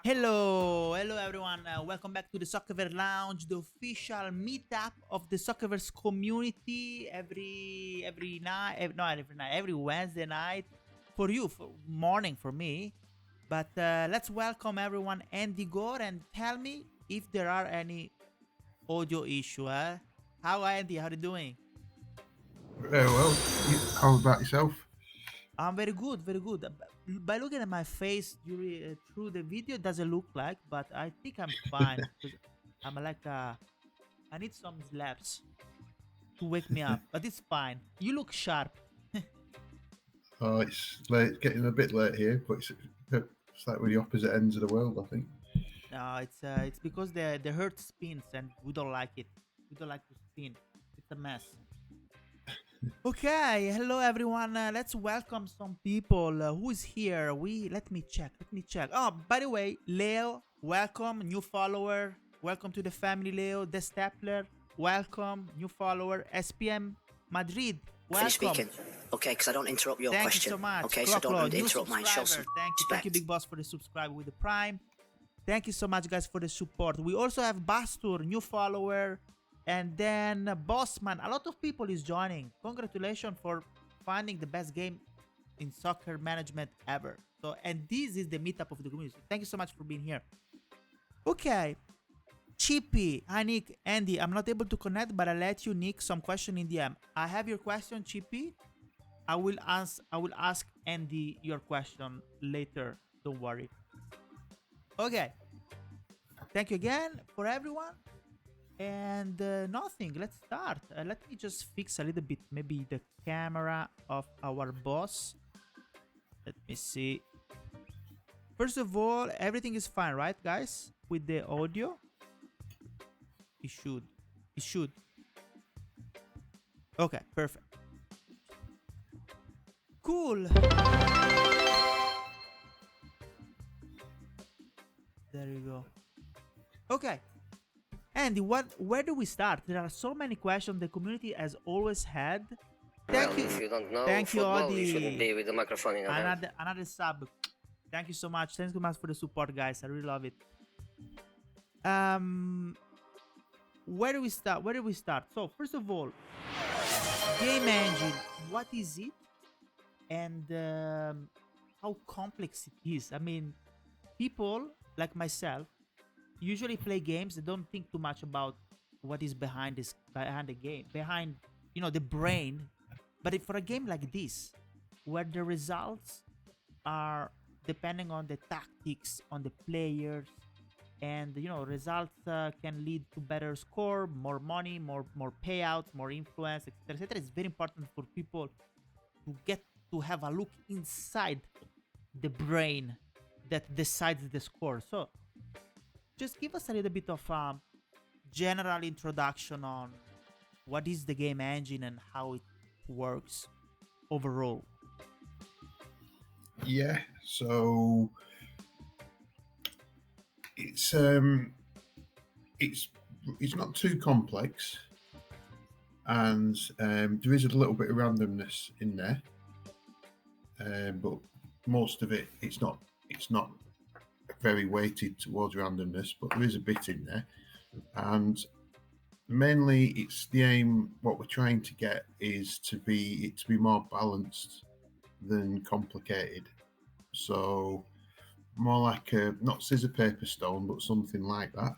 Hello everyone. Welcome back to the Soccerverse Lounge, the official meetup of the Soccerverse community. Every night, not every night, every Wednesday night for you, for morning for me. But let's welcome everyone, Andy Gore, and tell me if there are any audio issue. How Andy? How are you doing? Very well. How about yourself? I'm very good, very good. By looking at my face during through the video, it doesn't look like, but I think I'm fine because I'm like I need some slaps to wake me up, but it's fine. You look sharp. Oh, it's late, getting a bit late here, but it's like we're the opposite ends of the world, I think. No, it's because the hurt spins and we don't like it. We don't like to spin. It's a mess. Okay, hello everyone. Let's welcome some people. Who is here? Let me check. Let me check. Oh, by the way, Leo, welcome, new follower. Welcome to the family, Leo. The Stapler, welcome, new follower. SPM Madrid, Finish welcome. speaking. Okay, because I don't interrupt your Thank question. you so much. Okay, so don't New interrupt mine. Show some subscriber. Thank you, respect. Big Boss, for the subscribe with the Prime. Thank you so much, guys, for the support. We also have Bastur, new follower, and then Bossman. A lot of people is joining. Congratulations for finding the best game in soccer management ever. So, and this is the meetup of the community. Thank you so much for being here. Okay, Chippy, hi Nick, Andy. I'm not able to connect, but I'll let you, Nick, some question in DM. I have your question, Chippy. I will ask Andy your question later. Don't worry. Okay. Thank you again for everyone. And nothing. Let's start. Let me just fix a little bit, maybe the camera of our boss. Let me see. First of all, everything is fine, right, guys? With the audio, it should. It should. Okay, perfect. Cool. There you go. Okay. Andy, where do we start? There are so many questions the community has always had. Thank Well, you. if you don't know Thank you, football, you shouldn't Odi. be with the microphone in your hand. Another sub. Thank you so much. Thanks so much for the support, guys. I really love it. Um, where do we start? Where do we start? So first of all, game engine. What is it? And how complex it is. I mean, people like myself usually play games that don't think too much about what is behind the game, behind the brain. But if for a game like this, where the results are depending on the tactics, on the players, and results can lead to better score, more money, more payouts, more influence, etc., etc. It's very important for people to get to have a look inside the brain that decides the score. So just give us a little bit of a general introduction on what is the game engine and how it works overall. Yeah. So it's um it's it's not too complex, and there is a little bit of randomness in there, but most of it's not very weighted towards randomness, but there is a bit in there, and mainly it's the aim. What we're trying to get is to be more balanced than complicated. So more like a not scissor paper stone, but something like that.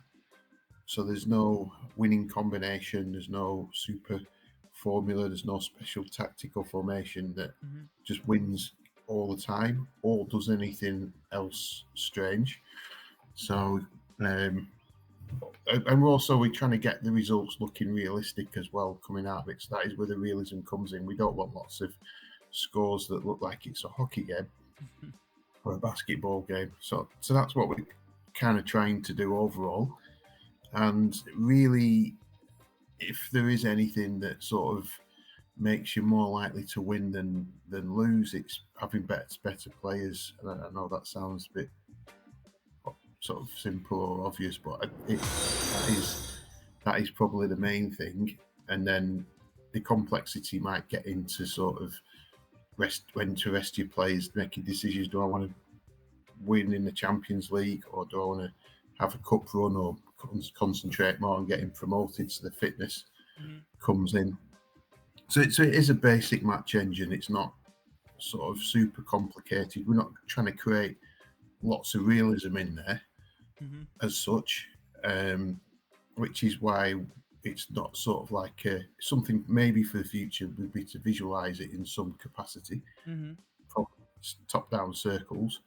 So there's no winning combination. There's no super formula. There's no special tactical formation that Mhm. just wins all the time or does anything else strange. So um, and we're trying to get the results looking realistic as well coming out of it. So that is where the realism comes in. We don't want lots of scores that look like it's a hockey game or a basketball game. So that's what we're kind of trying to do overall. And really, if there is anything that sort of makes you more likely to win than lose, it's having better players. And I know that sounds a bit sort of simple or obvious, but that is probably the main thing. And then the complexity might get into sort of when to rest your players, making decisions. Do I want to win in the Champions League, or do I want to have a cup run, or concentrate more on getting promoted so the fitness comes in. So it is a basic match engine. It's not sort of super complicated. We're not trying to create lots of realism in there as such, which is why it's not sort of like something maybe for the future would be to visualize it in some capacity from top-down circles.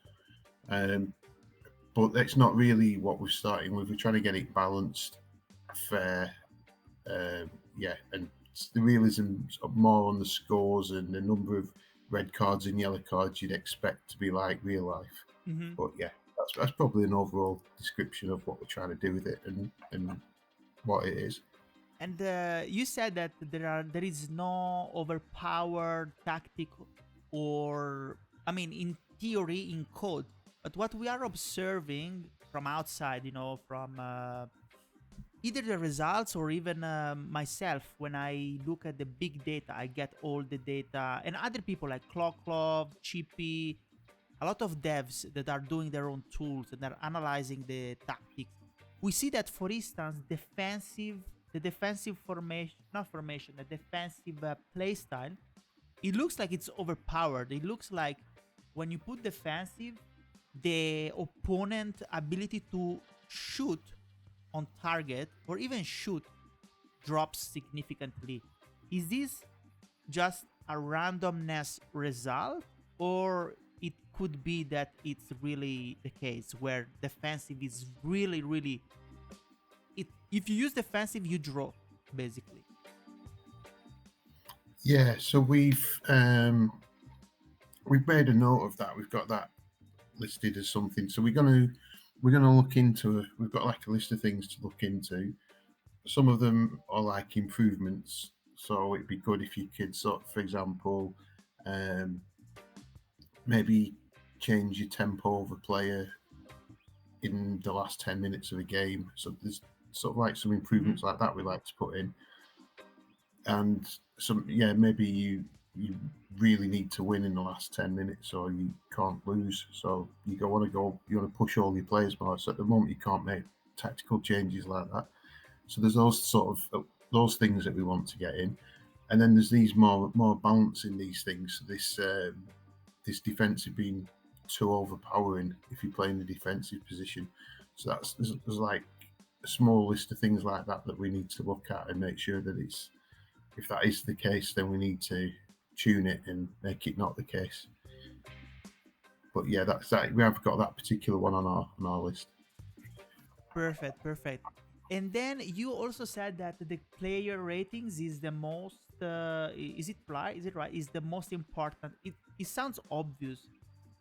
But that's not really what we're starting with. We're trying to get it balanced, fair, and the realism more on the scores and the number of red cards and yellow cards you'd expect to be like real life. But yeah, that's probably an overall description of what we're trying to do with it and what it is. And you said that there is no overpowered tactic, or in theory, in code. But what we are observing from outside, from either the results or even myself, when I look at the big data, I get all the data, and other people like Clocklove, Chippy, a lot of devs that are doing their own tools and are analyzing the tactics. We see that, for instance, the defensive play style, it looks like it's overpowered. It looks like when you put defensive, the opponent ability to shoot on target or even shoot drops significantly. Is this just a randomness result, or it could be that it's really the case where defensive is really if you use defensive, you draw basically? Yeah, so we've made a note of that. We've got that listed as something. So we're gonna look into it. We've got like a list of things to look into. Some of them are like improvements. So it'd be good if you could for example, maybe change your tempo of a player in the last 10 minutes of a game. So there's sort of like some improvements like that we like to put in. And maybe you really need to win in the last 10 minutes, or you can't lose. So you want to push all your players more. So at the moment you can't make tactical changes like that. So there's those things that we want to get in. And then there's these more balance in these things. This defensive being too overpowering if you play in the defensive position. So there's like a small list of things like that we need to look at and make sure that if that is the case, then we need to tune it and make it not the case. But yeah, that's that. We have got that particular one on our list. Perfect. And then you also said that the player ratings is the most. Is it right? Is the most important? It sounds obvious,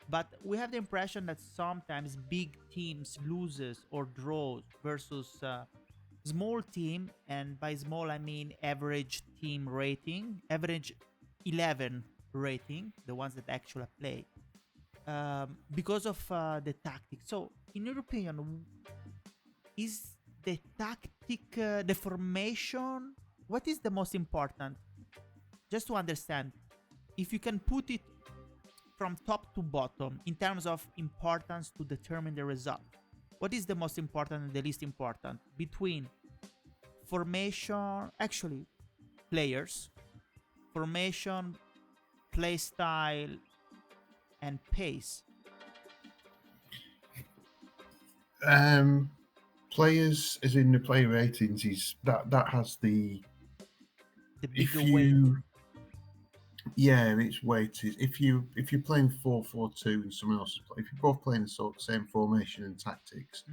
but we have the impression that sometimes big teams loses or draws versus small team, and by small I mean average team rating, average 11 rating, the ones that actually play, because of the tactics. So, in your opinion, is the tactic, the formation, what is the most important? Just to understand, if you can put it from top to bottom in terms of importance to determine the result, what is the most important and the least important between formation, actually players, formation, play style, and pace? Players, as in the player ratings, is that has the bigger weight. Yeah, it's weighted. If you're playing 4-4-2 and someone else is playing, if you're both playing the same formation and tactics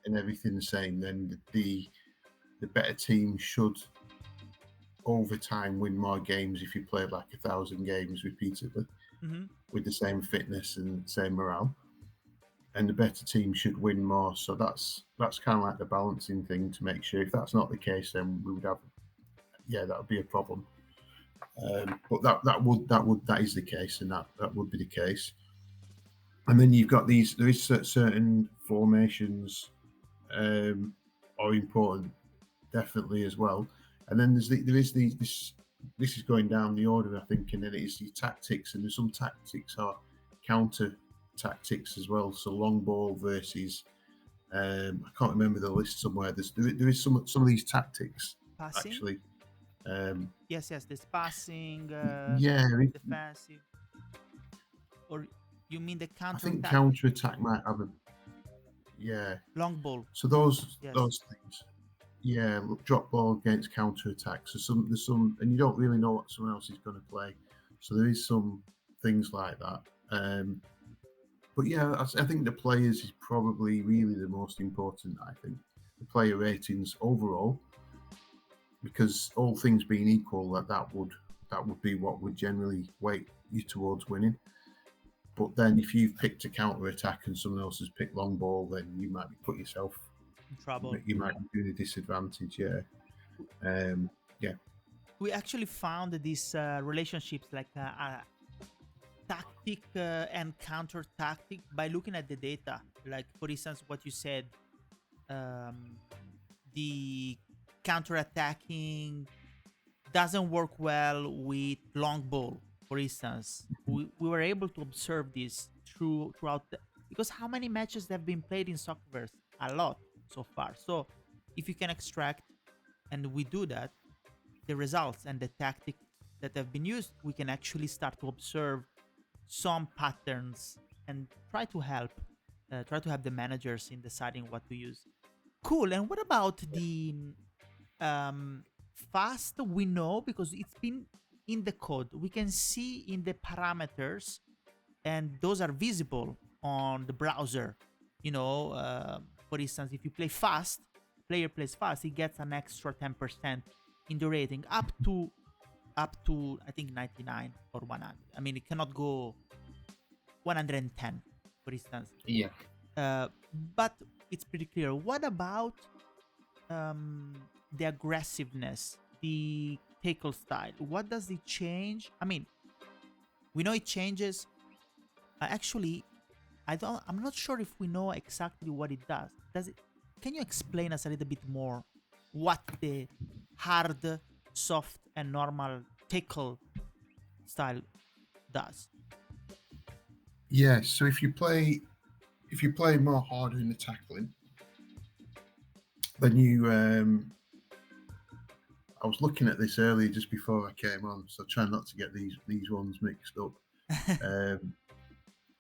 and everything the same, then the better team should over time win more games if you play like 1,000 games repeatedly with the same fitness and same morale. And the better team should win more. So that's kind of like the balancing thing to make sure. If that's not the case, then we would have that would be a problem. But that is the case, and that would be the case. And then you've got these. There is certain formations are important, definitely as well. And then this is going down the order, I think, and then it is your tactics, and there's some tactics are counter tactics as well. So long ball versus I can't remember the list somewhere. There is some of these tactics Passing? actually. Yes, there's passing, Yeah, defensive. Or you mean the I counter think attack? counter attack might have a Long ball. So those Yes. things. Yeah, look, drop ball against counter attack. So there's some, and you don't really know what someone else is going to play. So there is some things like that. But yeah, I think the players is probably really the most important. I think the player ratings overall, because all things being equal, that would be what would generally weight you towards winning. But then if you've picked a counter attack and someone else has picked long ball, then you might be put yourself In trouble. You might be doing a disadvantage. Yeah. We actually found these relationships like tactic and counter tactic by looking at the data. Like, for instance, what you said, the counter attacking doesn't work well with long ball, for instance. We were able to observe this because how many matches have been played in Soccerverse? A lot so far. So if you can extract, and we do that, the results and the tactic that have been used, we can actually start to observe some patterns and try to help the managers in deciding what to use. Cool. And what about the fast? We know because it's been in the code. We can see in the parameters, and those are visible on the browser. For instance, if you play fast, player plays fast, he gets an extra 10% in the rating up to I think 99 or 100. I mean, it cannot go 110, for instance. Yeah. But it's pretty clear. What about the aggressiveness, the tackle style? What does it change? I mean, we know it changes. Actually, I'm not sure if we know exactly what it does. Does it? Can you explain us a little bit more what the hard, soft, and normal tackle style does? Yeah. So if you play more harder in the tackling, then you I was looking at this earlier just before I came on, so try not to get these ones mixed up.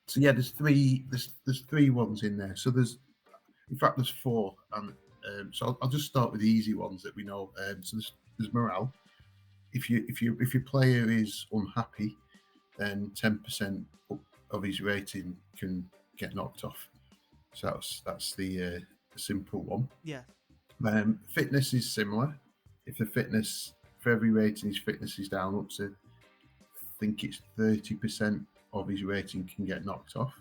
So yeah, there's three ones in there. So in fact there's four, and so I'll just start with the easy ones that we know. So there's morale. If your player is unhappy, then 10% of his rating can get knocked off. So that's the simple one. Yeah. Fitness is similar. If the fitness for every rating, his fitness is down up to, I think it's 30% of his rating can get knocked off.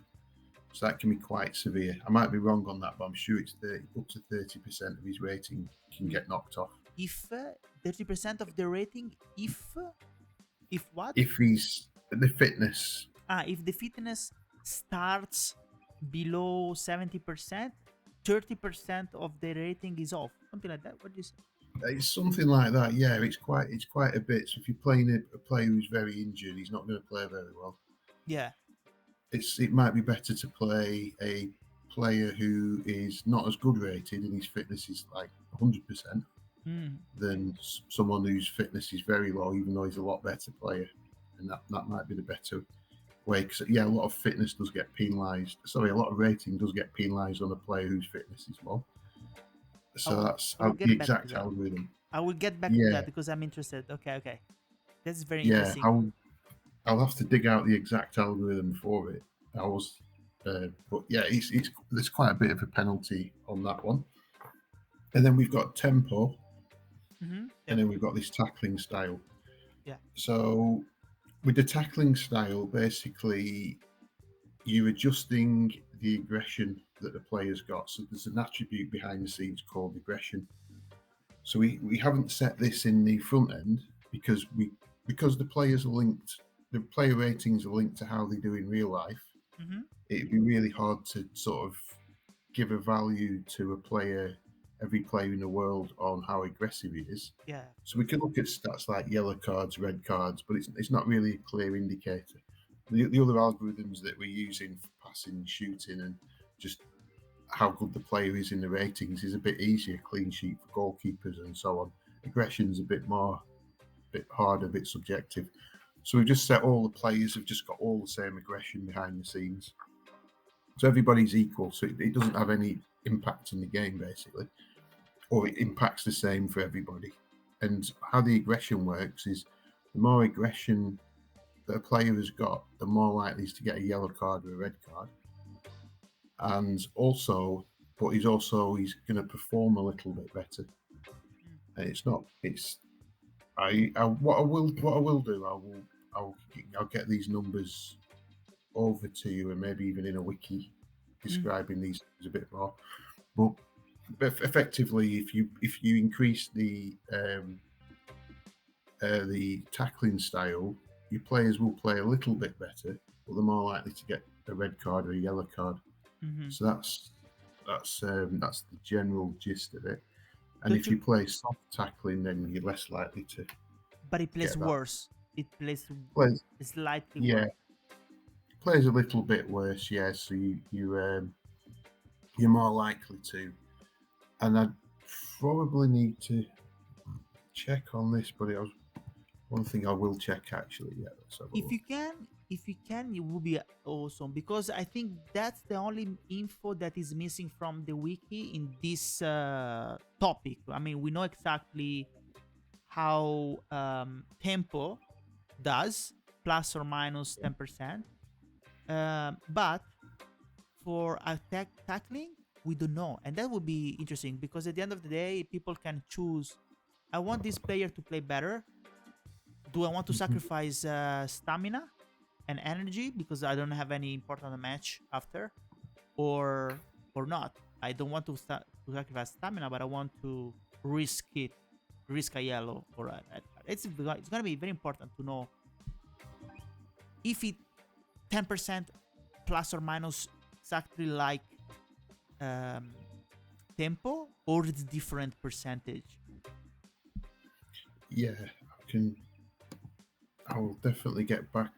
So that can be quite severe. I might be wrong on that, but I'm sure it's up to 30% of his rating can get knocked off. If 30% of the rating, if what? If he's the fitness. If the fitness starts below 70%, 30% of the rating is off. Something like that. What do you say? It's something like that. Yeah, it's quite a bit. So if you're playing a player who's very injured, he's not going to play very well. Yeah. It might be better to play a player who is not as good rated and his fitness is like 100% than someone whose fitness is very low, even though he's a lot better player. And that might be the better way. Because a lot of fitness does get penalised. Sorry, a lot of rating does get penalised on a player whose fitness is low. So that's the exact algorithm. I will get back to that because I'm interested. Okay. That's very interesting. I'll have to dig out the exact algorithm for it. But yeah, there's quite a bit of a penalty on that one. And then we've got tempo, and then we've got this tackling style. Yeah. So with the tackling style, basically, you're adjusting the aggression that the player's got. So there's an attribute behind the scenes called aggression. So we haven't set this in the front end because the players are linked. The player ratings are linked to how they do in real life. It'd be really hard to sort of give a value to every player in the world on how aggressive he is. Yeah. So we can look at stats like yellow cards, red cards, but it's not really a clear indicator. The other algorithms that we're using for passing, shooting, and just how good the player is in the ratings is a bit easier. Clean sheet for goalkeepers and so on. Aggression's a bit harder, a bit subjective. So we've just set all the players have just got all the same aggression behind the scenes. So everybody's equal. So it doesn't have any impact in the game, basically. Or it impacts the same for everybody. And how the aggression works is the more aggression that a player has got, the more likely he's to get a yellow card or a red card. And also, but he's going to perform a little bit better. And it's not. It's what I will do. I'll get these numbers over to you, and maybe even in a wiki describing these things a bit more. But effectively, if you increase the tackling style, your players will play a little bit better, but they're more likely to get a red card or a yellow card. So that's the general gist of it. And if you play soft tackling, then you're less likely to. But it plays worse. It plays slightly worse. Yeah, plays a little bit worse. Yeah, so you're more likely to. And I probably need to check on this, but it was one thing I will check actually. Yeah, if you can, it would be awesome, because I think that's the only info that is missing from the wiki in this topic. I mean, we know exactly how tempo does, plus or minus 10%, but for tackling, we don't know, and that would be interesting, because at the end of the day, people can choose. I want this player to play better. Do I want to sacrifice stamina and energy because I don't have any important match after, or not? I don't want to sacrifice stamina, but I want to risk a yellow or a red card. It's gonna be very important to know if it 10% plus or minus exactly like tempo, or it's different percentage. Yeah, I will definitely get back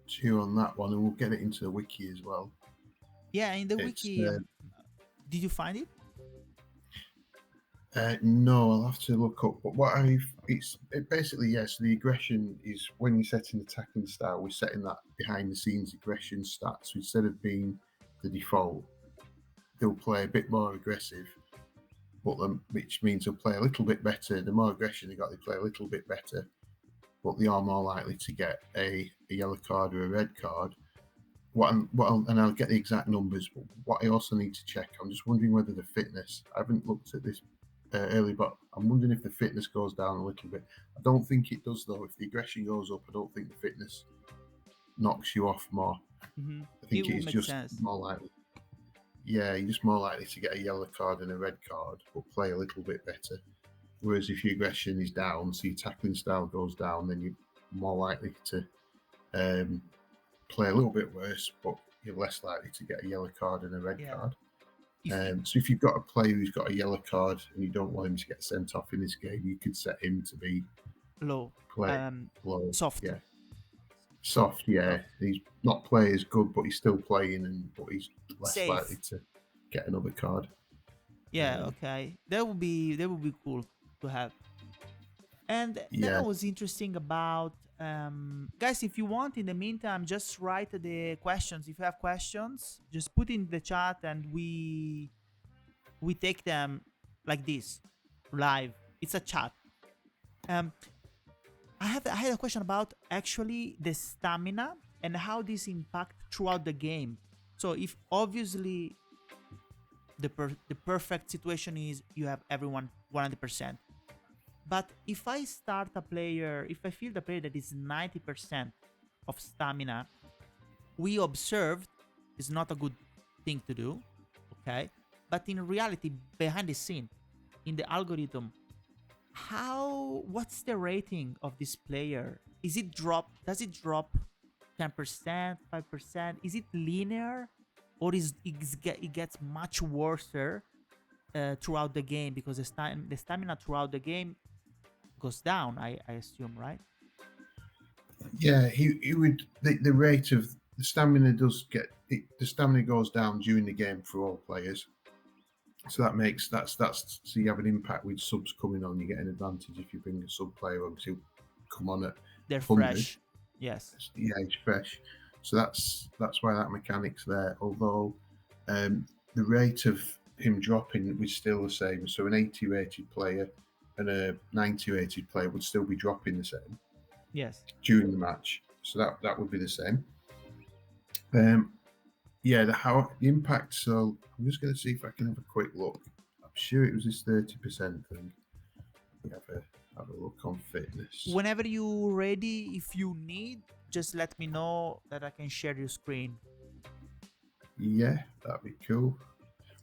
to you on that one, and we'll get it into the wiki as well. Yeah, in the wiki, did you find it? No, I'll have to look up. But basically, yes. The aggression is when you're setting the tackling style, we're setting that behind the scenes aggression stats. So instead of being the default, they'll play a bit more aggressive, which means they'll play a little bit better. The more aggression they got, they play a little bit better, but they are more likely to get a yellow card or a red card. And I'll get the exact numbers, but what I also need to check, I'm just wondering whether the fitness, I haven't looked at this early, but I'm wondering if the fitness goes down a little bit. I don't think it does, though. If the aggression goes up, I don't think the fitness knocks you off more. I think it's just more likely. Yeah, you're just more likely to get a yellow card and a red card, but play a little bit better. Whereas if your aggression is down, so your tackling style goes down, then you're more likely to play a little bit worse, but you're less likely to get a yellow card and a red card. So if you've got a player who's got a yellow card and you don't want him to get sent off in this game, you could set him to be low, soft. Yeah, soft. Yeah, he's not playing as good, but he's still playing, but he's less likely to get another card. Yeah, okay, that would be cool to have. And that was interesting about guys. If you want, in the meantime, just write the questions. If you have questions, just put in the chat, and we take them like this live. It's a chat. I had a question about actually the stamina and how this impact throughout the game. So if obviously the perfect situation is you have everyone 100%. But if I start a player, if I feel the player that is 90% of stamina, we observed is not a good thing to do, okay? But in reality, behind the scene, in the algorithm, what's the rating of this player? Does it drop 10%, 5%? Is it linear, or it gets much worse throughout the game, because the stamina throughout the game goes down, I assume, right? Yeah, he would. The rate of the stamina does get the stamina goes down during the game for all players. So that's so you have an impact with subs coming on. You get an advantage if you bring a sub player on to come on at They're 100. fresh. Yes. Yeah, it's fresh. So that's why that mechanic's there. Although the rate of him dropping was still the same. So an 80 rated player and a 90 rated player would still be dropping the same. Yes. During the match. So that would be the same. Yeah, the impact. So I'm just going to see if I can have a quick look. I'm sure it was this 30% thing. Have a look on fitness. Whenever you're ready, if you need, just let me know that I can share your screen. Yeah, that'd be cool.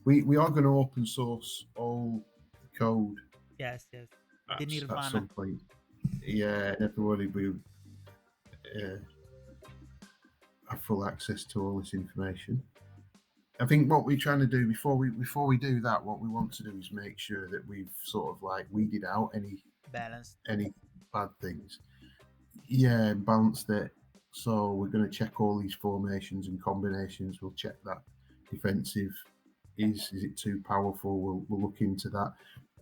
We are going to open source all the code. Yes. The At Nirvana. some point. Yeah, everybody will have full access to all this information. I think what we're trying to do before we do that, what we want to do is make sure that we've sort of like weeded out any bad things. Yeah, balanced it. So we're going to check all these formations and combinations. We'll check that defensive is it too powerful. We'll look into that.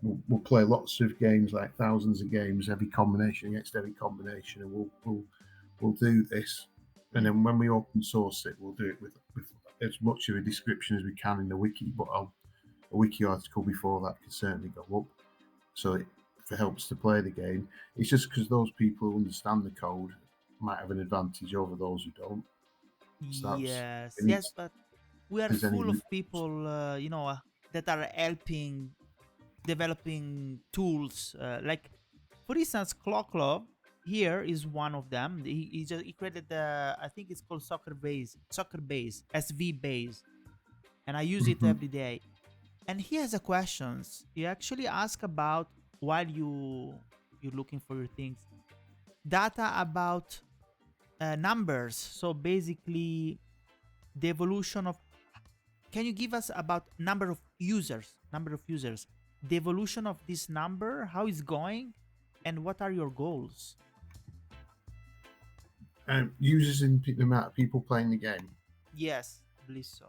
We'll play lots of games, like thousands of games, every combination against every combination, and we'll do this. And then when we open source it, we'll do it with as much of a description as we can in the wiki. But a wiki article before that can certainly go up, so it helps to play the game. It's just because those people who understand the code might have an advantage over those who don't. So yes, but we are full of people, that are helping developing tools. Like, for instance, Clock Club here is one of them. He created I think it's called Soccerbase, SV base, and I use it every day. And he has a questions. You actually ask about, while you're looking for your things, data about numbers. So basically, the evolution of. Can you give us about number of users, the evolution of this number, how it's going, and what are your goals? Users and the amount of people playing the game. Yes, I believe so.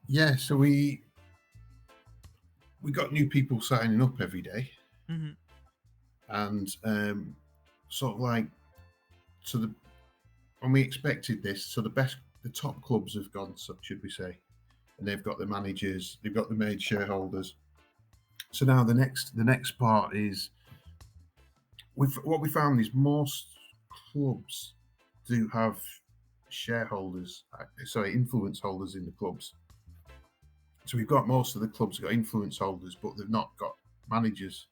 Yeah, so we got new people signing up every day, and sort of like, so when we expected this, so the top clubs have gone, so should we say, and they've got the managers, they've got the main shareholders. So now the next part is, what we found is most clubs do have shareholders, influence holders in the clubs. So we've got most of the clubs got influence holders, but they've not got managers.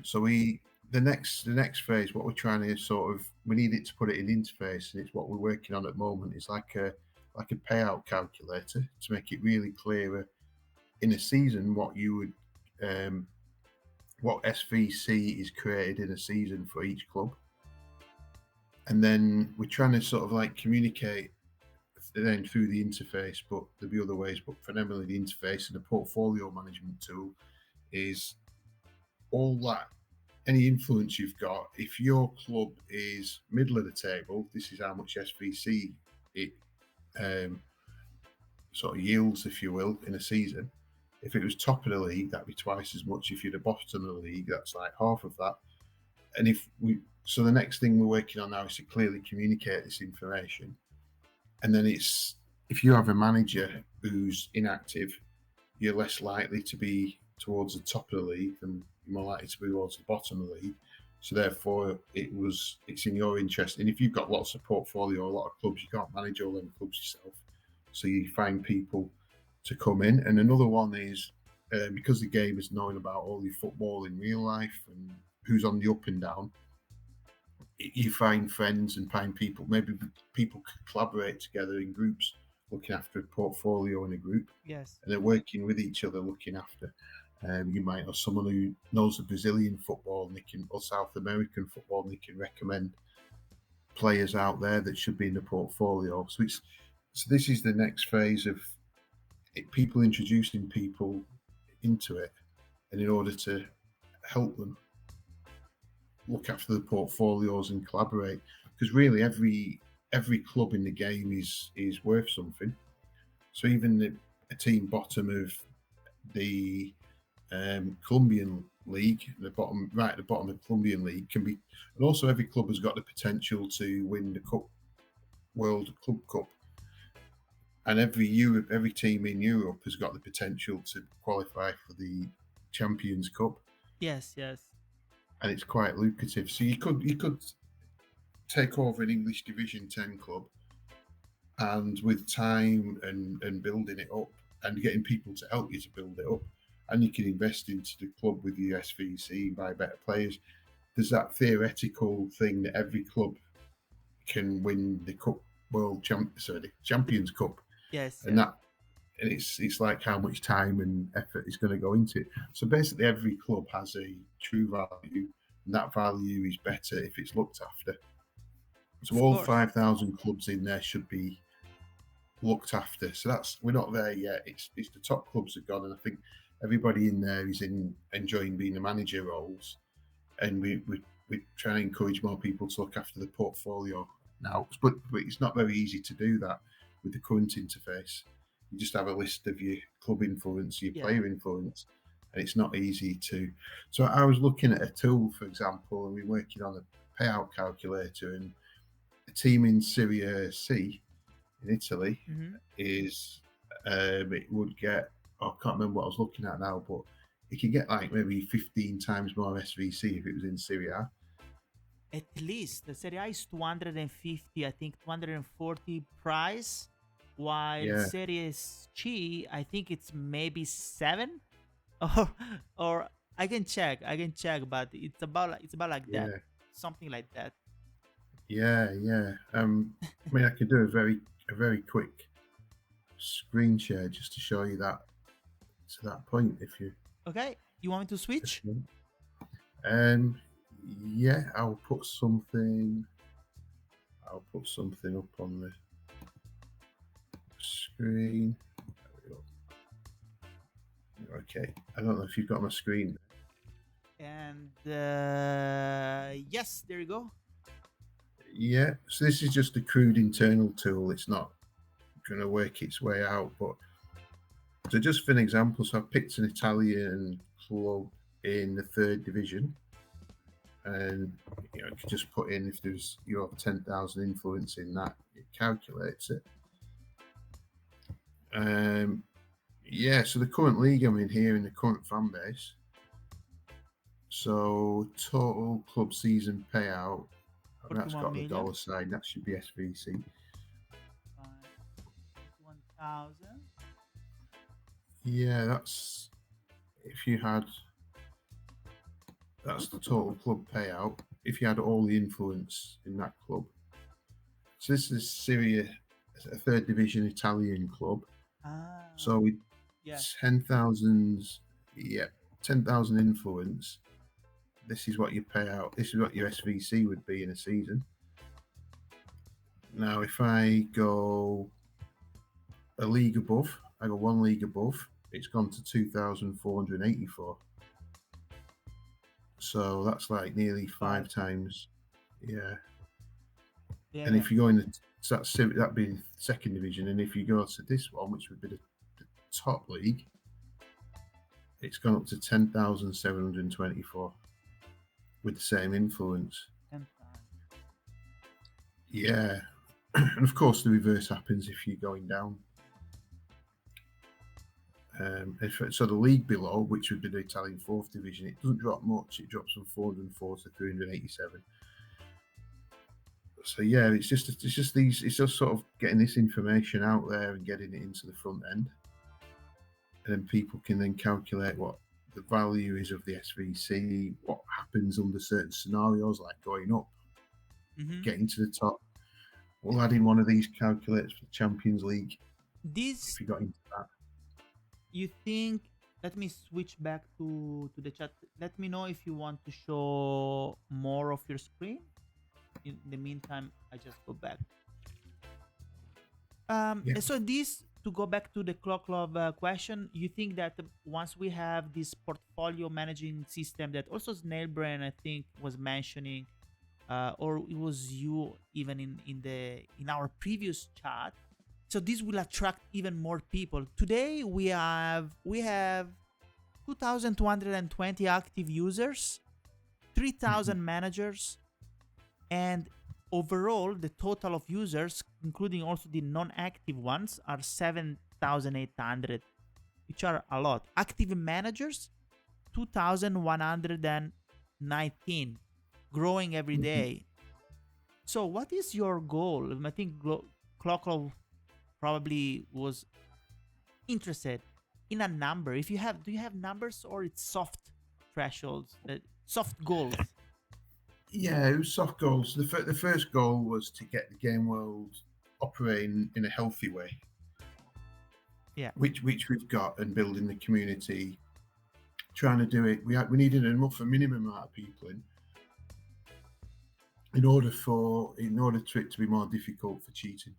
So the next phase, what we're trying to we need it to put it in interface, and it's what we're working on at the moment. It's like a payout calculator to make it really clearer in a season what you would what SVC is created in a season for each club. And then we're trying to sort of like communicate then through the interface, but there'll be other ways, but primarily the interface and the portfolio management tool is all that. Any influence you've got, if your club is middle of the table, this is how much SVC it sort of yields, if you will, in a season. If it was top of the league, that'd be twice as much. If you're the bottom of the league, that's like half of that. And so the next thing we're working on now is to clearly communicate this information. And then if you have a manager who's inactive, you're less likely to be towards the top of the league than you're more likely to be towards the bottom of the league. So therefore, it's in your interest. And if you've got lots of portfolio, a lot of clubs, you can't manage all them clubs yourself. So you find people to come in. And another one is because the game is knowing about all your football in real life and who's on the up and down, you find friends and find people. Maybe people could collaborate together in groups, looking after a portfolio in a group. Yes. And they're working with each other, looking after. You might have someone who knows the Brazilian football, or South American football, and they can recommend players out there that should be in the portfolio. So this is the next phase of people introducing people into it, and in order to help them look after the portfolios and collaborate, because really every every club in the game is worth something. So even a team bottom of the Colombian league, right at the bottom of the Colombian league, can be, and also every club has got the potential to win the World Club Cup, and every team in Europe has got the potential to qualify for the Champions Cup. Yes. And it's quite lucrative. So you could take over an English Division 10 club, and with time and building it up and getting people to help you to build it up, and you can invest into the club with your SVC and buy better players. There's that theoretical thing that every club can win the Champions Cup. Yes. And it's like how much time and effort is going to go into it. So basically, every club has a true value, and that value is better if it's looked after. So all 5,000 clubs in there should be looked after. So we're not there yet. It's the top clubs have gone, and I think everybody in there is enjoying being the manager roles, and we trying to encourage more people to look after the portfolio now. But it's not very easy to do that with the current interface. You just have a list of your club influence, your player influence, and it's not easy to. So I was looking at a tool, for example, and we're working on a payout calculator, and a team in Serie C in Italy is it would get, I can't remember what I was looking at now, but it could get like maybe 15 times more SVC if it was in Serie A. At least the Serie A is 250, I think 240 price, while Serie C, I think it's maybe 7, or I can check, but it's about like that, something like that. Yeah. I mean, I could do a very quick screen share just to show you that to that point. If you you want me to switch? Yeah, I'll put something up on the screen. Okay, I don't know if you've got my screen. And yes, there you go. Yeah, so this is just a crude internal tool. It's not going to work its way out, but so just for an example, so I picked an Italian club in the 3rd division, and you could just put in if there's you have 10,000 influence in that, it calculates it. So the current league I'm in here in the current fan base. So total club season payout, and that's got the dollar sign. That should be SVC. 1,000. Yeah, that's if you had. That's the total club payout if you had all the influence in that club. So this is Serie, a 3rd division Italian club. So with 10,000, 10,000 influence, this is what you pay out. This is what your SVC would be in a season. Now, if I go a league above, I go one league above, it's gone to 2,484. So that's like nearly 5 times. Yeah. And if you go in that'd be 2nd division, and if you go to this one, which would be the top league, it's gone up to 10,724 with the same influence. Yeah. And of course the reverse happens if you're going down. So the league below, which would be the Italian 4th division, it doesn't drop much. It drops from 404 to 387. So yeah, it's just sort of getting this information out there and getting it into the front end, and then people can then calculate what the value is of the SVC, what happens under certain scenarios like going up, getting to the top. We'll add in one of these calculators for the Champions League. If you got into that. You think, let me switch back to the chat. Let me know if you want to show more of your screen. In the meantime, I just go back. So this, to go back to the Clock Club question, you think that once we have this portfolio managing system that also Snailbrain, I think, was mentioning, or it was you even in our previous chat. So this will attract even more people. Today we have 2,220 active users, 3,000 managers, and overall the total of users, including also the non-active ones, are 7,800, which are a lot. Active managers, 2,119, growing every day. So what is your goal? I think Clockle probably was interested in a number. If you have, do you have numbers, or it's soft thresholds, soft goals? Yeah, it was soft goals. The first goal was to get the game world operating in a healthy way. Yeah. Which we've got, and building the community, trying to do it. We needed enough, a minimum amount of people in order for it to be more difficult for cheating.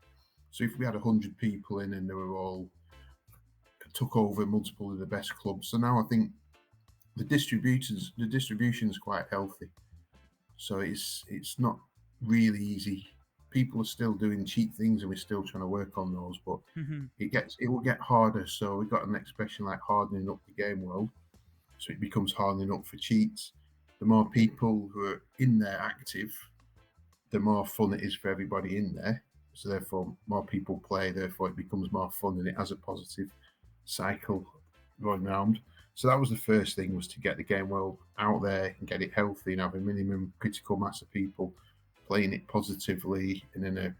So if we had 100 people in and they were all took over multiple of the best clubs, so now I think the distribution is quite healthy. So it's not really easy. People are still doing cheap things, and we're still trying to work on those. But it will get harder. So we've got an expression like hardening up the game world. So it becomes hardening up for cheats. The more people who are in there active, the more fun it is for everybody in there. So therefore, more people play. Therefore, it becomes more fun, and it has a positive cycle going round. So that was the first thing, was to get the game world out there and get it healthy and have a minimum critical mass of people playing it positively and in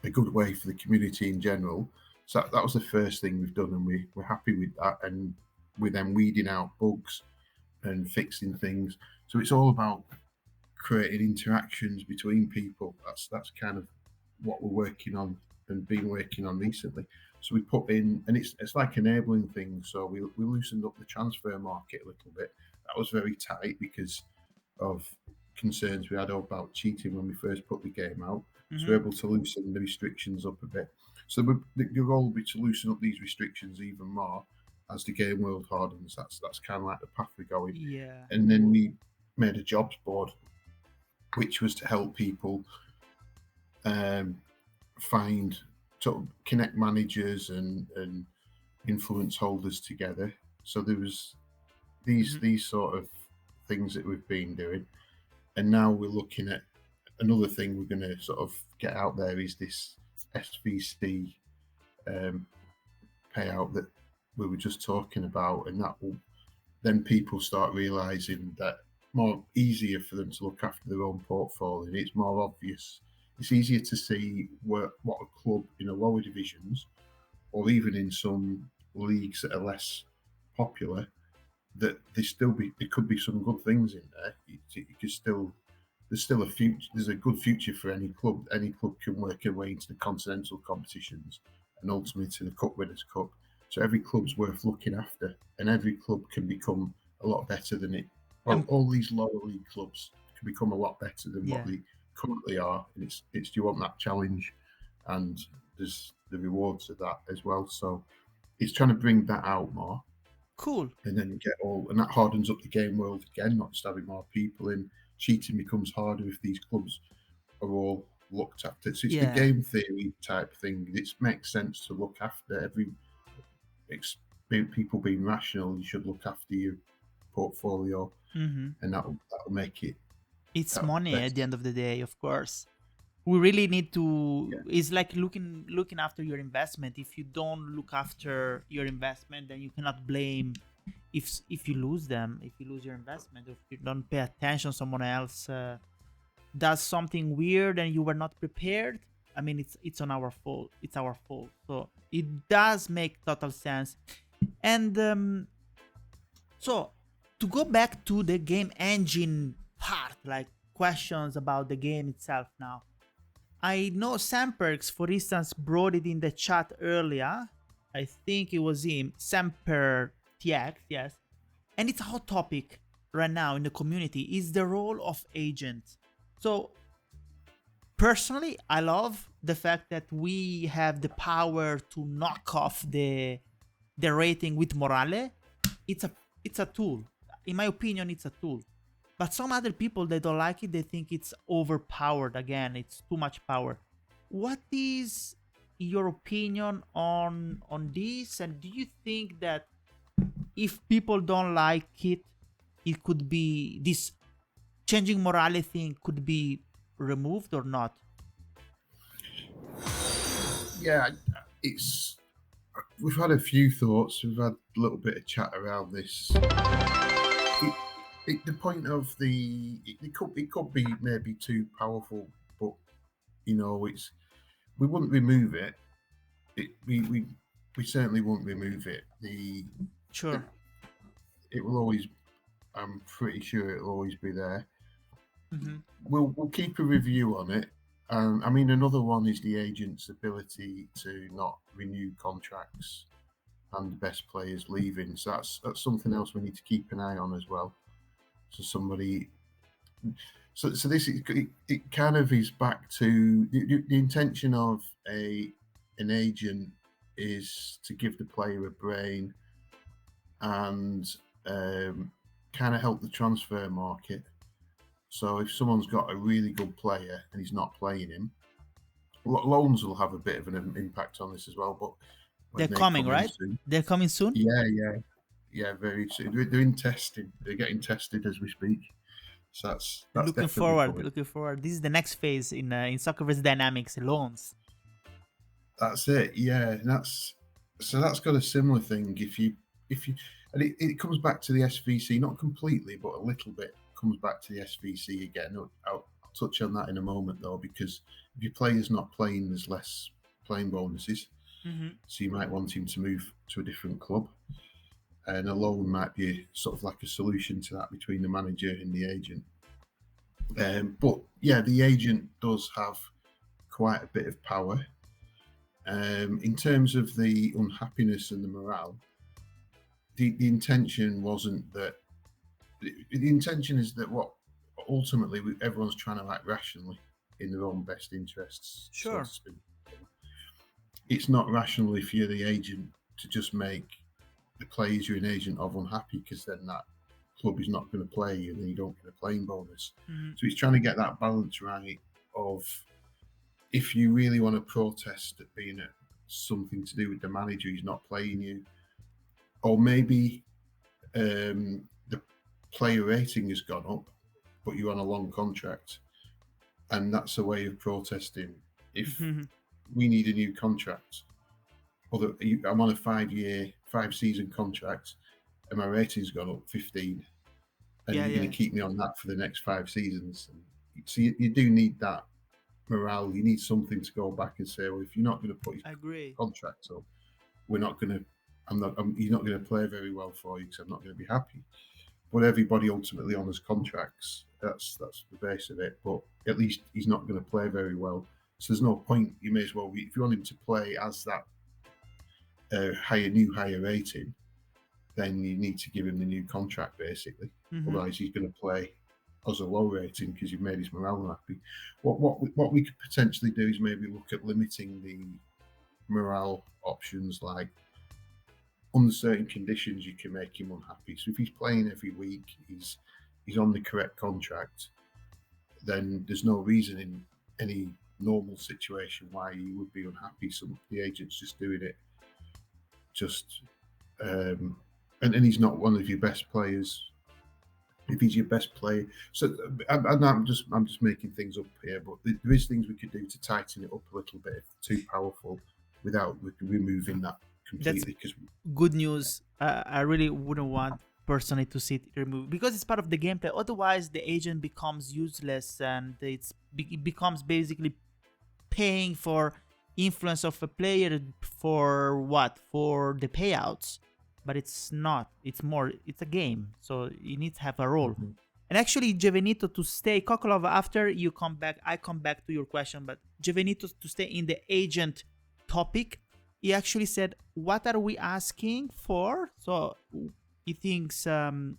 a good way for the community in general. So that was the first thing we've done, and we're happy with that. And we're then weeding out bugs and fixing things. So it's all about creating interactions between people. That's kind of what we're working on and been working on recently. So we put in, and it's like enabling things. So we loosened up the transfer market a little bit. That was very tight because of concerns we had about cheating when we first put the game out. So we're able to loosen the restrictions up a bit. So the goal will be to loosen up these restrictions even more as the game world hardens. That's kind of like the path we're going. Yeah. And then we made a jobs board, which was to help people find, sort of connect managers and influence holders together. So there was these sort of things that we've been doing, and now we're looking at another thing we're going to sort of get out there, is this SVC payout that we were just talking about, and that will then people start realizing that more easier for them to look after their own portfolio. It's more obvious. It's easier to see what a club in the lower divisions, or even in some leagues that are less popular, that there could be some good things in there. There's still a future. There's a good future for any club. Any club can work their way into the continental competitions and ultimately to the Cup Winners' Cup. So every club's worth looking after, and every club can become a lot better than it. Well, all these lower league clubs can become a lot better than what they currently are, and it's you want that challenge, and there's the rewards of that as well. So it's trying to bring that out more. Cool. And then and that hardens up the game world again, not just having more people in. Cheating becomes harder if these clubs are all looked after. So it's the game theory type thing. It makes sense to look after people being rational. You should look after your portfolio, and that'll make it. It's money at the end of the day, of course. We really need to. It's like looking after your investment. If you don't look after your investment, then you cannot blame if you lose them. If you lose your investment, if you don't pay attention, someone else does something weird and you were not prepared. I mean, it's on our fault. It's our fault. So it does make total sense. And so to go back to the game engine part, like questions about the game itself now. I know Samperx, for instance, brought it in the chat earlier. I think it was him, Samper TX, yes. And it's a hot topic right now in the community, is the role of agent. So personally, I love the fact that we have the power to knock off the rating with Morale. It's a tool. In my opinion, it's a tool. But some other people, they don't like it. They think it's overpowered. Again, it's too much power. What is your opinion on this? And do you think that if people don't like it, it could be this changing morality thing could be removed or not? Yeah, it's. We've had a few thoughts. We've had a little bit of chat around this. The point of it could be maybe too powerful, but it's we wouldn't remove it. We certainly won't remove it. Sure. It will always. I'm pretty sure it'll always be there. Mm-hmm. We'll keep a review on it. I mean, another one is the agent's ability to not renew contracts and the best players leaving. So that's something else we need to keep an eye on as well. So this it kind of is back to the intention of an agent is to give the player a brain and kind of help the transfer market. So if someone's got a really good player and he's not playing him, loans will have a bit of an impact on this as well. But they're coming, right? Soon, they're coming soon. Yeah, very soon. They're in testing. They're getting tested as we speak. So that's looking forward. This is the next phase in Soccerverse dynamics, loans. That's it. Yeah, and that's got a similar thing. If you and it comes back to the SVC, not completely, but a little bit comes back to the SVC again. I'll touch on that in a moment though, because if your player's not playing, there's less playing bonuses. Mm-hmm. So you might want him to move to a different club. And a loan might be sort of like a solution to that between the manager and the agent. But yeah, the agent does have quite a bit of power. In terms of the unhappiness and the morale, the intention wasn't that. The intention is that what ultimately everyone's trying to act rationally in their own best interests. Sure. So to speak. It's not rational if you're the agent to just make the players you're an agent of unhappy, because then that club is not going to play you and then you don't get a playing bonus. Mm-hmm. So he's trying to get that balance right of, if you really want to protest at being something to do with the manager, he's not playing you, or maybe the player rating has gone up but you're on a long contract, and that's a way of protesting. If we need a new contract, or I'm on a 5-season contract, and my rating's gone up 15, and you're going to keep me on that for the next 5 seasons. And so you do need that morale. You need something to go back and say, well, if you're not going to put your contract up, we're not going to. You're not going to play very well for you because I'm not going to be happy. But everybody ultimately honours contracts. That's the base of it. But at least he's not going to play very well. So there's no point. You may as well, if you want him to play as that higher rating, then you need to give him the new contract, basically. Mm-hmm. Otherwise, he's going to play as a low rating because you've made his morale unhappy. What we could potentially do is maybe look at limiting the morale options, like under certain conditions you can make him unhappy. So if he's playing every week, he's on the correct contract, then there's no reason in any normal situation why you would be unhappy. So the agent's just doing it and he's not one of your best players. If he's your best player, so I'm just making things up here, but there is things we could do to tighten it up a little bit if it's too powerful without removing that completely. That's good news. I really wouldn't want personally to see it removed, because it's part of the gameplay. Otherwise, the agent becomes useless and it becomes basically paying for influence of a player for what? For the payouts. But it's not. It's a game. So you need to have a role. Mm-hmm. And actually, Gevenito, to stay, Kokolov, after you come back, I come back to your question, but Gevenito, to stay in the agent topic, he actually said, what are we asking for? So he thinks the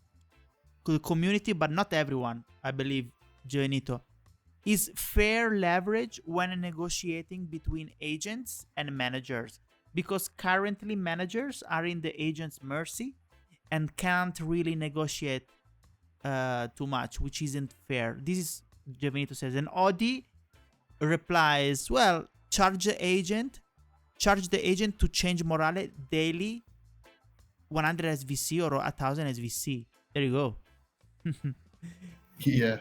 community, but not everyone, I believe, Gevenito, is fair leverage when negotiating between agents and managers. Because currently managers are in the agent's mercy and can't really negotiate too much, which isn't fair. This is Giovanito says. And Odi replies, well, charge the agent to change morale daily 100 SVC or 1000 SVC. There you go. Yeah.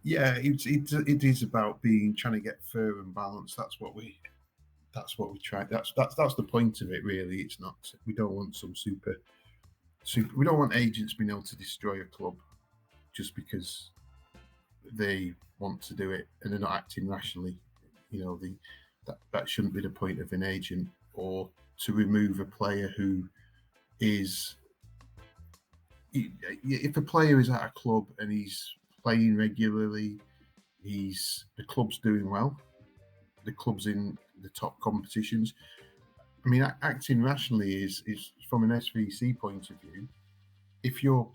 Yeah, it is about trying to get fair and balanced. That's what we try. That's the point of it, really. It's not. We don't want some super. We don't want agents being able to destroy a club just because they want to do it and they're not acting rationally. That shouldn't be the point of an agent, or to remove a player who is. If a player is at a club and he's playing regularly, the club's doing well, the club's in the top competitions. I mean, acting rationally is from an SVC point of view. If you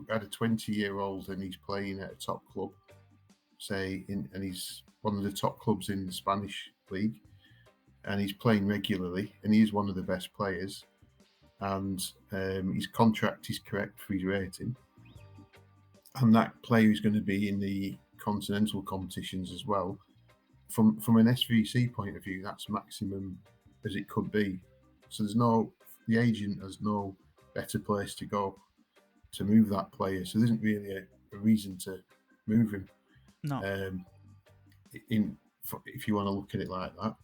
had a 20-year-old and he's playing at a top club, say, and he's one of the top clubs in the Spanish league, and he's playing regularly, and he is one of the best players, and his contract is correct for his rating, and that player is going to be in the continental competitions as well. From an SVC point of view, that's maximum as it could be. So the agent has no better place to go to move that player. So there isn't really a reason to move him. No. If you want to look at it like that,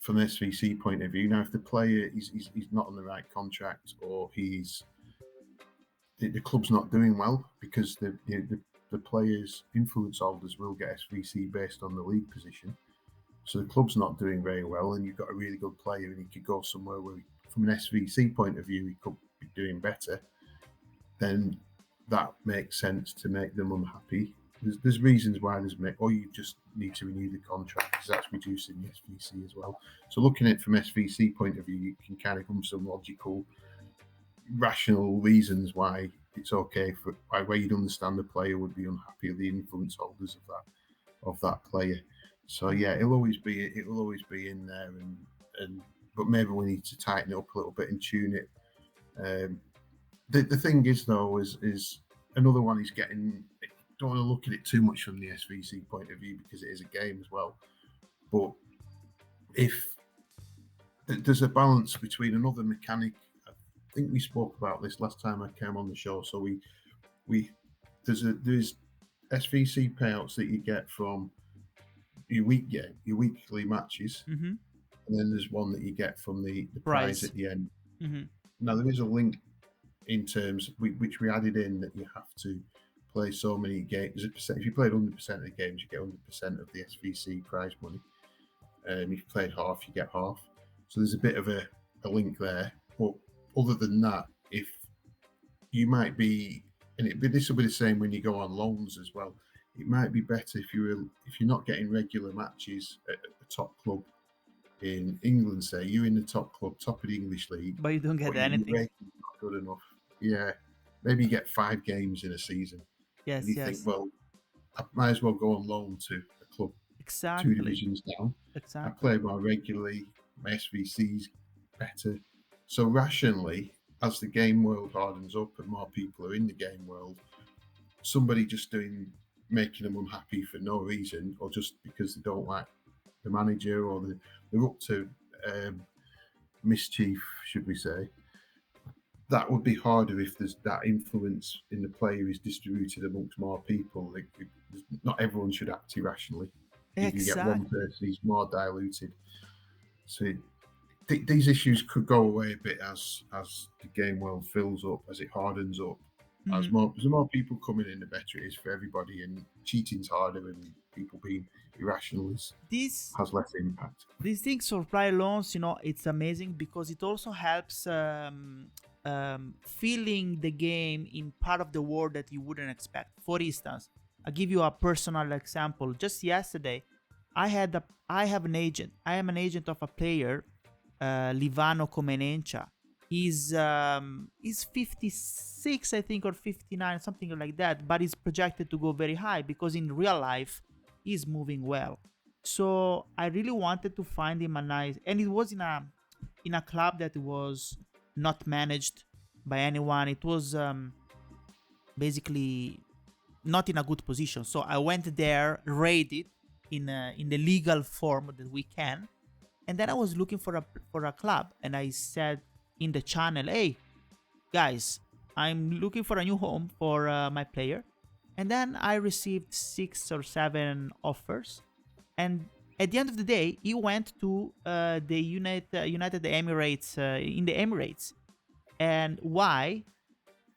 from an SVC point of view. Now, if the player is not on the right contract, or the club's not doing well, because the players' influence holders will get SVC based on the league position. So the club's not doing very well, and you've got a really good player, and he could go somewhere where, from an SVC point of view, he could be doing better. Then that makes sense to make them unhappy. There's reasons why or you just need to renew the contract, because that's reducing the SVC as well. So looking at it from SVC point of view, you can kind of come to some logical, rational reasons why it's okay where you'd understand the player would be unhappy with the influence holders of that player. So yeah, it'll always be in there, and but maybe we need to tighten it up a little bit and tune it. The thing is, though, is another one is getting. Don't want to look at it too much from the SVC point of view, because it is a game as well. But if there's a balance between another mechanic, I think we spoke about this last time I came on the show. So there's SVC payouts that you get from your weekly matches, mm-hmm. and then there's one that you get from the prize at the end. Mm-hmm. Now there is a link in terms which we added in, that you have to play so many games. If you played 100% of the games, you get 100% of the SVC prize money. If you played half, you get half. So there's a bit of a link there. But other than that, if you might be, this will be the same when you go on loans as well. It might be better if you're not getting regular matches at the top club in England. Say you're in the top club, top of the English league, but you don't get anything. Your rating's not good enough. Yeah, maybe you get 5 games in a season. Yes, and you think, well, I might as well go on loan to a club 2 divisions down. Exactly. I play more regularly, my SVC's better. So rationally, as the game world hardens up and more people are in the game world, somebody just making them unhappy for no reason, or just because they don't like the manager, or they're up to mischief, should we say. That would be harder if there's that influence in the player is distributed amongst more people. Not everyone should act irrationally. If you get one person, he's more diluted. So these issues could go away a bit as the game world fills up, as it hardens up. Mm-hmm. As the more people coming in, the better it is for everybody. And cheating's harder, and people being irrational has less impact. These things for player loans, it's amazing, because it also helps feeling the game in part of the world that you wouldn't expect. For instance, I'll give you a personal example. Just yesterday, I have an agent. I am an agent of a player, Livano Comenencia. He's 56, I think, or 59, something like that, but he's projected to go very high, because in real life he's moving well. So I really wanted to find him a nice, and it was in a club that was not managed by anyone. It was basically not in a good position. So I went there, raided in the legal form that we can, and then I was looking for a club, and I said in the channel, "Hey, guys, I'm looking for a new home for my player." And then I received 6 or 7 offers, and at the end of the day, he went to the United Emirates, in the Emirates. And why?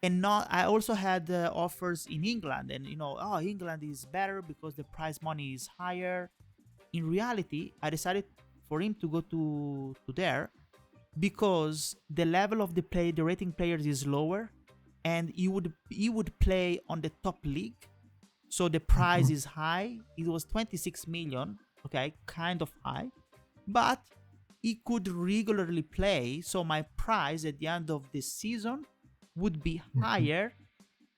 And not, I also had offers in England, and oh, England is better because the prize money is higher. In reality, I decided for him to go to there because the level of the rating players is lower, and he would play on the top league, so the prize is high. It was 26 million, okay, kind of high, but he could regularly play, so my prize at the end of the season would be higher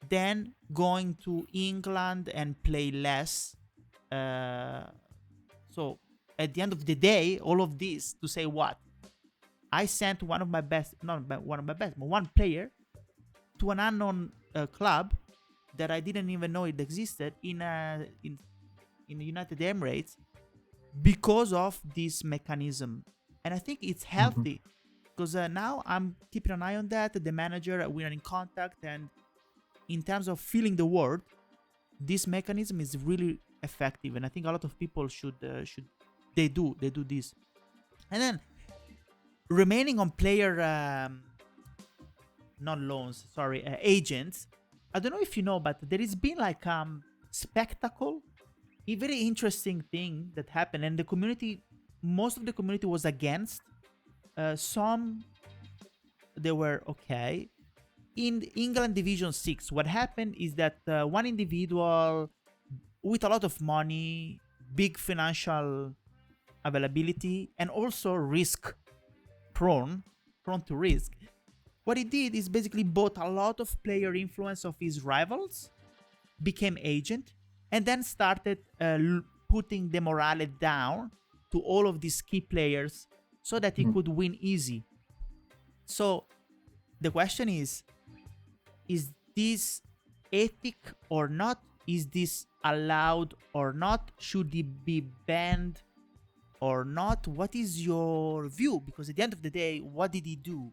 than going to England and play less. So at the end of the day, all of this to say what? I sent one of my best, not one of my best, but one player to an unknown club that I didn't even know it existed in the United Emirates because of this mechanism. And I think it's healthy because now I'm keeping an eye on that. The manager, we are in contact, and in terms of feeling the world, this mechanism is really effective, and I think a lot of people should do this. And then remaining on player not loans, sorry, agents. I don't know if you know, but there has been like spectacle, a very interesting thing that happened, and the community, most of the community was against. Some they were okay. In England Division 6, what happened is that one individual with a lot of money, big financial availability, and also prone to risk, what he did is basically bought a lot of player influence of his rivals, became agent, and then started putting the morale down to all of these key players so that he could win easy. So the question is this ethic or not? Is this allowed or not? Should it be banned or not? What is your view? Because at the end of the day, what did he do?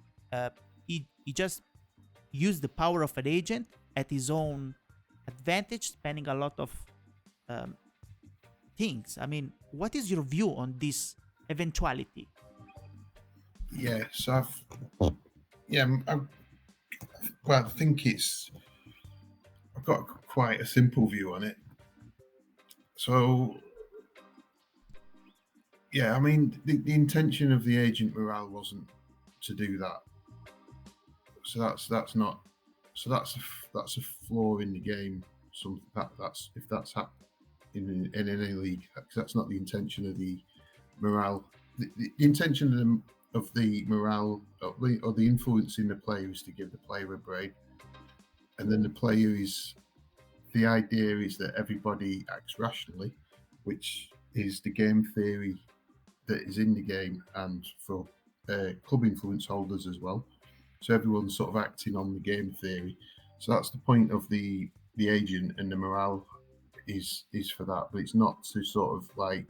He just used the power of an agent at his own advantage, spending a lot of things. I mean, what is your view on this eventuality? Yeah, so I think I've got quite a simple view on it. So, yeah, I mean, the intention of the agent morale wasn't to do that. So that's a flaw in the game. That's if that's happening in any league, because that's not the intention of the morale. The intention of the morale or the influence in the player is to give the player a break, and then the idea is that everybody acts rationally, which is the game theory that is in the game and for club influence holders as well. So everyone's sort of acting on the game theory. So that's the point of the agent, and the morale is for that, but it's not to sort of like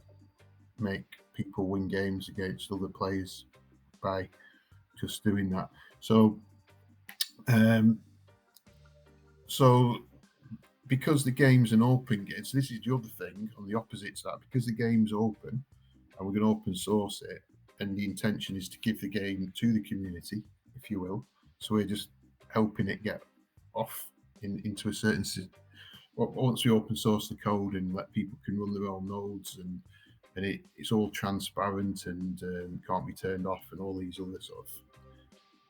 make people win games against other players by just doing that. So because the game's an open game, so this is the other thing on the opposite side, because the game's open and we're going to open source it, and the intention is to give the game to the community, if you will. So we're just helping it get off into a certain. Once we open source the code and let people can run their own nodes, and it's all transparent and can't be turned off, and all these other sort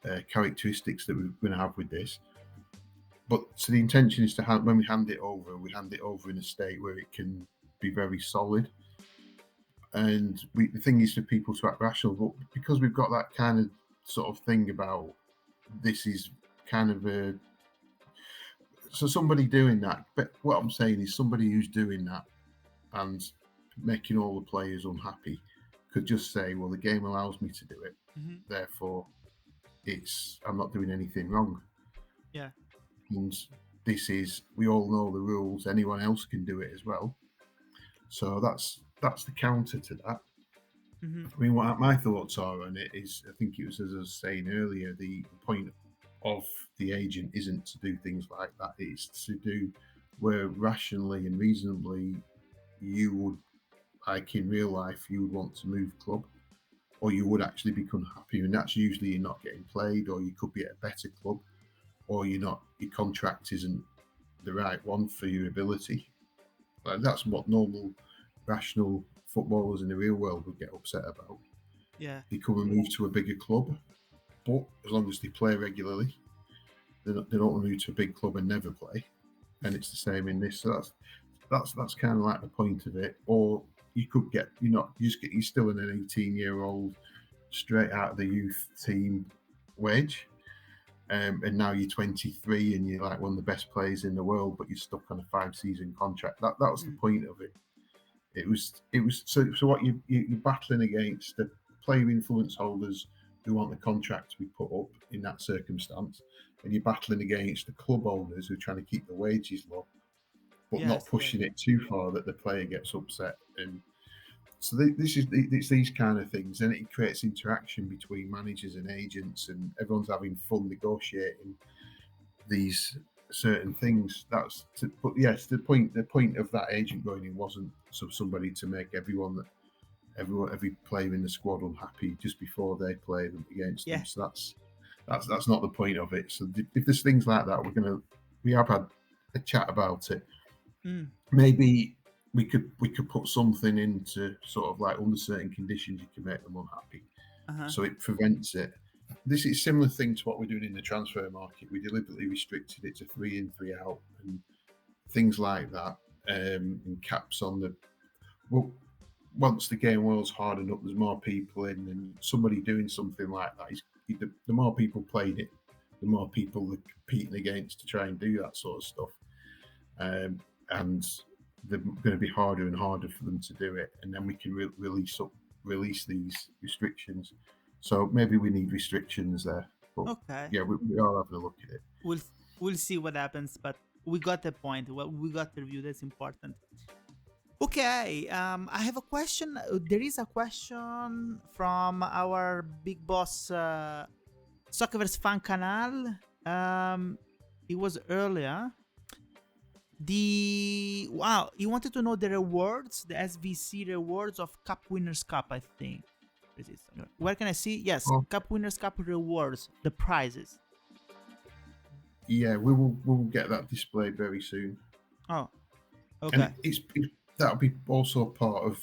of characteristics that we're going to have with this. But so the intention is to when we hand it over in a state where it can be very solid. And the thing is for people to act rational, but because we've got that kind of sort of thing about this is kind of so somebody doing that. But what I'm saying is somebody who's doing that and making all the players unhappy could just say, well, the game allows me to do it, therefore I'm not doing anything wrong. Yeah. And we all know the rules. Anyone else can do it as well. So that's the counter to that. Mm-hmm. I mean, what my thoughts are on it is, I think it was, as I was saying earlier, the point of the agent isn't to do things like that. It's to do where rationally and reasonably you would, like in real life, you would want to move club, or you would actually become happy, and that's usually you're not getting played, or you could be at a better club, or your contract isn't the right one for your ability. Like, that's what normal, rational footballers in the real world would get upset about. Yeah. They come and move to a bigger club, but as long as they play regularly, they don't move to a big club and never play. And it's the same in this. So that's kind of like the point of it. Or you could get, you're still an 18-year-old straight out of the youth team wage. And now you're 23 and you're like one of the best players in the world, but you're stuck on a 5-season contract. That was the point of it. It was so what you're battling against the player influence holders who want the contract to be put up in that circumstance, and you're battling against the club owners who are trying to keep the wages low, but not pushing it too far that the player gets upset. And so it's these kind of things, and it creates interaction between managers and agents, and everyone's having fun negotiating these certain things. But yes, the point of that agent going in wasn't somebody to make every player in the squad unhappy just before they play them against them. So that's not the point of it. So if there's things like that, we have had a chat about it. Maybe we could put something into sort of like under certain conditions you can make them unhappy, so it prevents it. This is a similar thing to what we're doing in the transfer market. We deliberately restricted it to 3 in, 3 out, and things like that, and caps on the. Well, once the game world's hardened up, there's more people in, and somebody doing something like that, the more people playing it, the more people are competing against to try and do that sort of stuff, and they're going to be harder and harder for them to do it, and then we can release these restrictions. So maybe we need restrictions there. But yeah, we are having a look at it. We'll see what happens, but we got the point. Well, we got the review. That's important. Okay, I have a question. There is a question from our big boss, Soccerverse fan canal. It was earlier. He wanted to know the rewards, the SVC rewards of Cup Winners' Cup, I think. Where can I see? Yes, Cup Winners' Cup rewards, the prizes. Yeah, we'll get that displayed very soon. Oh, okay. And that'll be also part of,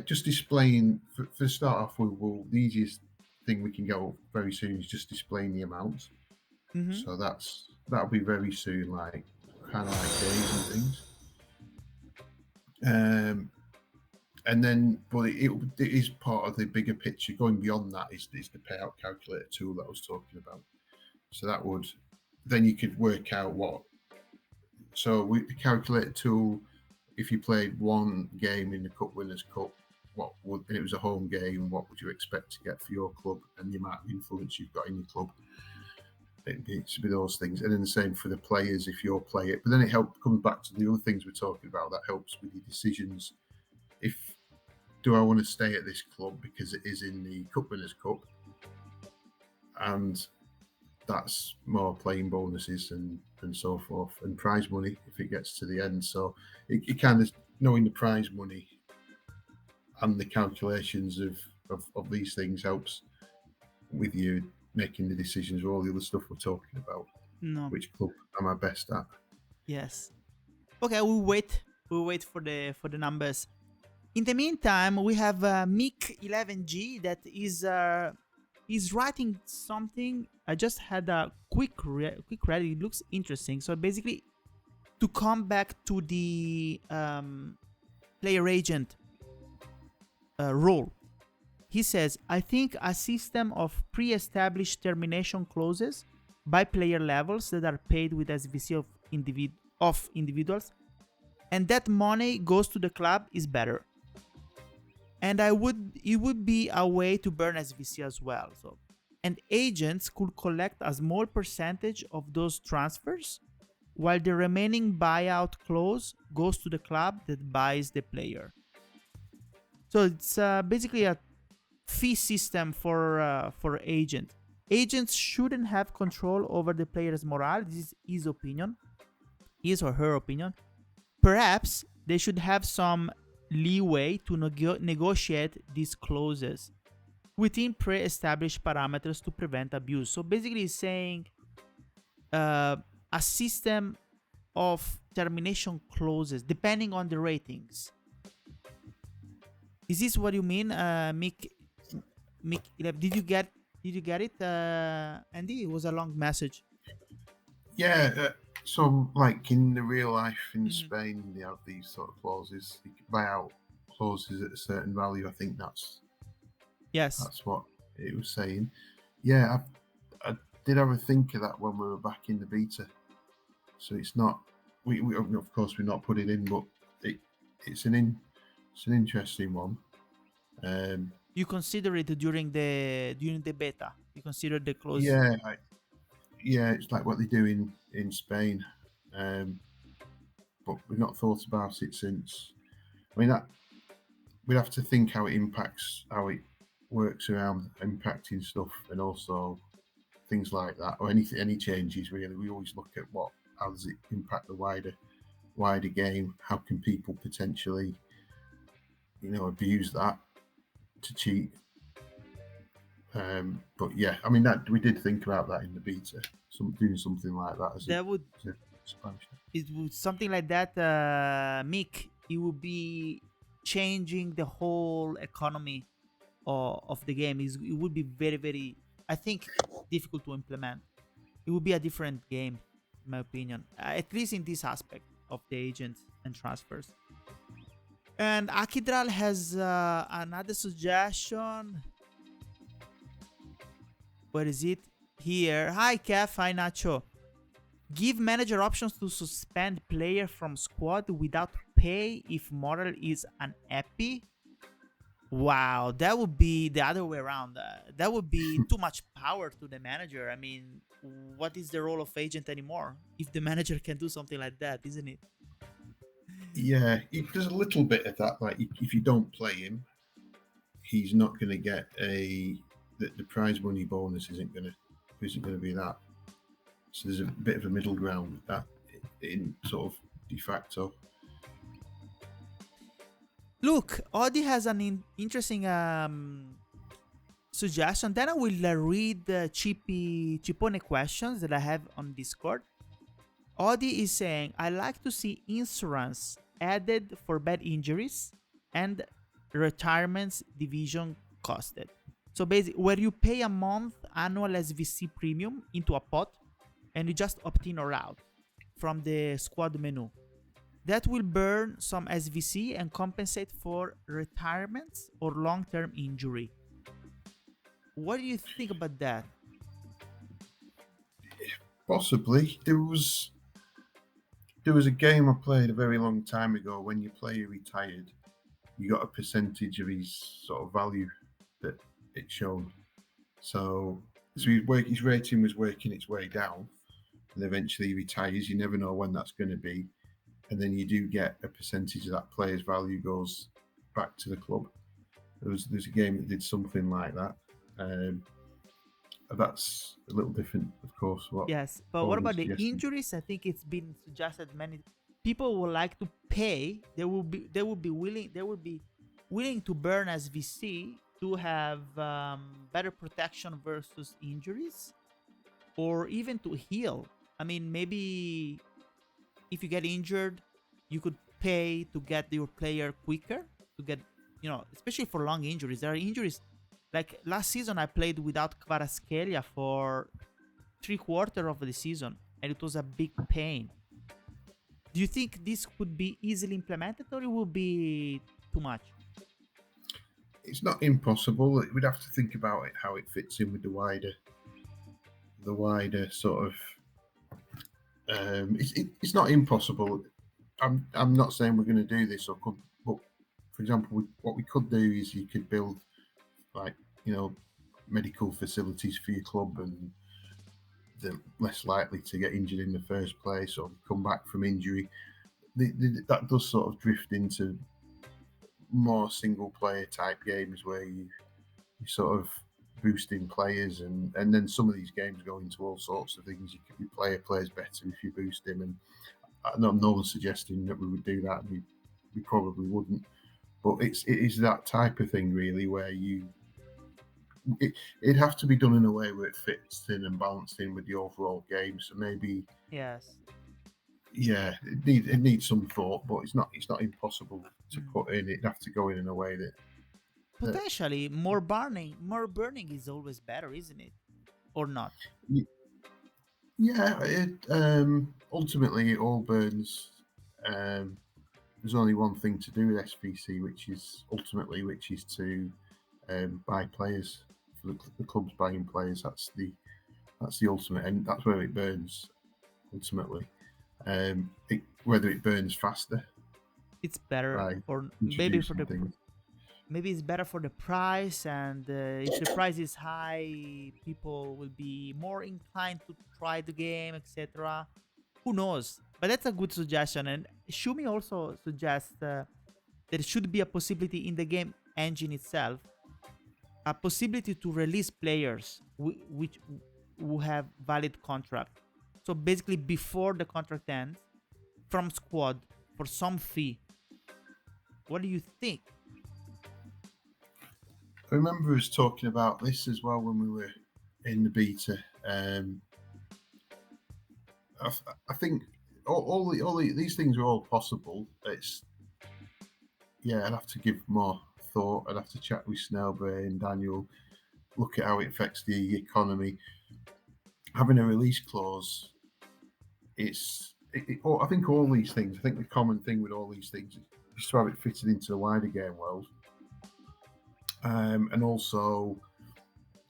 just displaying. For start off, the easiest thing we can go very soon is just displaying the amounts. So that'll be very soon, like kind of like days and things. And then, but it is part of the bigger picture. Going beyond that is the payout calculator tool that I was talking about. So then you could work out what. So with the calculator tool, if you played one game in the Cup Winners' Cup, and it was a home game, what would you expect to get for your club and the amount of influence you've got in your club? It should be those things, and then the same for the players if you're play it. But then it comes back to the other things we're talking about that helps with your decisions. Do I want to stay at this club because it is in the Cup Winners' Cup, and that's more playing bonuses and so forth, and prize money if it gets to the end. So it kind of knowing the prize money and the calculations of these things helps with you making the decisions with all the other stuff we're talking about. Which club am I best at? Yes. Okay, we'll wait for the numbers. In the meantime, we have Mick11G that is writing something. I just had a quick read. It looks interesting. So basically, to come back to the player agent role, he says, I think a system of pre-established termination clauses by player levels that are paid with SVC of individuals, and that money goes to the club is better. And it would be a way to burn SVC as well. So and agents could collect a small percentage of those transfers, while the remaining buyout clause goes to the club that buys the player. So it's basically a fee system for agent. Agents shouldn't have control over the player's morale. This is his or her opinion. Perhaps they should have some leeway to negotiate these clauses within pre-established parameters to prevent abuse. So basically, it's saying a system of termination clauses depending on the ratings. Is this what you mean, Mick? Did you get it, Andy? It was a long message. Yeah. So, like in the real life in Spain, they have these sort of clauses. You can buy out clauses at a certain value. I think that's what it was saying. Yeah, I did have a think of that when we were back in the beta. So it's not. We of course we're not put it in, but it's an interesting one. You consider it during the beta. You consider the clause. Yeah, it's like what they do in Spain, but we've not thought about it since. I mean, that we'd have to think how it impacts, how it works around impacting stuff, and also things like that, or any changes. Really, we always look at how does it impact the wider game? How can people potentially, abuse that to cheat? But yeah, I mean that we did think about that in the beta, doing something like that as expansion. It would something like that, Mick. It would be changing the whole economy of the game. It would be very, very, I think, difficult to implement. It would be a different game, in my opinion, at least in this aspect of the agents and transfers. And Akidral has another suggestion. Where is it? Here. Hi, Kev. Hi, Nacho. Give manager options to suspend player from squad without pay if moral is unhappy. Wow, that would be the other way around. That would be too much power to the manager. I mean, what is the role of agent anymore if the manager can do something like that, isn't it? Yeah, there's a little bit of that. Like, if you don't play him, he's not going to get the prize money bonus isn't going to be that. So there's a bit of a middle ground with that in sort of de facto. Look, Audi has an interesting suggestion. Then I will read the Chipone questions that I have on Discord. Audi is saying, I like to see insurance added for bad injuries and retirements division costed. So basically, where you pay a month annual SVC premium into a pot and you just opt in or out from the squad menu. That will burn some SVC and compensate for retirements or long-term injury. What do you think about that? Possibly. There was a game I played a very long time ago. When your player retired, you got a percentage of his sort of value that it showed. So his rating was working its way down, and eventually he retires. You never know when that's going to be, and then you do get a percentage of that player's value goes back to the club. There's a game that did something like that. That's a little different, of course. Yes, but what about the injuries? I think it's been suggested many people would like to pay. They will be willing to burn SVC to have better protection versus injuries, or even to heal. I mean, maybe if you get injured, you could pay to get your player quicker, to get, especially for long injuries. There are injuries, like last season I played without Kvaratskhelia for 3/4 of the season, and it was a big pain. Do you think this could be easily implemented, or it will be too much? It's not impossible. We'd have to think about it, how it fits in with the wider sort of. It's not impossible. I'm not saying we're going to do this, but for example, what we could do is you could build, like, medical facilities for your club, and they're less likely to get injured in the first place or come back from injury. That does sort of drift into more single player type games where you sort of boosting players, and then some of these games go into all sorts of things. Your player plays better if you boost him, and no one's suggesting that we would do that. We probably wouldn't, but it is that type of thing really where it'd have to be done in a way where it fits in and balanced in with the overall game. So maybe Yes. yeah, it needs some thought, but it's not impossible to put in. It'd have to go in a way that Potentially more burning is always better, isn't it? Or not? Yeah, ultimately it all burns. There's only one thing to do with SVC, which is to buy players. For the club's buying players, that's the ultimate, and that's where it burns. Ultimately, whether it burns faster, it's better, or maybe it's better for the price, and if the price is high, people will be more inclined to try the game, etc. Who knows? But that's a good suggestion. And Shumi also suggests there should be a possibility in the game engine itself, a possibility to release players who have valid contract. So basically, before the contract ends, from squad for some fee. What do you think? I remember us talking about this as well when we were in the beta. I think all these things are all possible. I'd have to give more thought. I'd have to chat with Snellbrain, Daniel, look at how it affects the economy. Having a release clause, I think all these things. I think the common thing with all these things is to have it fitted into the wider game world, and also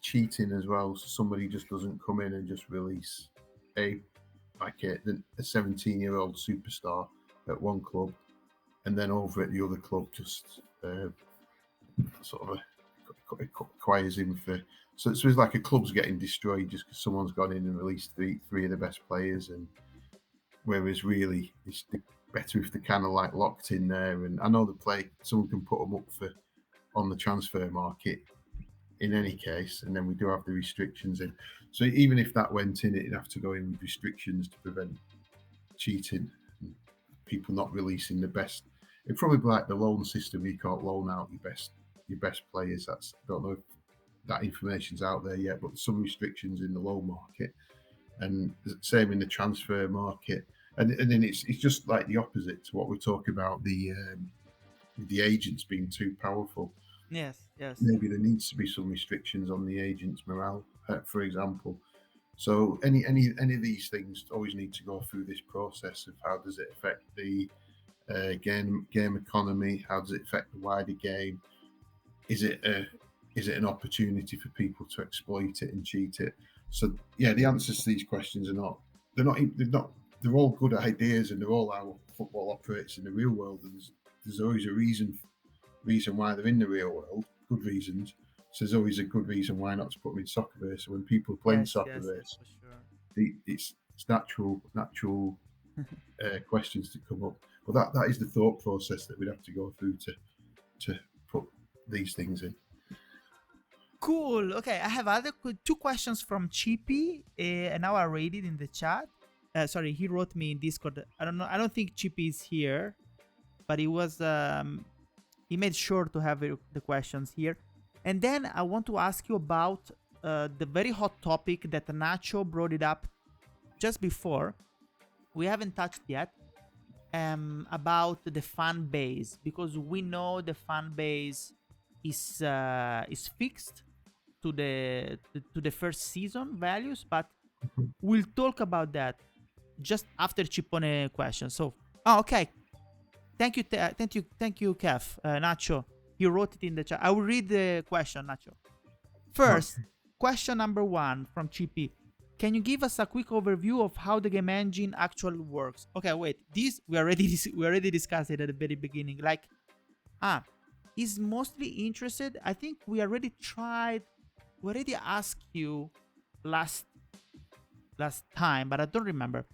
cheating as well. So somebody just doesn't come in and just release a 17-year-old superstar at one club, and then over at the other club just sort of acquires him for. So it's like a club's getting destroyed just because someone's gone in and released three of the best players, and whereas really it's better if they're kind of like locked in there. And I know someone can put them up on the transfer market in any case, and then we do have the restrictions in. So even if that went in, it'd have to go in with restrictions to prevent cheating, and people not releasing the best. It'd probably be like the loan system. You can't loan out your best players. I don't know if that information's out there yet, but some restrictions in the loan market, and same in the transfer market. And then it's just like the opposite to what we're talking about, the agents being too powerful. Yes. Maybe there needs to be some restrictions on the agent's morale, for example. So any of these things always need to go through this process of how does it affect the game economy? How does it affect the wider game? Is it an opportunity for people to exploit it and cheat it? So yeah, the answers to these questions are they're all good ideas, and they're all how football operates in the real world. And there's always a reason why they're in the real world, good reasons. So there's always a good reason why not to put them in Soccerverse. So when people are playing Soccerverse, it's natural questions to come up. But that is the thought process that we'd have to go through to put these things in. Cool. Okay, I have two questions from Chippy, and now I read it in the chat. Sorry, he wrote me in Discord. I don't know. I don't think Chippy is here, but he was. He made sure to have the questions here. And then I want to ask you about the very hot topic that Nacho brought it up just before. We haven't touched yet. About the fan base, because we know the fan base is fixed to the first season values, but we'll talk about that just after Chipone question. So, okay. Thank you, Kev. Nacho, you wrote it in the chat. I will read the question, Nacho. First, question number 1 from Chippy. Can you give us a quick overview of how the game engine actually works? Okay, wait. This we already discussed it at the very beginning. He's mostly interested. I think we already tried already asked you last time, but I don't remember.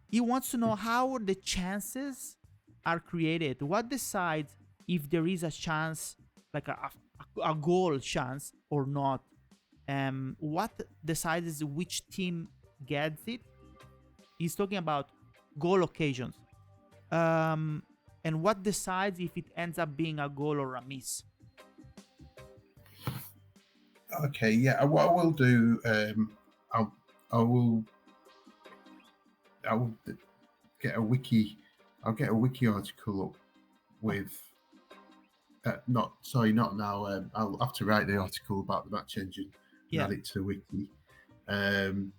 He wants to know how the chances are created. What decides if there is a chance, like a goal chance or not? What decides which team gets it? He's talking about goal occasions. And what decides if it ends up being a goal or a miss? Okay, yeah. What I will do, I will get a wiki. I'll get a wiki article up with. Not now. I'll have to write the article about the match engine and add it to the wiki, and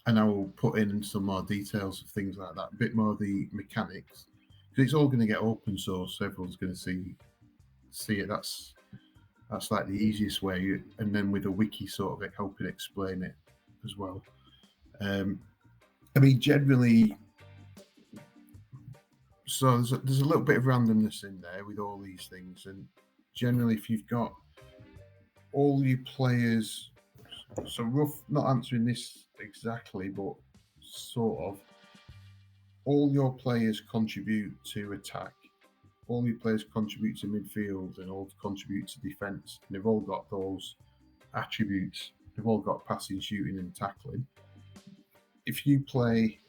I will put in some more details of things like that, a bit more of the mechanics, because it's all going to get open source. So everyone's going to see it. That's like the easiest way, and then with a wiki sort of helping explain it as well. I mean, generally, so there's a little bit of randomness in there with all these things, and generally, if you've got all your players, so rough, not answering this exactly, but sort of, all your players contribute to attack, all your players contribute to midfield, and all contribute to defence. And they've all got those attributes. They've all got passing, shooting, and tackling. If you play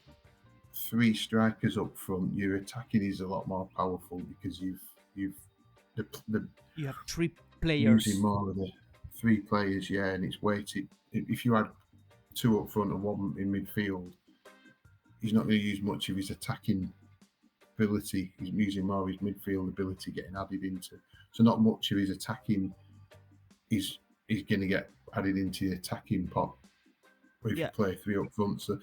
3 strikers up front, your attacking is a lot more powerful because you have 3 players using more of the 3 players, yeah, and it's weighted. If you had 2 up front and 1 in midfield, he's not going to use much of his attacking ability. He's using more of his midfield ability getting added into. So not much of his attacking is going to get added into the attacking pot. Or if you play 3 up front, so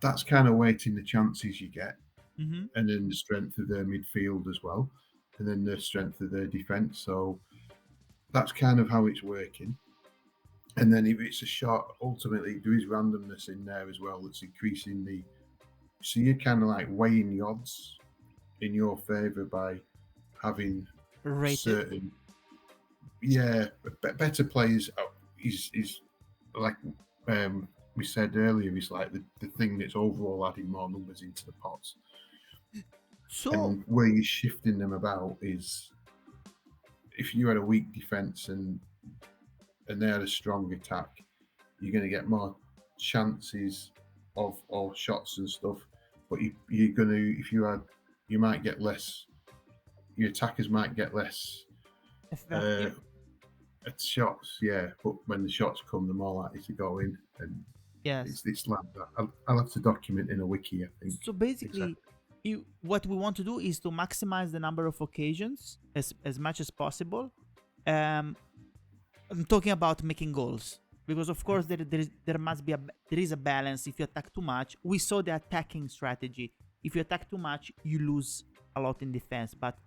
that's kind of weighting the chances you get, and then the strength of their midfield as well, and then the strength of their defence. So that's kind of how it's working. And then if it's a shot, ultimately there is randomness in there as well that's increasing the. So you're kind of like weighing the odds in your favour by having certain, better players. Is like we said earlier, is like the thing that's overall adding more numbers into the pots. So, and where you're shifting them about is if you had a weak defence and they had a strong attack, you're going to get more chances of all shots and stuff. But you're going to, if you had, you might get less. Your attackers might get less shots, yeah. But when the shots come, they're more likely to go in. And it's like that. I'll have to document in a wiki, I think. So basically, what we want to do is to maximize the number of occasions as much as possible. I'm talking about making goals, because of course there is a balance. If you attack too much, we saw the attacking strategy. If you attack too much, you lose a lot in defense. But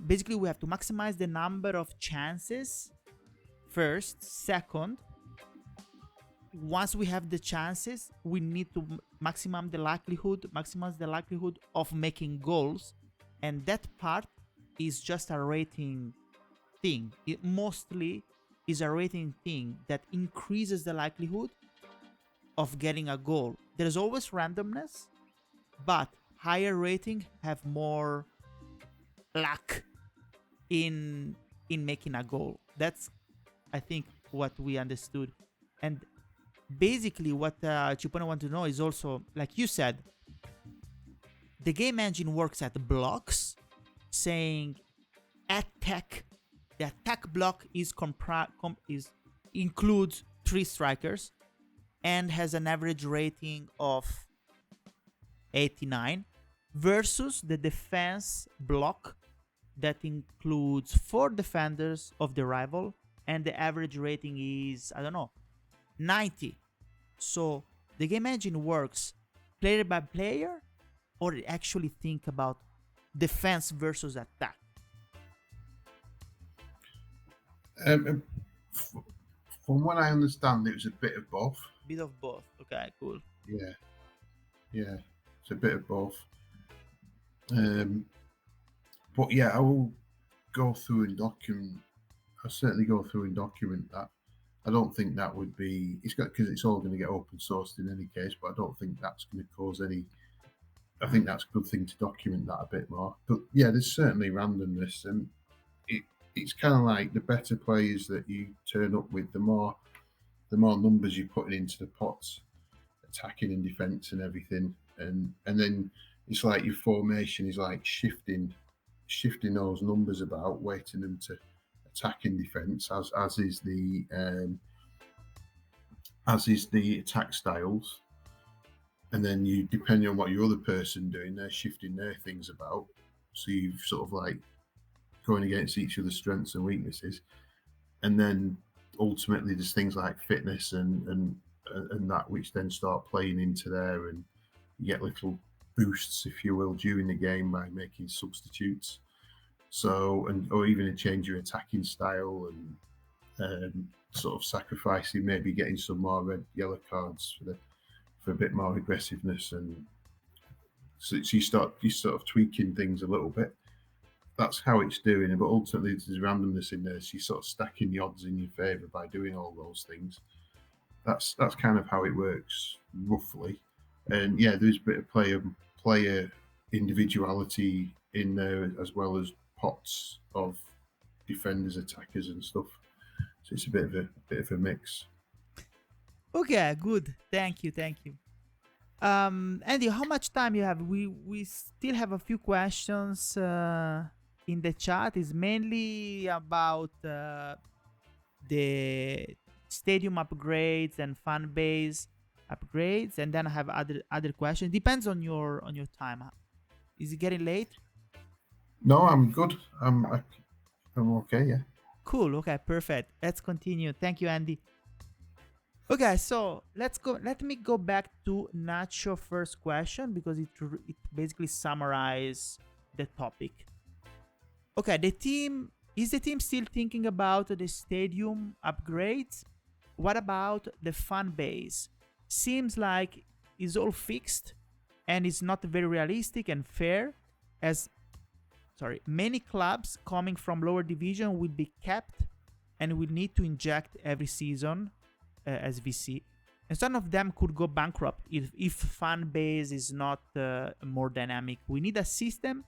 basically, we have to maximize the number of chances first. Second, once we have the chances, we need to maximize the likelihood of making goals, and that part is just a rating thing. It mostly is a rating thing that increases the likelihood of getting a goal. There's always randomness, but higher rating have more luck in making a goal. That's, I think, what we understood. And basically what Chupone want to know is also, like you said, the game engine works at blocks, saying attack. The attack block includes 3 strikers and has an average rating of 89, versus the defense block that includes 4 defenders of the rival and the average rating is, 90. So the game engine works player by player, or it actually think about defense versus attack? From what I understand, it was a bit of both. Bit of both. Okay, cool. Yeah, it's a bit of both. But yeah, I will go through and document I certainly go through and document that. I don't think that would be. It's got because it's all going to get open sourced in any case, but I don't think that's going to cause any. I think that's a good thing to document that a bit more. But yeah, there's certainly randomness, and it's kind of like the better players that you turn up with, the more numbers you're putting into the pots, attacking and defense and everything, and then it's like your formation is like shifting those numbers about, weighting them to attack and defense, as is the attack styles, and then you, depending on what your other person doing, they're shifting their things about, so you've sort of like going against each other's strengths and weaknesses, and then ultimately there's things like fitness and that which then start playing into there, and you get little boosts, if you will, during the game by making substitutes. So, and or even a change your attacking style, and sort of sacrificing, maybe getting some more red, yellow cards for a bit more aggressiveness, and so you sort of tweaking things a little bit. That's how it's doing it, but ultimately there's randomness in there. So you're sort of stacking the odds in your favour by doing all those things. That's kind of how it works roughly. And yeah, there's a bit of player individuality in there, as well as pots of defenders, attackers, and stuff. So it's a bit of a mix. Okay, good. Thank you. Andy, how much time you have? We still have a few questions in the chat. It's mainly about the stadium upgrades and fan base upgrades, and then I have other questions. Depends on your time. Is it getting late? No, I'm good. I'm okay. Yeah. Cool. Okay, perfect. Let's continue. Thank you, Andy. Okay, so let's go. Let me go back to Nacho first question, because it basically summarizes the topic. Okay, the team still thinking about the stadium upgrades? What about the fan base? Seems like it's all fixed and it's not very realistic and fair, as many clubs coming from lower division will be kept and will need to inject every season as VC, and some of them could go bankrupt if fan base is not more dynamic. We need a system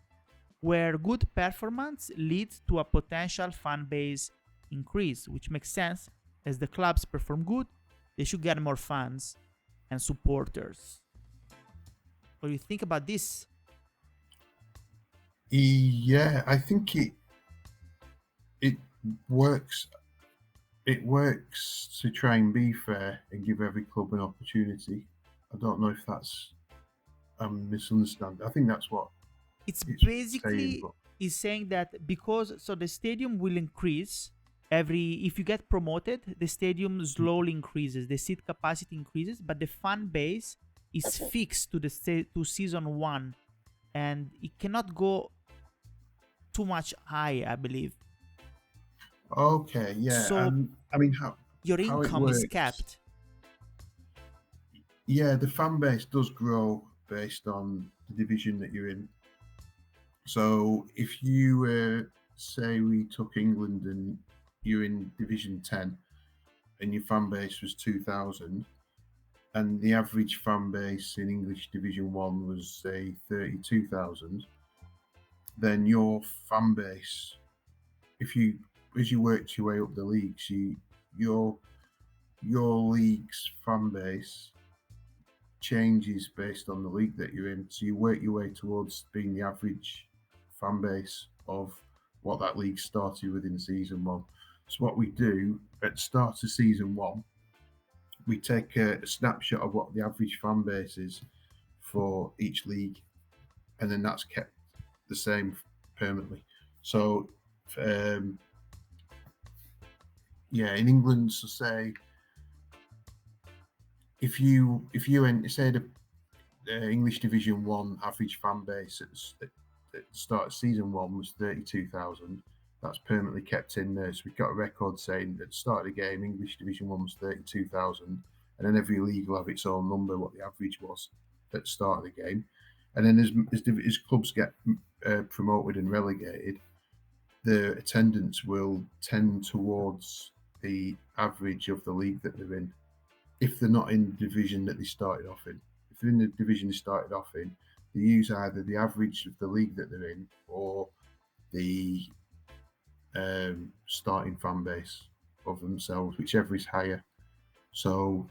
where good performance leads to a potential fan base increase, which makes sense. As the clubs perform good, they should get more fans and supporters. What do you think about this? Yeah, I think it works. It works to try and be fair and give every club an opportunity. I don't know if that's misunderstanding. I think that's what it's basically saying that because the stadium will increase if you get promoted, the stadium slowly increases, the seat capacity increases, but the fan base is fixed to season 1, and it cannot go too much high, I believe. Okay, yeah. So I mean, how your income is capped. Yeah, the fan base does grow based on the division that you're in. So if you say we took England and you're in Division 10 and your fan base was 2,000, and the average fan base in English Division 1 was, say, 32,000, then your fan base, as you work your way up the leagues, your league's fan base changes based on the league that you're in. So you work your way towards being the average fan base of what that league started with in season 1. So what we do at the start of season 1, we take a snapshot of what the average fan base is for each league, and then that's kept the same permanently. So in England, so say if you say the English Division 1 average fan base at the start of season 1 was 32,000, that's permanently kept in there. So we've got a record saying at the start of the game, English Division 1 was 32,000, and then every league will have its own number, what the average was at the start of the game. And then as clubs get promoted and relegated, the attendance will tend towards the average of the league that they're in. If they're not in the division that they started off in, if they're in the division they started off in, they use either the average of the league that they're in or the starting fan base of themselves, whichever is higher. So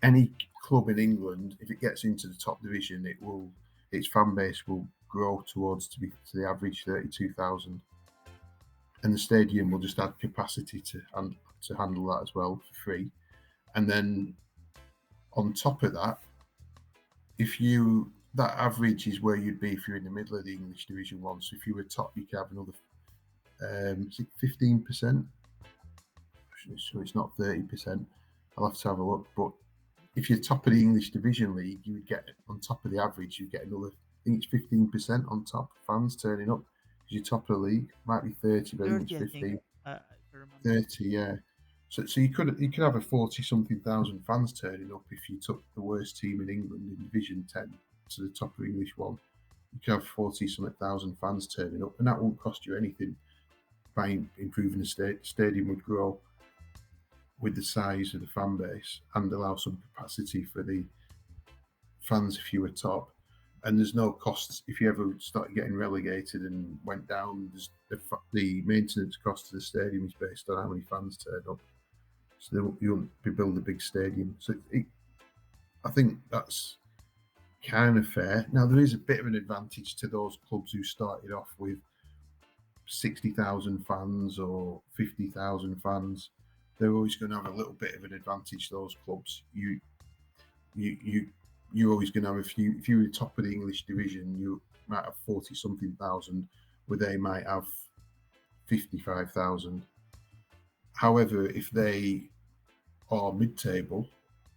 any club in England, if it gets into the top division, its fan base will grow towards to the average 32,000, and the stadium will just add capacity to handle that as well for free. And then on top of that, that average is where you'd be if you're in the middle of the English Division 1. So if you were top, you could have another 15%. So it's not 30%. I'll have to have a look. But if you're top of the English Division League, you would get, on top of the average, you get another, I think it's 15% on top, fans turning up. Because you're top of the league. Might be 30, but 30, I think it's 15. I 30, yeah. So you could have a 40-something thousand fans turning up if you took the worst team in England in Division 10 to the top of English 1. You could have 40-something thousand fans turning up, and that won't cost you anything. By improving the stadium would grow with the size of the fan base and allow some capacity for the fans if you were top. And there's no costs if you ever started getting relegated and went down. The maintenance cost of the stadium is based on how many fans turn up. So you won't be building a big stadium. So I think that's kind of fair. Now, there is a bit of an advantage to those clubs who started off with 60,000 fans or 50,000 fans. They're always going to have a little bit of an advantage, those clubs. You're always going to have, if you were top of the English division, you might have 40-something thousand, where they might have 55,000. However, if they are mid-table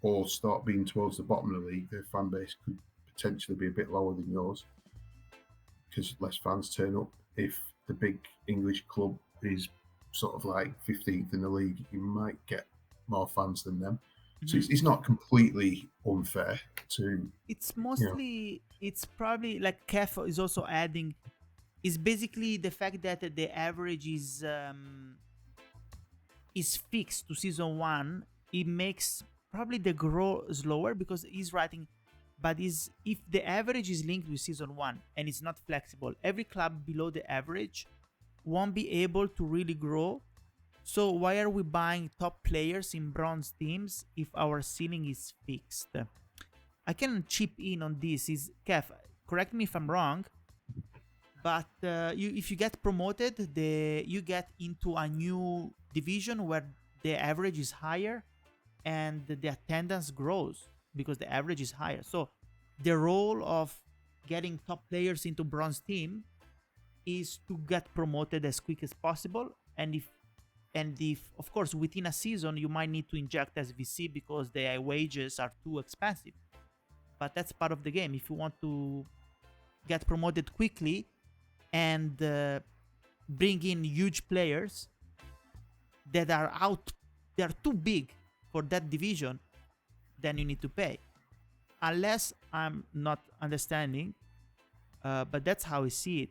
or start being towards the bottom of the league, their fan base could potentially be a bit lower than yours because less fans turn up. If the big English club is sort of like 15th in the league, you might get more fans than them. So it's not completely unfair to. It's mostly, it's probably like Kef is also adding, is basically the fact that the average is fixed to season 1. It makes probably the growth slower because he's writing, but if the average is linked with season 1 and it's not flexible, every club below the average won't be able to really grow. So why are we buying top players in bronze teams if our ceiling is fixed? I can chip in on this. Is Kev, correct me if I'm wrong, but if you get promoted, you get into a new division where the average is higher and the attendance grows because the average is higher. So the role of getting top players into bronze team is to get promoted as quick as possible. And if of course within a season you might need to inject as VC because the wages are too expensive, but that's part of the game. If you want to get promoted quickly and bring in huge players that they're too big for that division, then you need to pay. Unless I'm not understanding, but that's how I see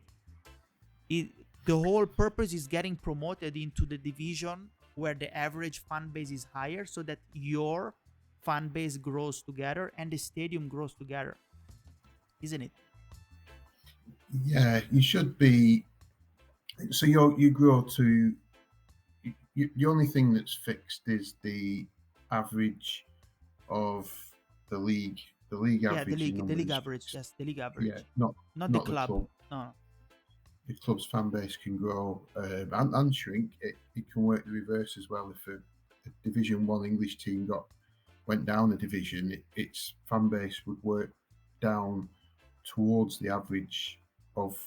it. The whole purpose is getting promoted into the division where the average fan base is higher so that your fan base grows together and the stadium grows together. Isn't it? Yeah, you should be. So you grow to. The only thing that's fixed is the average of the league. The league average. Yeah, the league average. Yes, the league average. Yeah, not the club. No. The club's fan base can grow and shrink. It can work the reverse as well. If a Division 1 English team went down a division, its fan base would work down towards the average of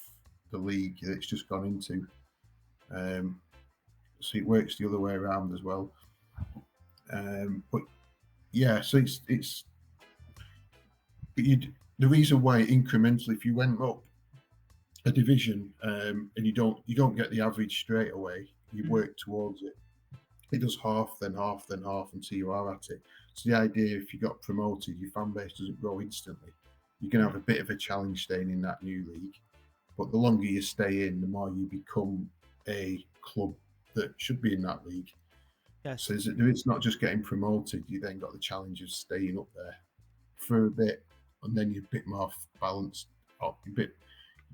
the league that it's just gone into. So it works the other way around as well. But yeah, so it's the reason why incrementally, if you went up a division and you don't get the average straight away, you work towards it. It does half, then half, then half until you are at it. So the idea, if you got promoted, your fan base doesn't grow instantly. You're going to have a bit of a challenge staying in that new league. But the longer you stay in, the more you become a club that should be in that league. Yes. So it's not just getting promoted. You then got the challenge of staying up there for a bit, and then you're a bit more balanced.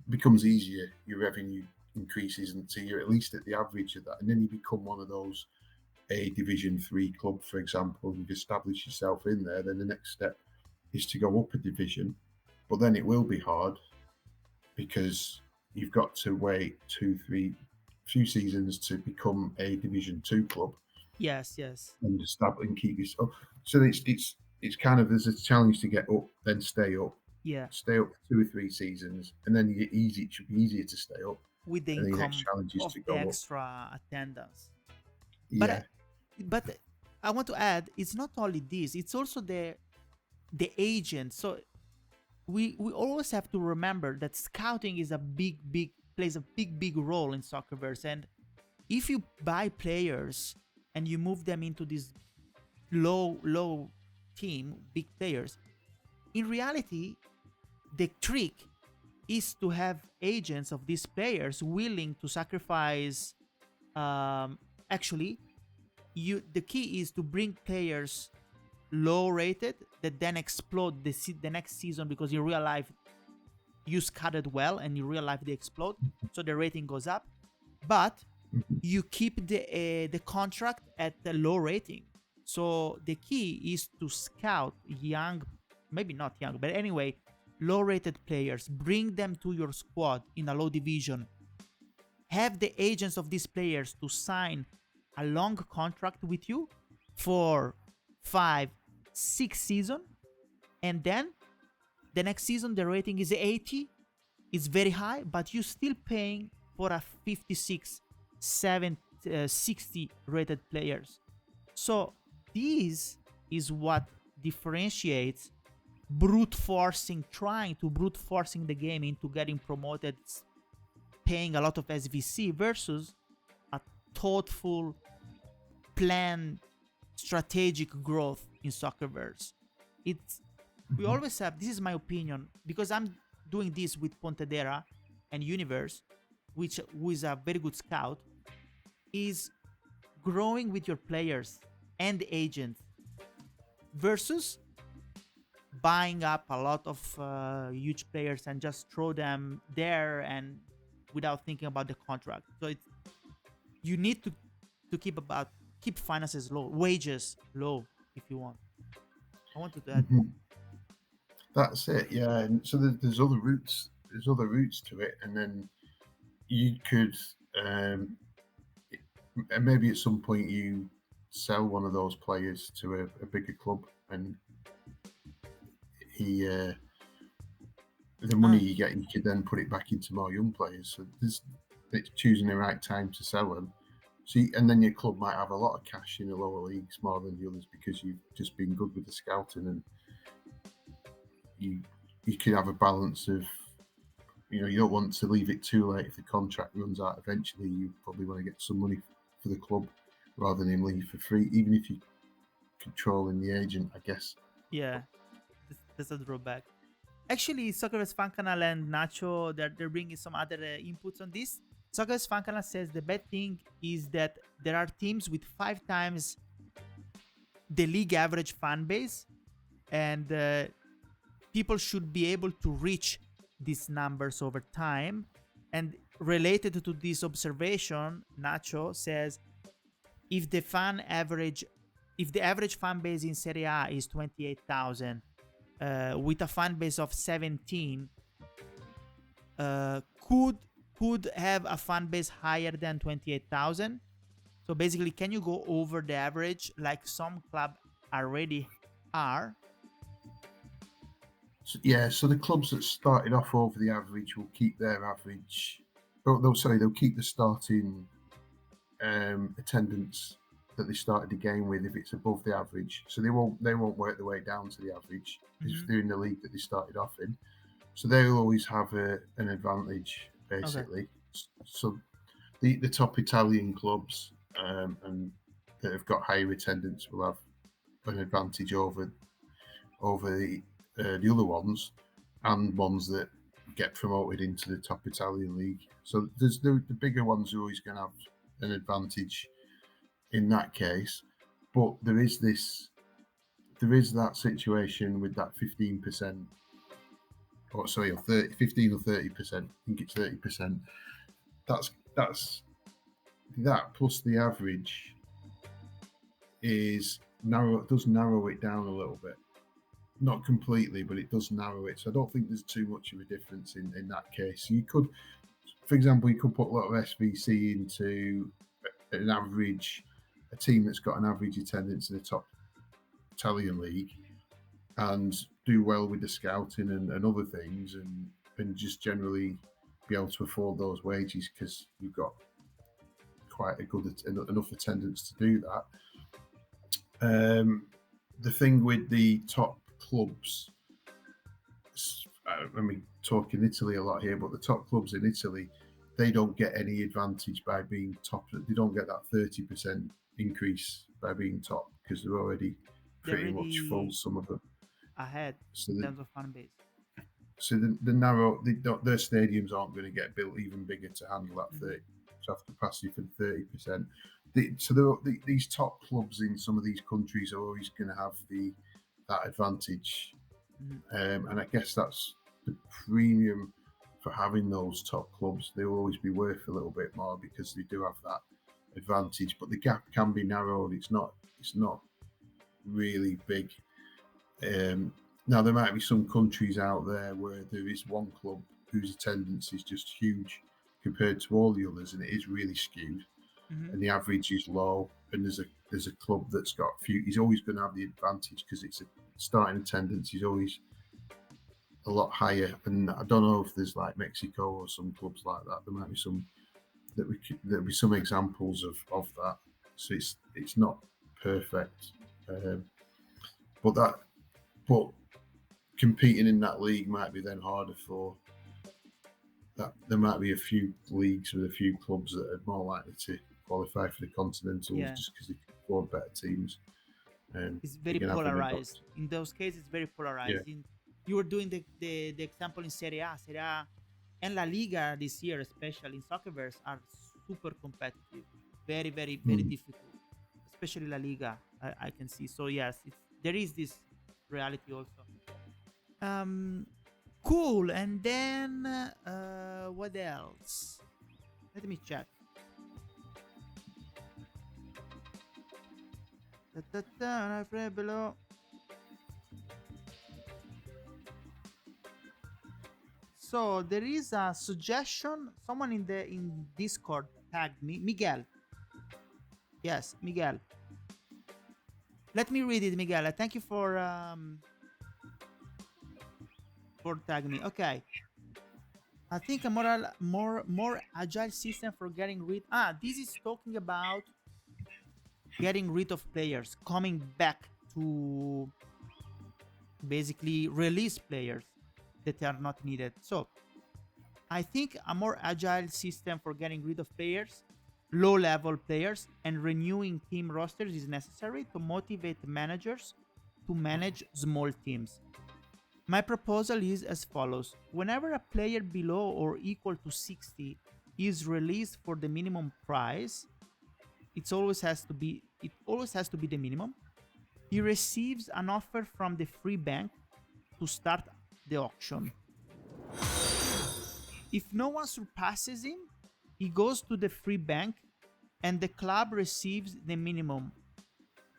Becomes easier. Your revenue increases until you're at least at the average of that, and then you become one of those a Division 3 club, for example. You've established yourself in there. Then the next step is to go up a division, but then it will be hard because you've got to wait 2-3 seasons to become a Division 2 club. Yes. And establish and keep yourself. So it's kind of, there's a challenge to get up, then stay up. Yeah. Stay up for 2 or 3 seasons, and then you get easy. It should be easier to stay up. With the and the income next challenge is of to the go up. extra attendance. Yeah. But I want to add, it's not only this, it's also the agent. So we always have to remember that scouting is plays a big role in Soccerverse. And if you buy players and you move them into this low team, big players, in reality, the trick is to have agents of these players willing to sacrifice. Actually, the key is to bring players low rated that then explode the next season, because in real life you scouted well and in real life they explode, so the rating goes up. But you keep the contract at the low rating. So the key is to scout young, maybe not young, but anyway, low rated players, bring them to your squad in a low division, have the agents of these players to sign a long contract with you for 5-6 seasons, and then the next season the rating is 80. It's very high, but you're still paying for a 56, 7, 60 rated players. So this is what differentiates trying to brute forcing the game into getting promoted, paying a lot of SVC, versus a thoughtful, planned, strategic growth in Soccerverse. We always have, this is my opinion, because I'm doing this with Pontedera and Universe, who is a very good scout, is growing with your players and agents versus buying up a lot of huge players and just throw them there and without thinking about the contract. So you need to keep finances low, wages low, if you want. I wanted to add. That's it, yeah. And so there's other routes. There's other routes to it, and then you could, and maybe at some point you sell one of those players to a bigger club, and the money you get, you could then put it back into more young players. So it's choosing the right time to sell them. So and then your club might have a lot of cash in the lower leagues more than the others because you've just been good with the scouting, and you can have a balance of, you don't want to leave it too late. If the contract runs out eventually, you probably want to get some money for the club rather than leave for free, even if you're controlling the agent, I guess. Yeah, that's a drawback. Actually, Soccerverse Fan Canal and Nacho, they're bringing some other inputs on this. Soccerverse Fan Canal says the bad thing is that there are teams with 5 times the league average fan base, and people should be able to reach these numbers over time. And related to this observation, Nacho says if the average fan base in Serie A is 28,000, with a fan base of 17, could have a fan base higher than 28,000. So basically, can you go over the average like some clubs already are? So the clubs that started off over the average will keep their average. They'll keep the starting attendance that they started the game with if it's above the average. So they won't work their way down to the average if they're in the league that they started off in. So they'll always have an advantage basically. Okay. So the top Italian clubs and that have got higher attendance will have an advantage over the other ones, and ones that get promoted into the top Italian league. So there's the bigger ones are always going to have an advantage in that case. But there is that situation with that 15%, or sorry, or 15 or 30%. I think it's 30%. That's that plus the average does narrow it down a little bit. Not completely, but it does narrow it. So I don't think there's too much of a difference in that case. You could, for example, you could put a lot of SVC into an average, a team that's got an average attendance in the top Italian league, and do well with the scouting and other things, and just generally be able to afford those wages because you've got quite a good enough attendance to do that. The thing with the top clubs, I mean, talking Italy a lot here, but the top clubs in Italy, they don't get any advantage by being top. They don't get that 30% increase by being top because they're already pretty much full, some of them. Ahead in terms of fan base. So their stadiums aren't going to get built even bigger to handle that 30, to have capacity for the 30%. These top clubs in some of these countries are always going to have that advantage, and I guess that's the premium for having those top clubs. They'll always be worth a little bit more because they do have that advantage. But the gap can be narrowed. It's not really big. Now there might be some countries out there where there is one club whose attendance is just huge compared to all the others, and it is really skewed, and the average is low. And there's a club that's got few. He's always going to have the advantage because it's a starting attendance is always a lot higher. And I don't know if there's like Mexico or some clubs like that. There might be some there'll be some examples of that. So it's not perfect, but competing in that league might be then harder for that. There might be a few leagues with a few clubs that are more likely to qualify for the Continentals just because they can afford better teams. It's very polarized. In those cases, it's very polarized. You were doing the example in Serie A and La Liga this year, especially in Soccerverse, are super competitive. Very, very, very difficult. Especially La Liga, I can see. So yes, there is this reality also. Cool. And then what else? Let me check. Below. So there is a suggestion. Someone in Discord tagged me, Miguel. Yes, Miguel. Let me read it, Miguel. Thank you for tagging me. Okay. I think a more agile system for getting rid. This is talking about getting rid of players, coming back to basically release players that are not needed. So I think a more agile system for getting rid of players, low-level players, and renewing team rosters is necessary to motivate managers to manage small teams. My proposal is as follows. Whenever a player below or equal to 60 is released for the minimum price, it always has to be the minimum. He receives an offer from the free bank to start the auction. If no one surpasses him, he goes to the free bank and the club receives the minimum.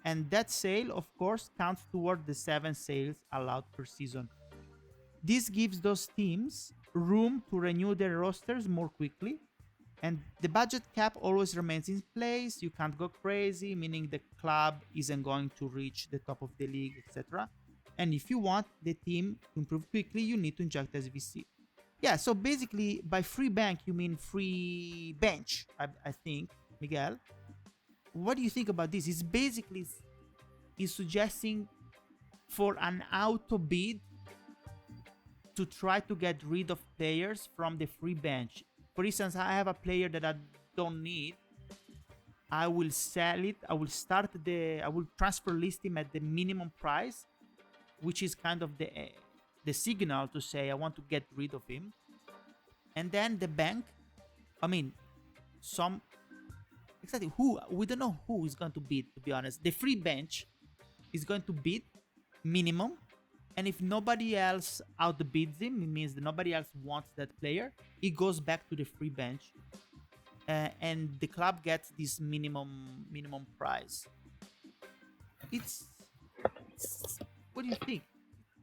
And that sale, of course, counts toward the 7 sales allowed per season. This gives those teams room to renew their rosters more quickly. And the budget cap always remains in place. You can't go crazy, meaning the club isn't going to reach the top of the league, etc. And if you want the team to improve quickly, you need to inject SVC. Yeah, so basically, by free bank, you mean free bench, I think, Miguel. What do you think about this? It's basically suggesting for an auto bid to try to get rid of players from the free bench. For instance, I have a player that I don't need. I will sell it. I will transfer list him at the minimum price, which is kind of the signal to say I want to get rid of him. and then the bank, I mean, exactly who, we don't know who is going to bid, to be honest. The free bench is going to bid minimum, and if nobody else outbids him, it means that nobody else wants that player, he goes back to the free bench, and the club gets this minimum price. It's what do you think?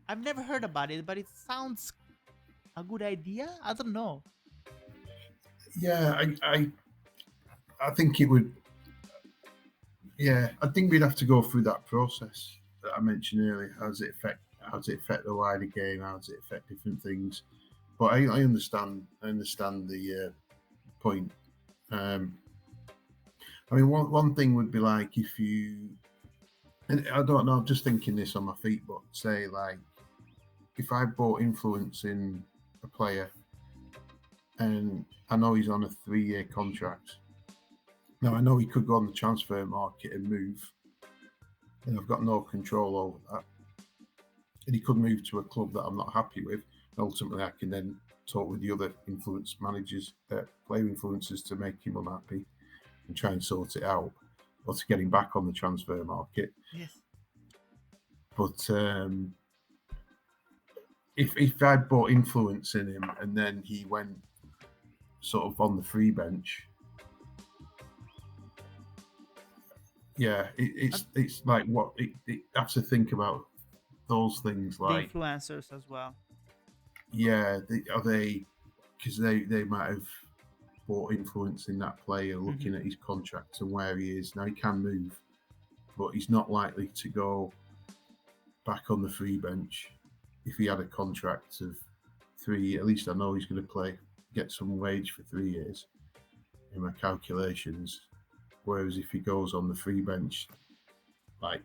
I've never heard about it, but it sounds a good idea. I don't know. Yeah, I think it would. Yeah, I think we'd have to go through that process that I mentioned earlier. How does it affect the wider game? How does it affect different things? But I understand. I understand the point. I mean, one thing would be like if you, and I don't know. I'm just thinking this on my feet, but say like if I bought influence in a player, and I know he's on a 3-year contract. Now I know he could go on the transfer market and move, and I've got no control over that. And he could move to a club that I'm not happy with. And ultimately, I can then talk with the other influence managers, player influencers, to make him unhappy and try and sort it out, or to get him back on the transfer market. Yes. But if I bought influence in him and then he went sort of on the free bench, yeah, it's like what it have to think about those things, like the influencers as well. Yeah, are they, because they might have bought influence in that player, looking at his contract and where he is now. He can move, but he's not likely to go back on the free bench if he had a contract of 3. At least I know he's going to get some wage for 3 years in my calculations. Whereas if he goes on the free bench, like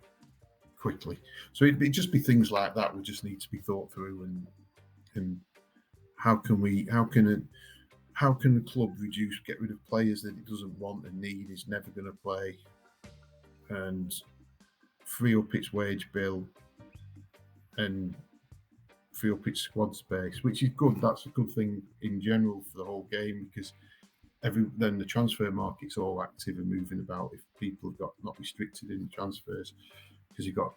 quickly, so it'd just be things like that would just need to be thought through, and how can the club get rid of players that it doesn't want and need, is never going to play, and free up its wage bill and free up its squad space, which is good. That's a good thing in general for the whole game, because then the transfer market's all active and moving about if people have got not restricted in transfers, because you've got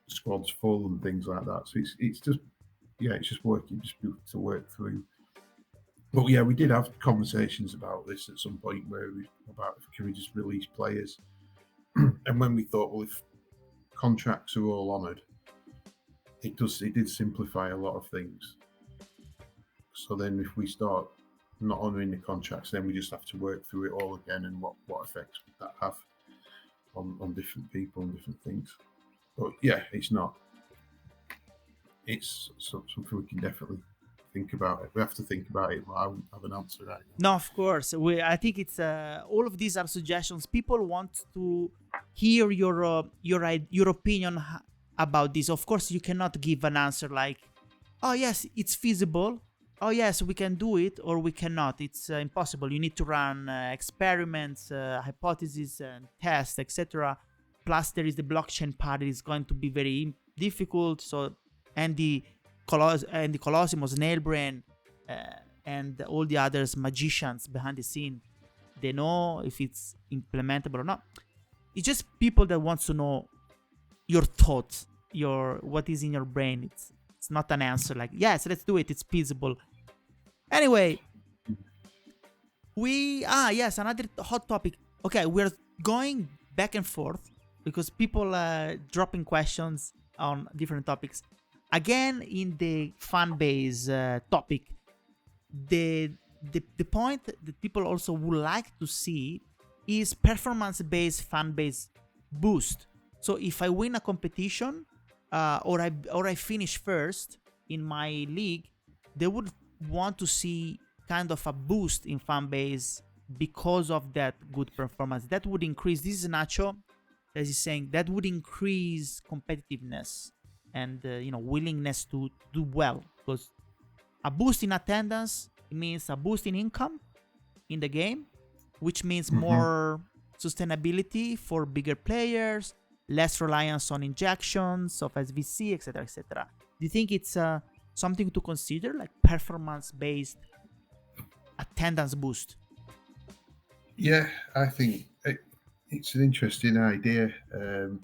squads full and things like that. So it's just working to work through. But yeah, we did have conversations about this at some point where can we just release players? And when we thought, well, if contracts are all honoured, it did simplify a lot of things. So then if we start not honouring the contracts, then we just have to work through it all again, and what effects would that have on different people and different things. But yeah, it's something we can definitely think about it. We have to think about it, but I don't have an answer to that. No, of course. I think it's all of these are suggestions. People want to hear your opinion about this. Of course, you cannot give an answer like, "Oh yes, it's feasible. Oh yes, we can do it," or "We cannot." It's impossible. You need to run experiments, hypotheses, and tests, etc. Plus, there is the blockchain part. It is going to be very difficult. So, and the Colossimos, Nailbrain, and all the others magicians behind the scene, they know if it's implementable or not. It's just people that wants to know your thoughts, what is in your brain. It's not an answer like, yes, let's do it, it's feasible. Anyway, yes, another hot topic. Okay, we're going back and forth because people are dropping questions on different topics. Again, in the fan base topic, the point that people also would like to see is performance-based fan base boost. So if I win a competition or I finish first in my league, they would want to see kind of a boost in fan base because of that good performance. That would increase. This is Nacho, as he's saying, that would increase competitiveness and willingness to do well, because a boost in attendance means a boost in income in the game, which means more sustainability for bigger players, less reliance on injections of SVC, etc., etc. Do you think it's something to consider, like performance-based attendance boost? Yeah, I think it's an interesting idea. It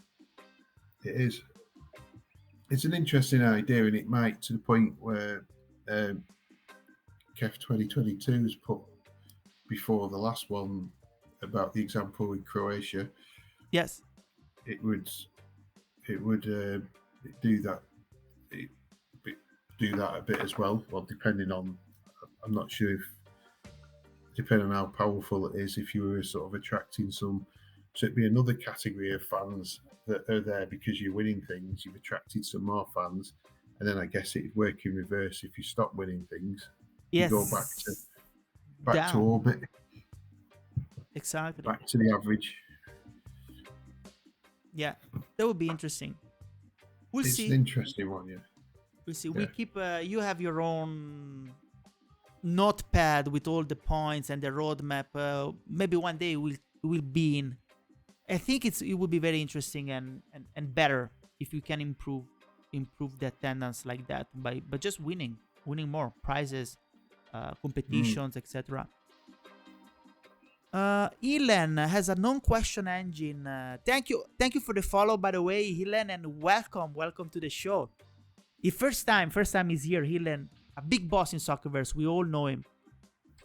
is. It's an interesting idea, and it might, to the point where KEF 2022 was put before the last one about the example with Croatia. Yes. It would do that. Do that a bit as well. Well, depending on, I'm not sure if, depending on how powerful it is, if you were sort of attracting some, so it'd be another category of fans that are there because you're winning things. You've attracted some more fans, and then I guess it'd work in reverse if you stop winning things. Yes. You go back to orbit. Exactly. Back to the average. Yeah, that would be interesting. We'll see. It's an interesting one, yeah. We'll see. Yeah. We keep. You have your own notepad with all the points and the roadmap. Maybe one day we'll be in. I think it would be very interesting and better if we can improve the attendance like that by just winning more prizes, competitions, etc. Ilan has a non-question engine. Thank you for the follow, by the way, Ilan, and welcome to the show. The first time he's here, Ilan, a big boss in Soccerverse. We all know him.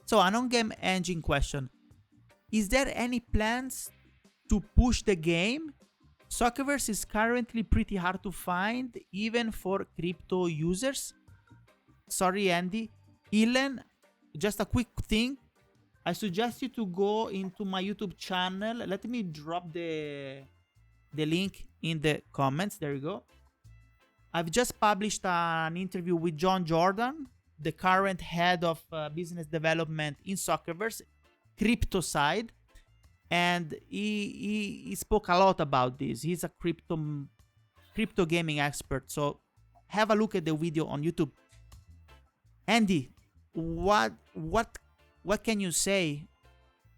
So, a non-game engine question: is there any plans to push the game? Soccerverse is currently pretty hard to find, even for crypto users. Sorry, Andy. Ilan, just a quick thing. I suggest you to go into my YouTube channel. Let me drop the link in the comments. There you go. I've just published an interview with John Jordan, the current head of business development in Soccerverse, crypto side. And he spoke a lot about this. He's a crypto gaming expert. So have a look at the video on YouTube. Andy, what can you say?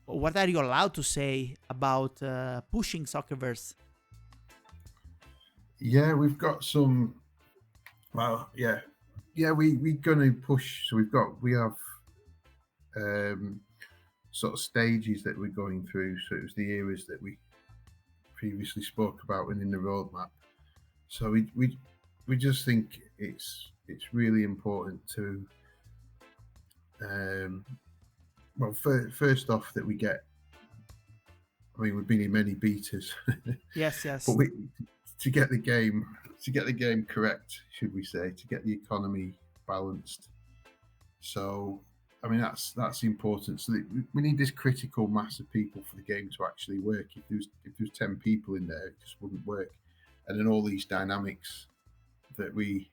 What are you allowed to say about pushing Soccerverse? Yeah, we've got some. Well, yeah, we're gonna push. So we have sort of stages that we're going through. So it was the areas that we previously spoke about and in the roadmap. So we just think it's really important to well, first off, that we get. I mean, we've been in many betas. Yes. But to get the game correct, should we say, to get the economy balanced. So, I mean, that's important. So we need this critical mass of people for the game to actually work. If there's 10 people in there, it just wouldn't work. And then all these dynamics that we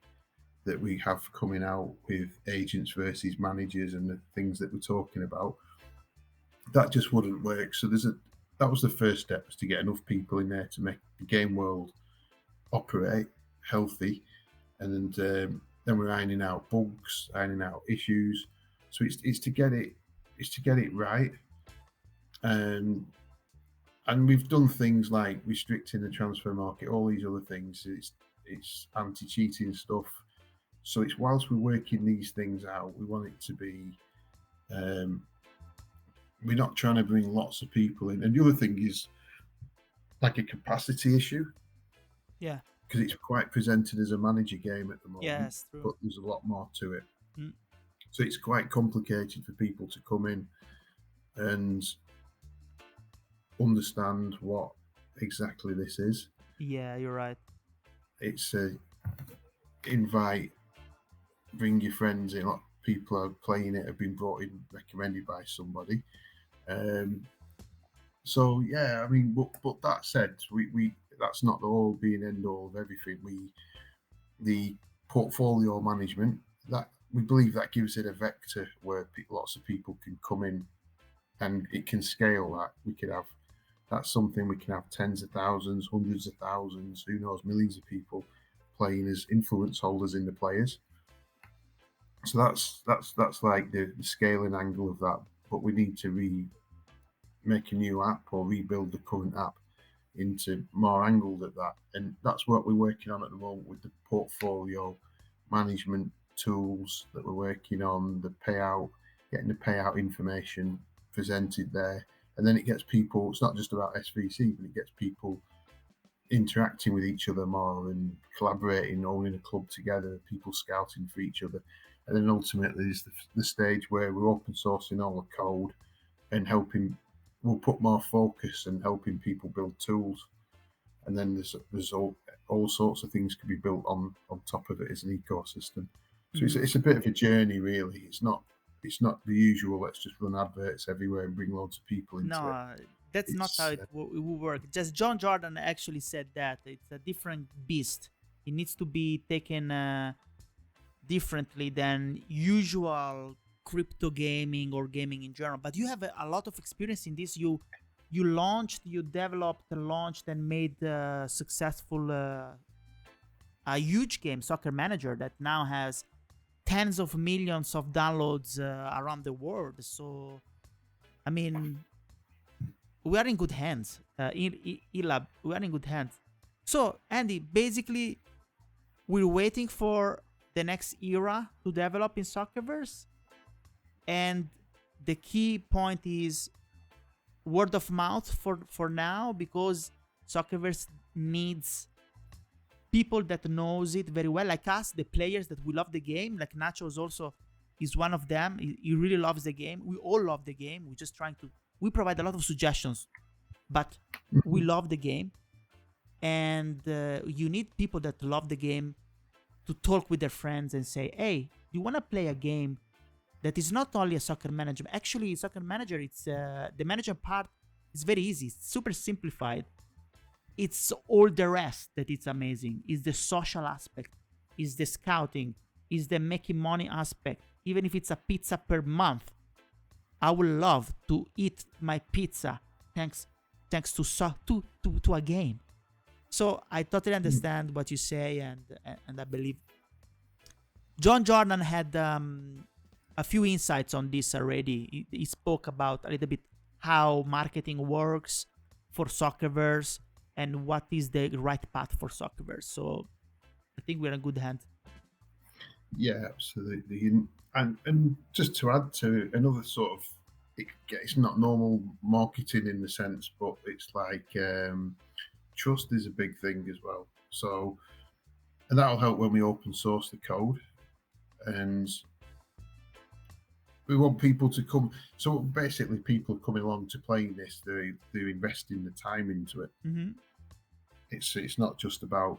have coming out with agents versus managers and the things that we're talking about, that just wouldn't work. So that was the first step, was to get enough people in there to make the game world operate healthy, and then we're ironing out bugs, ironing out issues. So it's to get it right, and we've done things like restricting the transfer market, all these other things. It's anti-cheating stuff. So it's whilst we're working these things out, we want it to be. We're not trying to bring lots of people in, and the other thing is like a capacity issue. Yeah. Because it's quite presented as a manager game at the moment. Yes, true. But there's a lot more to it. So it's quite complicated for people to come in and understand what exactly this is. Yeah, you're right. It's invite, bring your friends in. A lot of people are playing it, have been brought in, recommended by somebody. So yeah, I mean, but that said, we that's not the all being end all of everything. The portfolio management, that we believe that gives it a vector where lots of people can come in, and it can scale that. That's something we can have tens of thousands, hundreds of thousands, who knows, millions of people playing as influence holders in the players. So that's like the scaling angle of that. But we need to make a new app or rebuild the current app into more angled at that, and that's what we're working on at the moment with the portfolio management tools that we're working on, the payout getting the payout information presented there, and then it gets people. It's not just about SVC, but it gets people interacting with each other more and collaborating, owning a club together, people scouting for each other. And then ultimately is the stage where we're open sourcing all the code and helping, we'll put more focus and helping people build tools. And then there's all sorts of things can be built on top of it as an ecosystem. So it's a bit of a journey, really. It's not the usual, let's just run adverts everywhere and bring loads of people into it. That's not how it will work. Just John Jordan actually said that it's a different beast. It needs to be taken differently than usual crypto gaming or gaming in general. But you have a lot of experience in this. You developed, launched, and made successful a huge game, Soccermanager, that now has tens of millions of downloads around the world. So, I mean, we are in good hands. Elab, we are in good hands. So, Andy, basically, we're waiting for the next era to develop in Soccerverse. And the key point is word of mouth for now, because Soccerverse needs people that knows it very well, like us, the players that we love the game. Like Nachos also is one of them. He really loves the game. We all love the game. We're just trying to, we provide a lot of suggestions, but we love the game. And you need people that love the game to talk with their friends and say, hey, you want to play a game that is not only a soccer manager. Actually, soccer manager, it's the manager part is very easy. It's super simplified. It's all the rest that it's amazing. Is the social aspect, is the scouting, is the making money aspect. Even if it's a pizza per month, I would love to eat my pizza thanks to a game. So I totally understand what you say, and I believe John Jordan had a few insights on this already. He spoke about a little bit how marketing works for Soccerverse and what is the right path for Soccerverse. So I think we're in good hands. Yeah, absolutely. And just to add to another sort of, it's not normal marketing in the sense, but it's like trust is a big thing as well. So, and that'll help when we open source the code. And we want people to come. So basically, people coming along to playing this, they're investing the time into it. Mm-hmm. It's not just about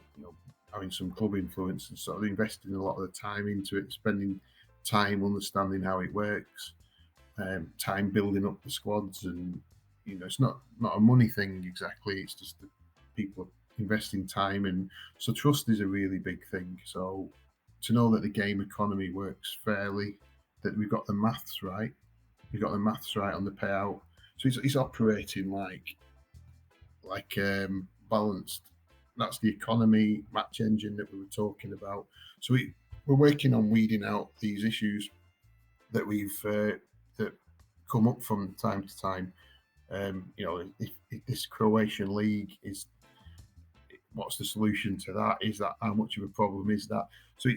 having some club influence, and sort of investing a lot of the time into it, spending time understanding how it works, time building up the squads, and it's not a money thing exactly. It's just that people are investing time, and so trust is a really big thing. So to know that the game economy works fairly, that we've got the maths right, on the payout. So it's operating like balanced. That's the economy match engine that we were talking about. So we're working on weeding out these issues that we've that come up from time to time. If this Croatian league is, what's the solution to that? Is that, how much of a problem is that? So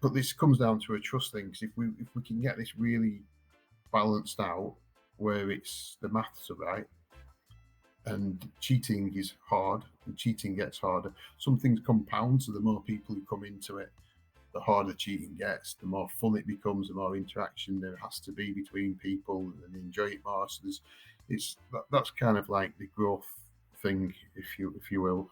but this comes down to a trust thing. Because if we can get this really balanced out, where it's the maths are right, and cheating is hard, and cheating gets harder. Some things compound, so the more people who come into it, the harder cheating gets, the more fun it becomes, the more interaction there has to be between people, and they enjoy it more. So that's kind of like the growth thing, if you will,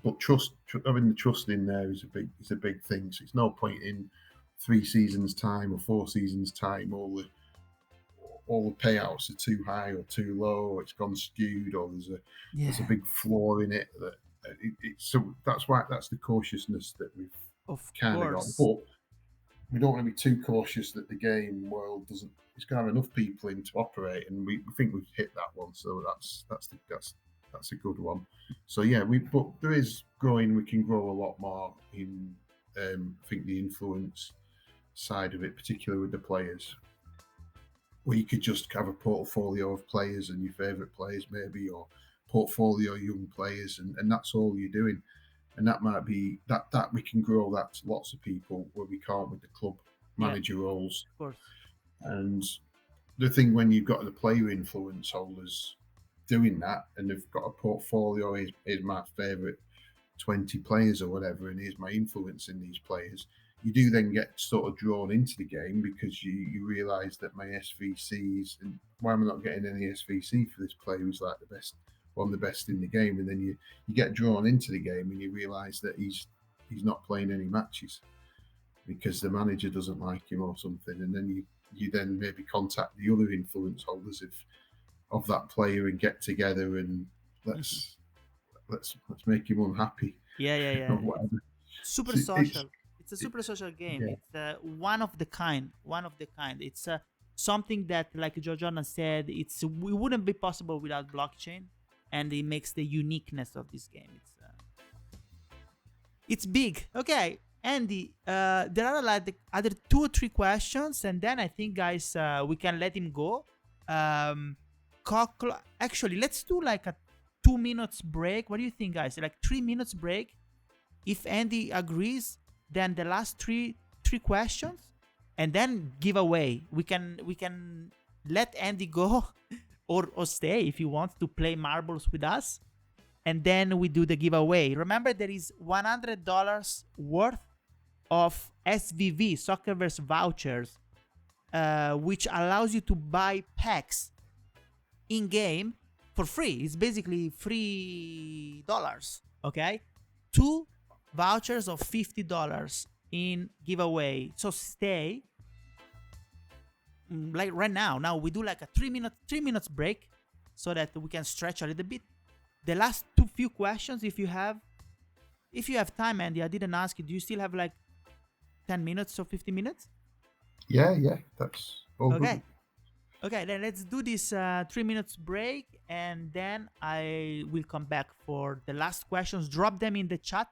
but trust, having the trust in there is a big thing. So it's no point in 3 seasons time or 4 seasons time all the payouts are too high or too low, or it's gone skewed, or there's a big flaw in it. So that's the cautiousness that we've kind of got. But we don't want to be too cautious that the game world doesn't. It's going to have enough people in to operate, and we think we've hit that one. So that's a good one. So yeah, but there is growing. We can grow a lot more in. I think the influence side of it, particularly with the players, where you could just have a portfolio of players and your favourite players maybe, or portfolio of young players, and that's all you're doing. And that might be that we can grow that to lots of people where we can't with the club manager roles. Of course. And the thing when you've got the player influence holders doing that, and they've got a portfolio, here's my favourite 20 players or whatever, and here's my influence in these players, you do then get sort of drawn into the game because you realise that my SVCs, and why am I not getting any SVC for this player who's like the best, one of the best in the game, and then you get drawn into the game and you realise that he's not playing any matches because the manager doesn't like him or something, and then you then maybe contact the other influence holders of that player and get together and let's make him unhappy. Yeah. Or whatever. Super social. It's a super social game. Yeah. It's one of the kind. It's something that, like Giorgiana said, it wouldn't be possible without blockchain, and it makes the uniqueness of this game. It's big. Okay, Andy, there are like the other 2 or 3 questions, and then I think, guys, we can let him go. Actually, let's do like a 2 minutes break. What do you think, guys? Like 3 minutes break. If Andy agrees, then the last three questions, and then giveaway. We can let Andy go or stay if you want to play marbles with us, and then we do the giveaway. Remember, there is $100 worth of SVV Soccerverse vouchers, which allows you to buy packs in game for free. It's basically $3. Okay, 2 vouchers of $50 in giveaway. So stay. Like right now. Now we do like a 3 minutes break so that we can stretch a little bit. The last few questions, if you have time, Andy, I didn't ask you. Do you still have like 10 minutes or 50 minutes? Yeah, that's all okay. Good. Okay, then let's do this 3 minutes break, and then I will come back for the last questions. Drop them in the chat,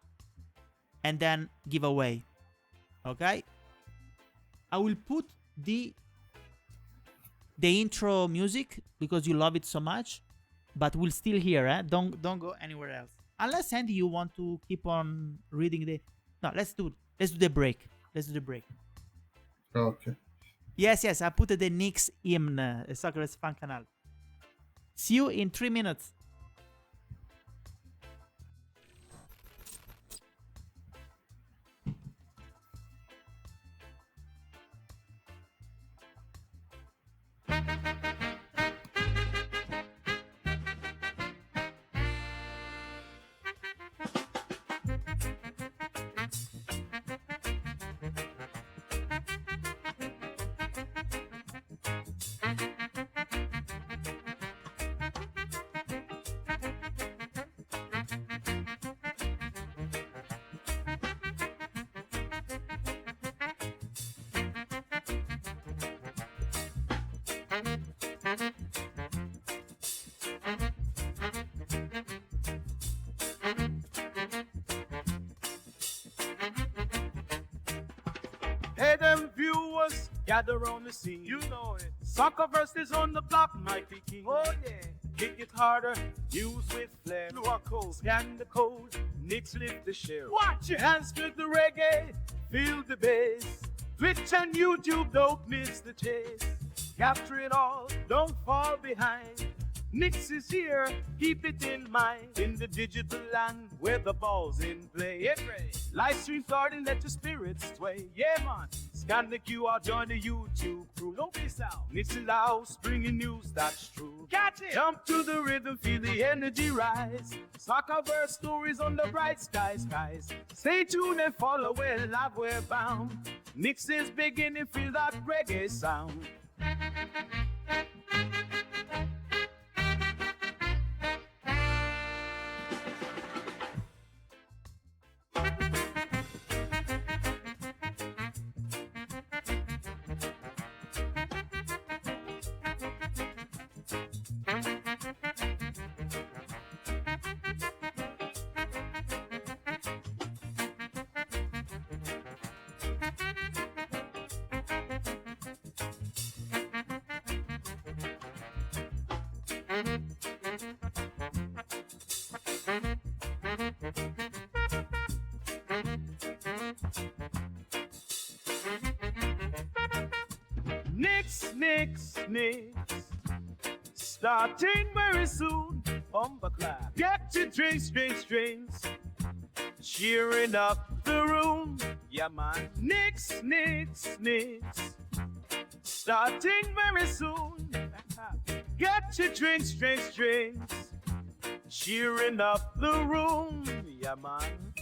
and then give away. Okay? I will put the intro music because you love it so much, but we'll still hear. Don't go anywhere else. Unless, Andy, you want to keep on reading the... No, let's do the break. Let's do the break. Okay. Yes, I put the Nickx hymn, Soccerverse fan canal. See you in 3 minutes. Hey, them viewers, gather round the scene. You know it. Soccerverse is on the block, mighty king. Oh, yeah. Kick it harder, use with flair. QR code, scan the code, Nickx lift the share. Watch your hands with the reggae, feel the bass. Twitch and YouTube, don't miss the chase. Capture it all, don't fall behind. Nickx is here, keep it in mind. In the digital land where the ball's in play. Get ready. Live stream starting, let your spirits sway. Yeah, man. Scan the QR, join the YouTube crew. Don't miss out. Nickx allows, bringing news that's true. Catch it. Jump to the rhythm, feel the energy rise. Soccerverse stories on the bright skies. Stay tuned and follow where live we're bound. Nickx is beginning, feel that reggae sound. Nickx. Starting very soon. Clap. Get your drinks. Cheering up the room. Yeah, man. Nickx. Starting very soon. Get your drinks. Cheering up the room. Yeah, man.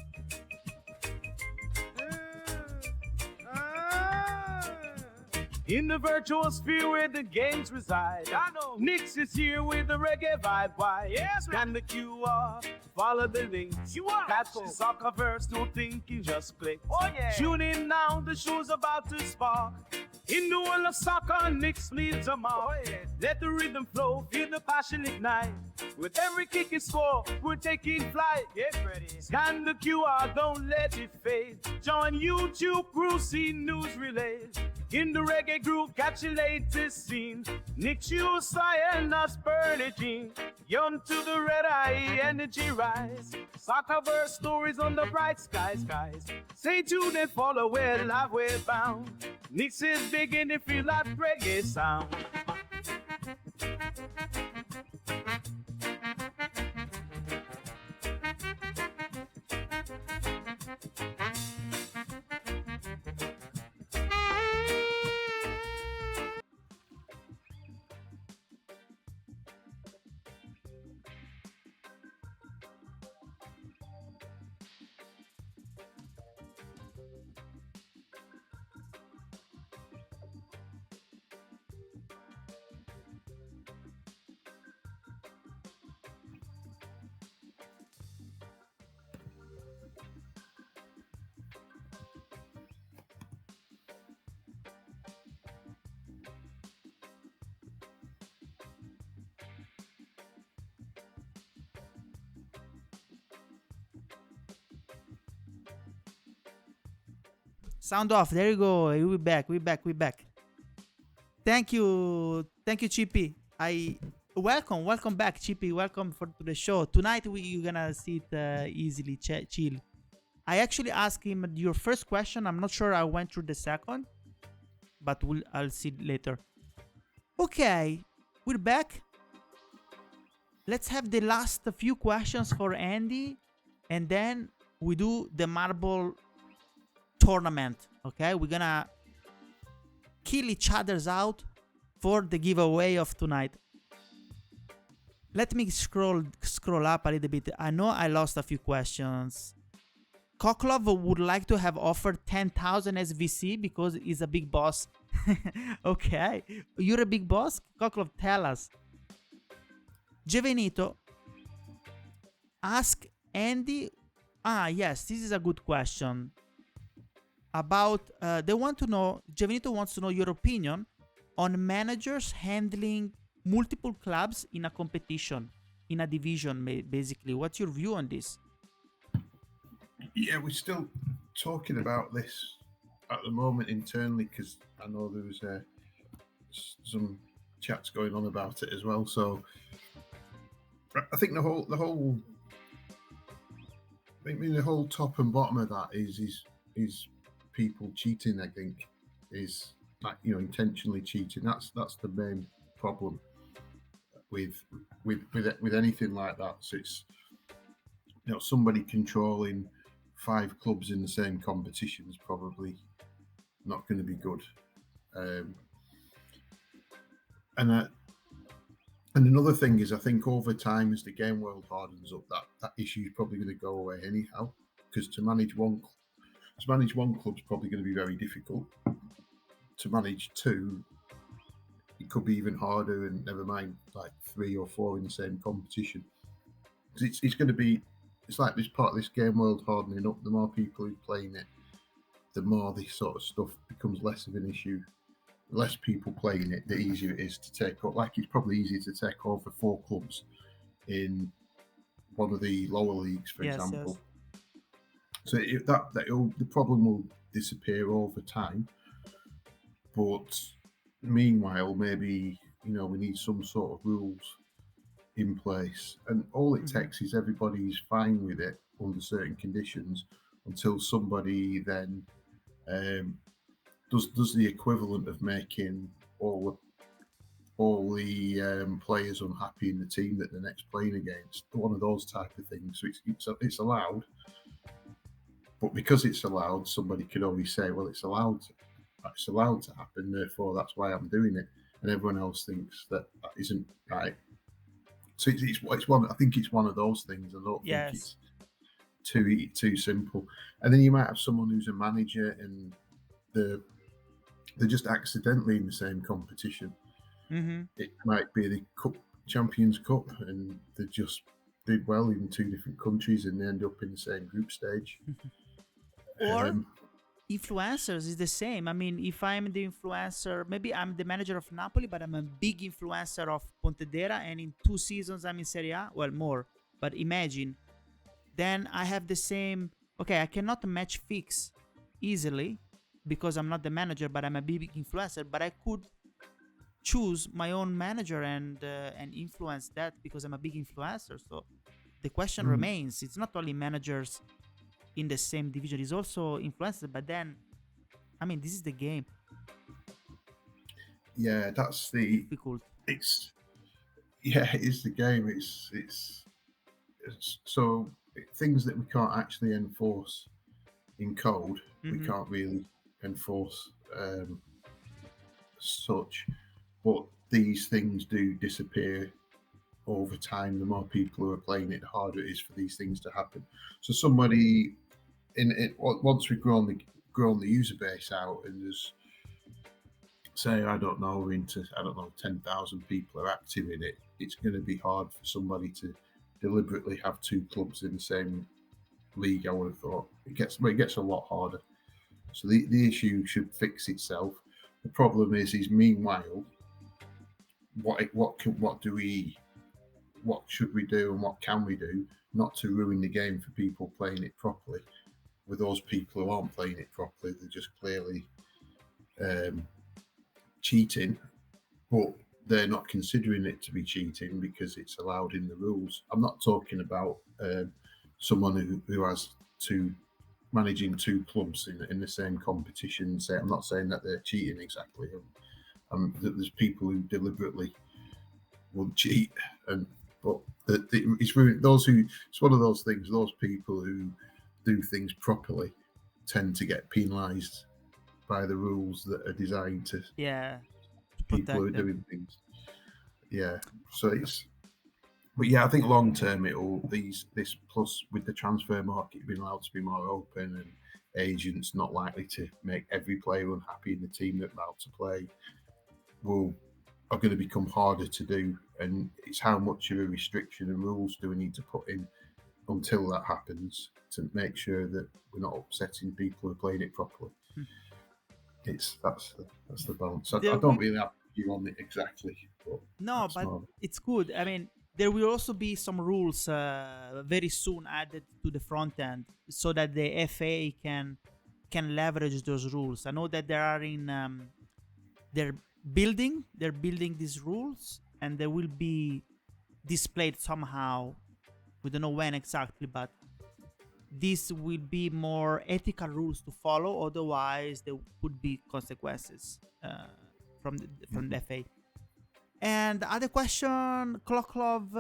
In the virtual sphere where the games reside, I know Nickx is here with the reggae vibe. Why? Yes, scan the QR, follow the links. Catch the Soccerverse, don't think you just click. Oh yeah. Tune in now, the show's about to spark. In the world of soccer, Nickx leaves a mark. Oh, yeah. Let the rhythm flow, feel the passion ignite. With every kick and score, we're taking flight. Get ready. Scan the QR, don't let it fade. Join YouTube, Brucey News Relays. In the reggae groove, catch the latest scene. Nickx, Xaya, and us burning. Young to the red eye, energy rise. Soccerverse stories on the bright skies. Stay tuned and follow where live we're bound. Nickx is beginning to feel that reggae sound. Sound off. There you go. We're back. Thank you, Chippy. Welcome back, Chippy. Welcome to the show. Tonight you're gonna sit easily, chill. I actually asked him your first question. I'm not sure I went through the second, but I'll see later. Okay, we're back. Let's have the last few questions for Andy, and then we do the marble tournament. Okay, we're gonna kill each other's out for the giveaway of tonight. Let me scroll up a little bit. I know I lost a few questions. Koklov would like to have offered 10,000 SVC because he's a big boss. Okay, you're a big boss? Koklov, tell us. Gevenito, ask Andy. Yes, this is a good question. About Gevenito wants to know your opinion on managers handling multiple clubs in a competition, in a division, basically. What's your view on this? Yeah, we're still talking about this at the moment internally because I know there was some chats going on about it as well. So I think the whole top and bottom of that is people cheating. I think is like, intentionally cheating. That's the main problem with anything like that. So it's somebody controlling 5 clubs in the same competition is probably not going to be good. And another thing is, I think over time, as the game world hardens up, that issue is probably going to go away anyhow. Because to manage one club is probably going to be very difficult. To manage 2, it could be even harder, and never mind like 3 or 4 in the same competition. It's going to be. It's like this part of this game world hardening up. The more people who are playing it, the more this sort of stuff becomes less of an issue. The less people playing it, the easier it is to take up. Like, it's probably easier to take over 4 clubs in one of the lower leagues, for example. Yes. So the problem will disappear over time. But meanwhile, maybe we need some sort of rules in place, and all it takes is everybody's fine with it under certain conditions until somebody then does the equivalent of making all all the players unhappy in the team that they're next playing against. One of those type of things. So it's allowed, but because it's allowed, somebody could always say, "Well, it's allowed to happen. Therefore, that's why I'm doing it," and everyone else thinks that isn't right. So it's one. I think it's one of those things. I don't think it's too simple. And then you might have someone who's a manager and they're just accidentally in the same competition. Mm-hmm. It might be the Champions Cup, and they just did well in two different countries, and they end up in the same group stage. Or influencers is the same. I mean, if I'm the influencer, maybe I'm the manager of Napoli, but I'm a big influencer of Pontedera, and in 2 seasons I'm in Serie A. Well, more. But imagine, then I have the same. Okay, I cannot match fix easily because I'm not the manager, but I'm a big influencer. But I could choose my own manager and influence that because I'm a big influencer. So the question remains: it's not only managers in the same division, it's also influencers. But then, I mean, this is the game. Yeah, that's the difficult. It's the game. It's so things that we can't actually enforce in code, we can't really enforce such, but these things do disappear over time. The more people who are playing it, the harder it is for these things to happen. So somebody in it, once we've grown the user base out, and there's, say, I don't know, 10,000 people are active in it, it's going to be hard for somebody to deliberately have 2 clubs in the same league. I would have thought it gets a lot harder. So the issue should fix itself. The problem is meanwhile, what should we do and what can we do not to ruin the game for people playing it properly? With those people who aren't playing it properly, they're just clearly cheating, but they're not considering it to be cheating because it's allowed in the rules. I'm not talking about someone who has managing 2 clubs in the same competition. I'm not saying that they're cheating exactly. There's people who deliberately would cheat, but it's really it's one of those things. Those people who do things properly tend to get penalised by the rules that are designed to people who are doing things. Yeah, so but yeah, I think long term this plus with the transfer market being allowed to be more open and agents not likely to make every player unhappy in the team they're about to play are going to become harder to do. And it's how much of a restriction and rules do we need to put in until that happens to make sure that we're not upsetting people who are playing it properly. That's the balance. I don't really have a view on it exactly. But it's good. I mean, there will also be some rules very soon added to the front end so that the FA can leverage those rules. I know that they are they're building these rules, and they will be displayed somehow. We don't know when exactly, but this will be more ethical rules to follow. Otherwise, there could be consequences from the FA. And the other question, Clocklove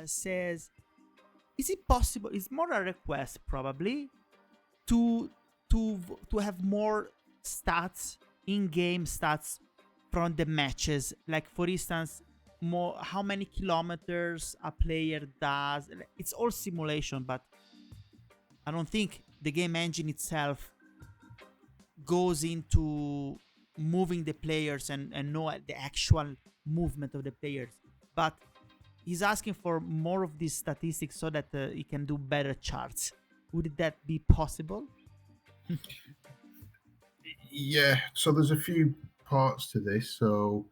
says, is it possible? It's more a request probably to have more stats, in-game stats from the matches. Like for instance, more how many kilometers a player does. It's all simulation, but I don't think the game engine itself goes into moving the players and know the actual movement of the players. But he's asking for more of these statistics so that he can do better charts. Would that be possible? Yeah, so there's a few parts to this. So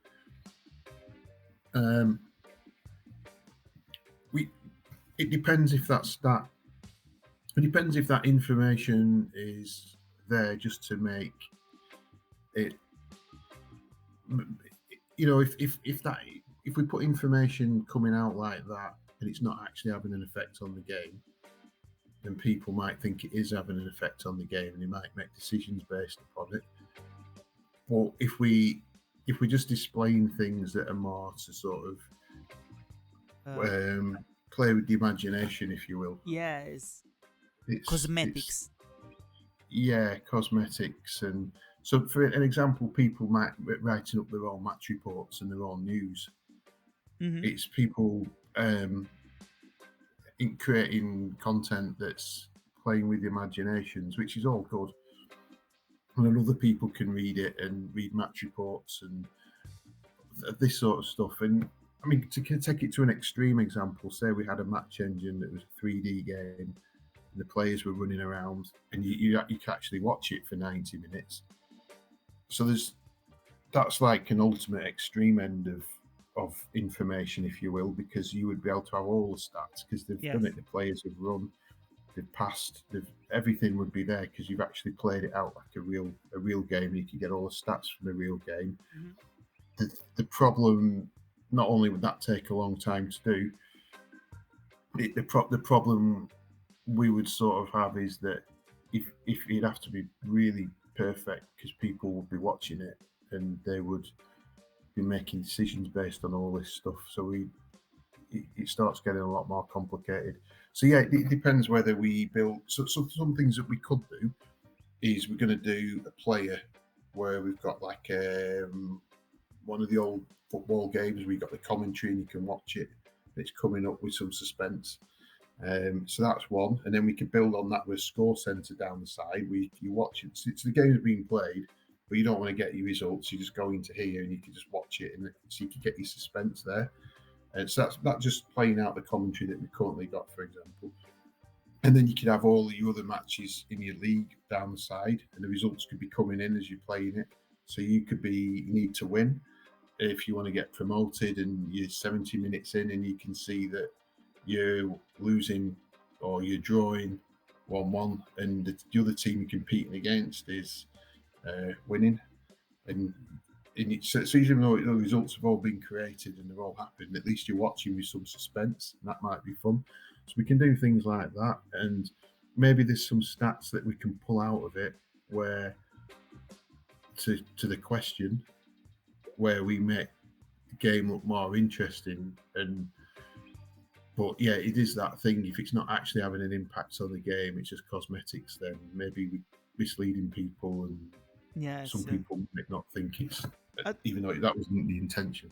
it depends if that information is there just to make it, if we put information coming out like that and it's not actually having an effect on the game, then people might think it is having an effect on the game and they might make decisions based upon it. But if we if we're just displaying things that are more to sort of Uh, play with the imagination, if you will. yes, It's cosmetics. yeah, cosmetics. And so for an example, people might writing up their own match reports and their own news. Mm-hmm. It's people in creating content that's playing with the imaginations, which is all good. And then other people can read it and read match reports and this sort of stuff. And I mean, to take it to an extreme example, say we had a match engine that was a 3D game, and the players were running around, and you can actually watch it for 90 minutes. So that's like an ultimate extreme end of information, if you will, because you would be able to have all the stats because they've done it. The players have run, they've passed, everything would be there because you've actually played it out like a real game. And you can get all the stats from a real game. Mm-hmm. The problem, not only would that take a long time to do, the problem we would sort of have is that if it'd have to be really perfect because people would be watching it and they would be making decisions based on all this stuff. So it starts getting a lot more complicated. So yeah, it depends whether we build. So some things that we could do is we're going to do a player where we've got like one of the old football games where you got the commentary and you can watch it. It's coming up with some suspense. So that's one, and then we can build on that with a score centre down the side. You watch it. So the game's being played, but you don't want to get your results. You just go into here and you can just watch it, and so you can get your suspense there. And so that's just playing out the commentary that we've currently got, for example. And then you could have all your other matches in your league down the side, and the results could be coming in as you're playing it. So you need to win if you want to get promoted, and you're 70 minutes in, and you can see that you're losing or you're drawing 1-1, and the other team you're competing against is winning. And so even though the results have all been created and they're all happened, at least you're watching with some suspense, and that might be fun. So we can do things like that, and maybe there's some stats that we can pull out of it where to the question where we make the game look more interesting. But yeah, it is that thing. If it's not actually having an impact on the game, it's just cosmetics, then maybe we're misleading people, and some people might not think it's, even though that wasn't the intention.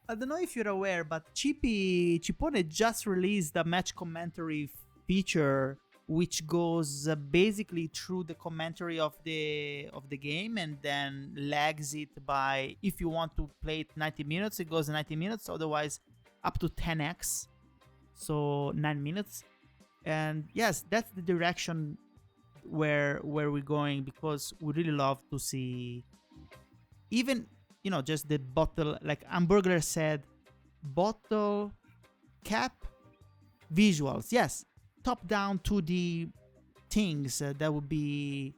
I don't know if you're aware, but Chipone just released a match commentary feature, which goes basically through the commentary of the game and then lags it by, if you want to play it 90 minutes, it goes 90 minutes. Otherwise, up to 10x. So 9 minutes. And yes, that's the direction where we're going, because we really love to see, even just the bottle, like Hamburger said, bottle cap visuals. Yes, top down 2D things, that would be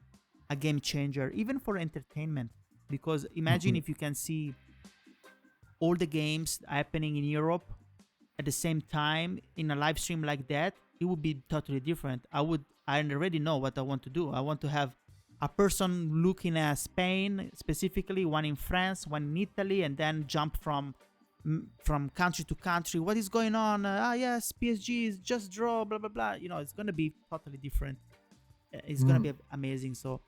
a game changer even for entertainment, because imagine if you can see all the games happening in Europe at the same time in a live stream like that. It would be totally different. I already know what I want to do. I want to have a person looking at Spain specifically, one in France, one in Italy, and then jump from country to country. What is going on? Yes, PSG is just draw, blah blah blah. It's gonna be totally different. It's gonna be amazing. So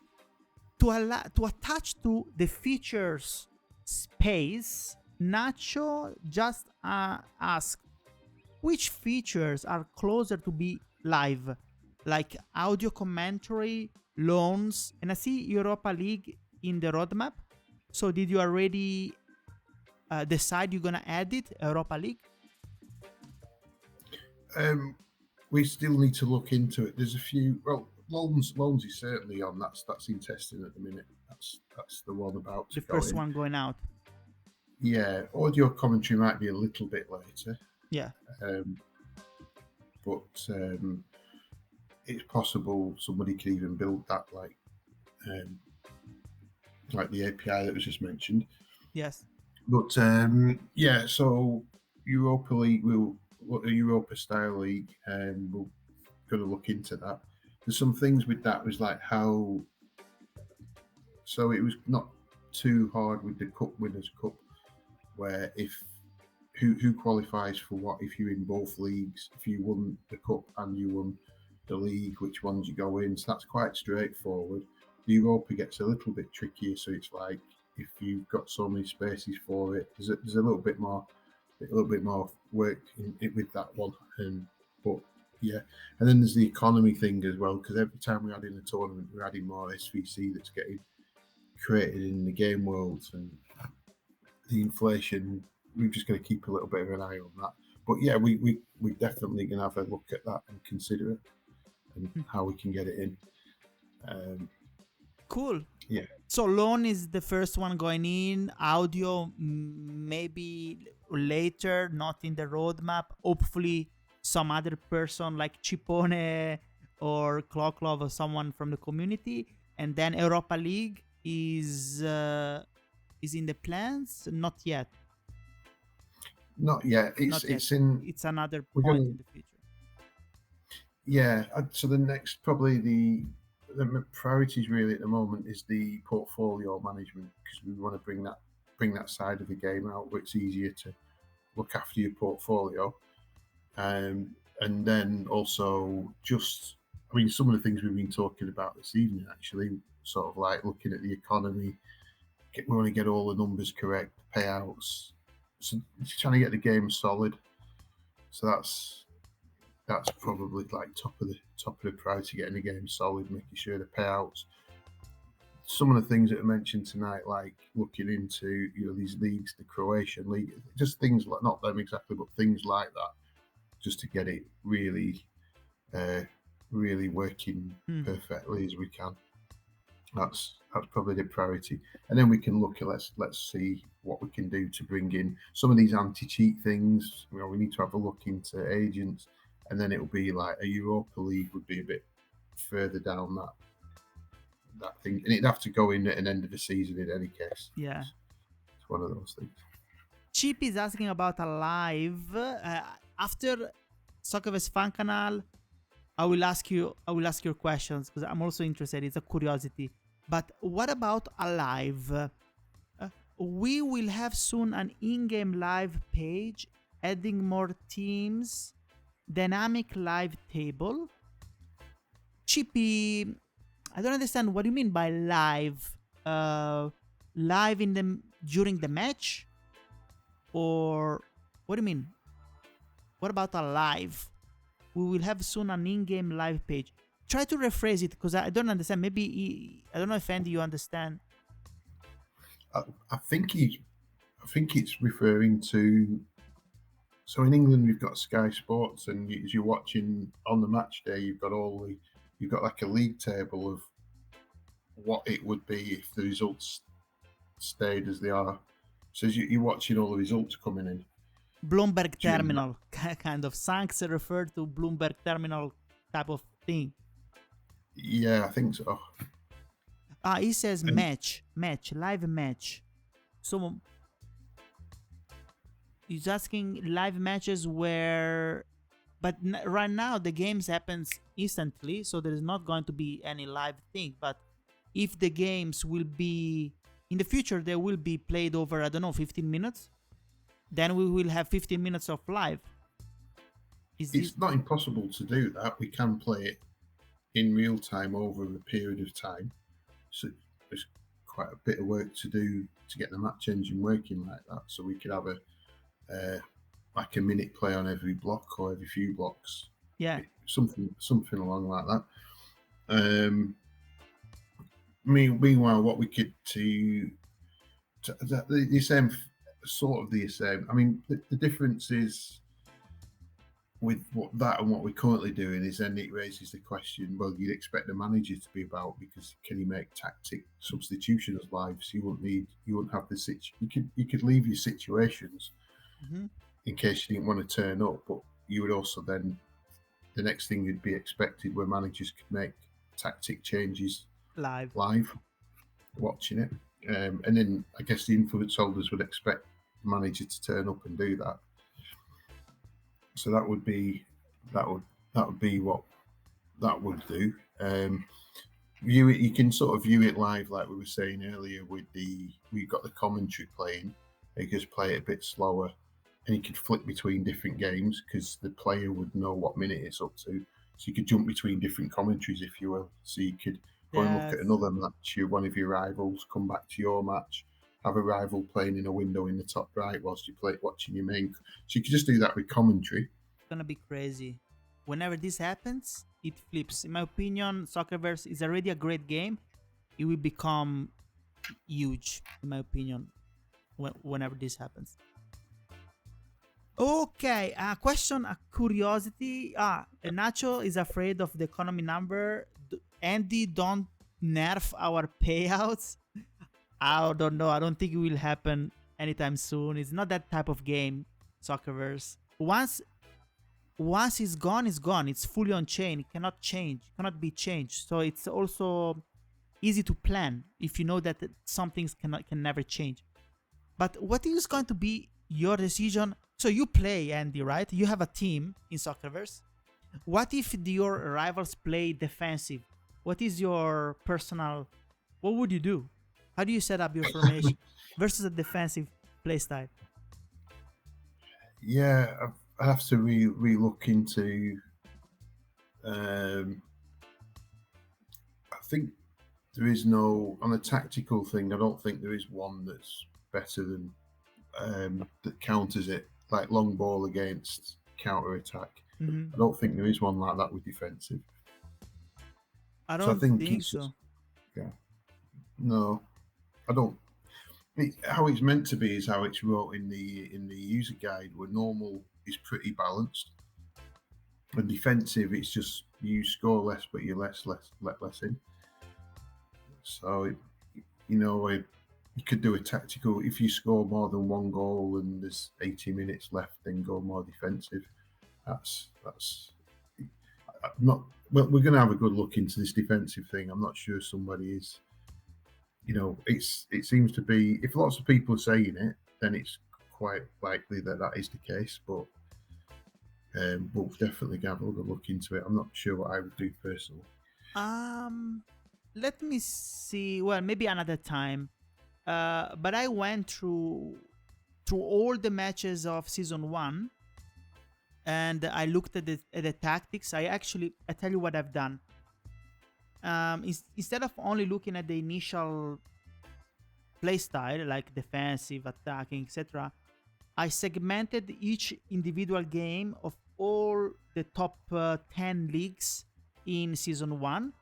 to attach to the features space, Nacho just asked which features are closer to be live, like audio commentary, loans, and I see Europa League in the roadmap. So did you already decide you're gonna add it, Europa League? We still need to look into it. There's a few. Well, loans is certainly on. That's in testing at the minute. That's the one about to the first go in. one going out. Yeah, audio commentary might be a little bit later. Yeah. But it's possible somebody could even build that, like the API that was just mentioned. Yes. But yeah, so Europa League, a Europa style league, and we're going to look into that. There's some things with that was like how. So it was not too hard with the Cup Winners' Cup, where if who qualifies for what if you're in both leagues, if you won the cup and you won the league, which ones you go in. So that's quite straightforward. The Europa gets a little bit trickier, so it's like if you've got so many spaces for it, there's a little bit more work with that one. But yeah, and then there's the economy thing as well, because every time we add in a tournament, we're adding more SVC that's getting created in the game world, and the inflation. We've just got to keep a little bit of an eye on that. But yeah, we definitely going to have a look at that and consider it and how we can get it in. Cool. Yeah. So loan is the first one going in. Audio maybe later, not in the roadmap. Hopefully some other person like Chipone or Clocklove or someone from the community. And then Europa League is in the plans? Not yet. Not yet. It's another point in the future. Yeah. So the next, probably the priorities really at the moment is the portfolio management, because we want to bring that side of the game out where it's easier to look after your portfolio. And then also some of the things we've been talking about this evening, actually, sort of like looking at the economy. We want to get all the numbers correct, payouts. So trying to get the game solid. So that's probably like top of the priority, getting the game solid, making sure the payouts. Some of the things that are mentioned tonight, like looking into these leagues, the Croatian league, just things like, not them exactly, but things like that, just to get it really, really working perfectly as we can. That's probably the priority, and then we can look at let's see what we can do to bring in some of these anti-cheat things. We need to have a look into agents, and then it'll be like a Europa League would be a bit further down that thing, and it'd have to go in at an end of the season in any case. Yeah, it's one of those things. Chip is asking about a live after Soccerverse Fan Canal. I will ask your questions because I'm also interested. It's a curiosity. But what about a live? We will have soon an in-game live page, adding more teams, dynamic live table. Chippy, I don't understand what you mean by live. Live during the match, or what do you mean? What about a live? We will have soon an in-game live page. Try to rephrase it because I don't understand. Maybe I don't know if Andy you understand. I think it's referring to. So in England we've got Sky Sports, and as you're watching on the match day, you've got like a league table of what it would be if the results stayed as they are. So as you're watching all the results coming in. Bloomberg Terminal, kind of. Sanks referred to Bloomberg Terminal type of thing. Yeah, I think so. He says match, live match. So he's asking live matches where, but right now the games happens instantly, so there is not going to be any live thing. But if the games will be in the future, they will be played over 15 minutes. Then we will have 15 minutes of live. It's not impossible to do that. We can play it in real time over a period of time. So there's quite a bit of work to do to get the match engine working like that. So we could have like a minute play on every block or every few blocks. Yeah. Something along like that. Meanwhile, what we could the same. Sort of the same. I mean, the difference is with that and what we're currently doing is then it raises the question, well, you'd expect the manager to be about, because can he make tactic substitutions live? So you wouldn't have the you could leave your situations in case you didn't want to turn up, but you would also then, the next thing you'd be expected where managers could make tactic changes live watching it. And then I guess the influence holders would expect the manager to turn up and do that. So that would be what that would do. view it. You can sort of view it live, like we were saying earlier. We've got the commentary playing. You just play it a bit slower, and you could flip between different games because the player would know what minute it's up to. So you could jump between different commentaries if you will. So you could go and look at Yes. another match. One of your rivals, come back to your match. Have a rival playing in a window in the top right whilst you play watching your main. So you could just do that with commentary. It's gonna be crazy. Whenever this happens, it flips. In my opinion, Soccerverse is already a great game. It will become huge, in my opinion, whenever this happens. Okay, a question, a curiosity. Nacho is afraid of the economy number. Andy, don't nerf our payouts. I don't know. I don't think it will happen anytime soon. It's not that type of game, Soccerverse. Once it's gone, it's gone. It's fully on chain. It cannot change. It cannot be changed. So it's also easy to plan if you know that some things can never change. But what is going to be your decision? So you play, Andy, right? You have a team in Soccerverse. What if your rivals play defensive? What is your personal? What would you do? How do you set up your formation versus a defensive playstyle? Yeah, I have to re-look into. I think there is no on a tactical thing. I don't think there is one that's better than that counters it, like long ball against counter attack. Mm-hmm. I don't think there is one like that with defensive. I So I don't think think it's so. just, yeah. No, I don't. How it's meant to be is how it's wrote in the user guide. Where normal is pretty balanced, and defensive it's just you score less, but you let less in. So you could do a tactical. If you score more than one goal and there's 80 minutes left, then go more defensive. That's I'm not. Well, we're going to have a good look into this defensive thing. I'm not sure somebody is. It seems to be if lots of people are saying it, then it's quite likely that is the case. But we'll definitely have a good look into it. I'm not sure what I would do personally. Let me see. Well, maybe another time. But I went through all the matches of season 1, and I looked at the tactics. I tell you what I've done. Instead of only looking at the initial playstyle like defensive, attacking, etc., I segmented each individual game of all the top 10 leagues in season 1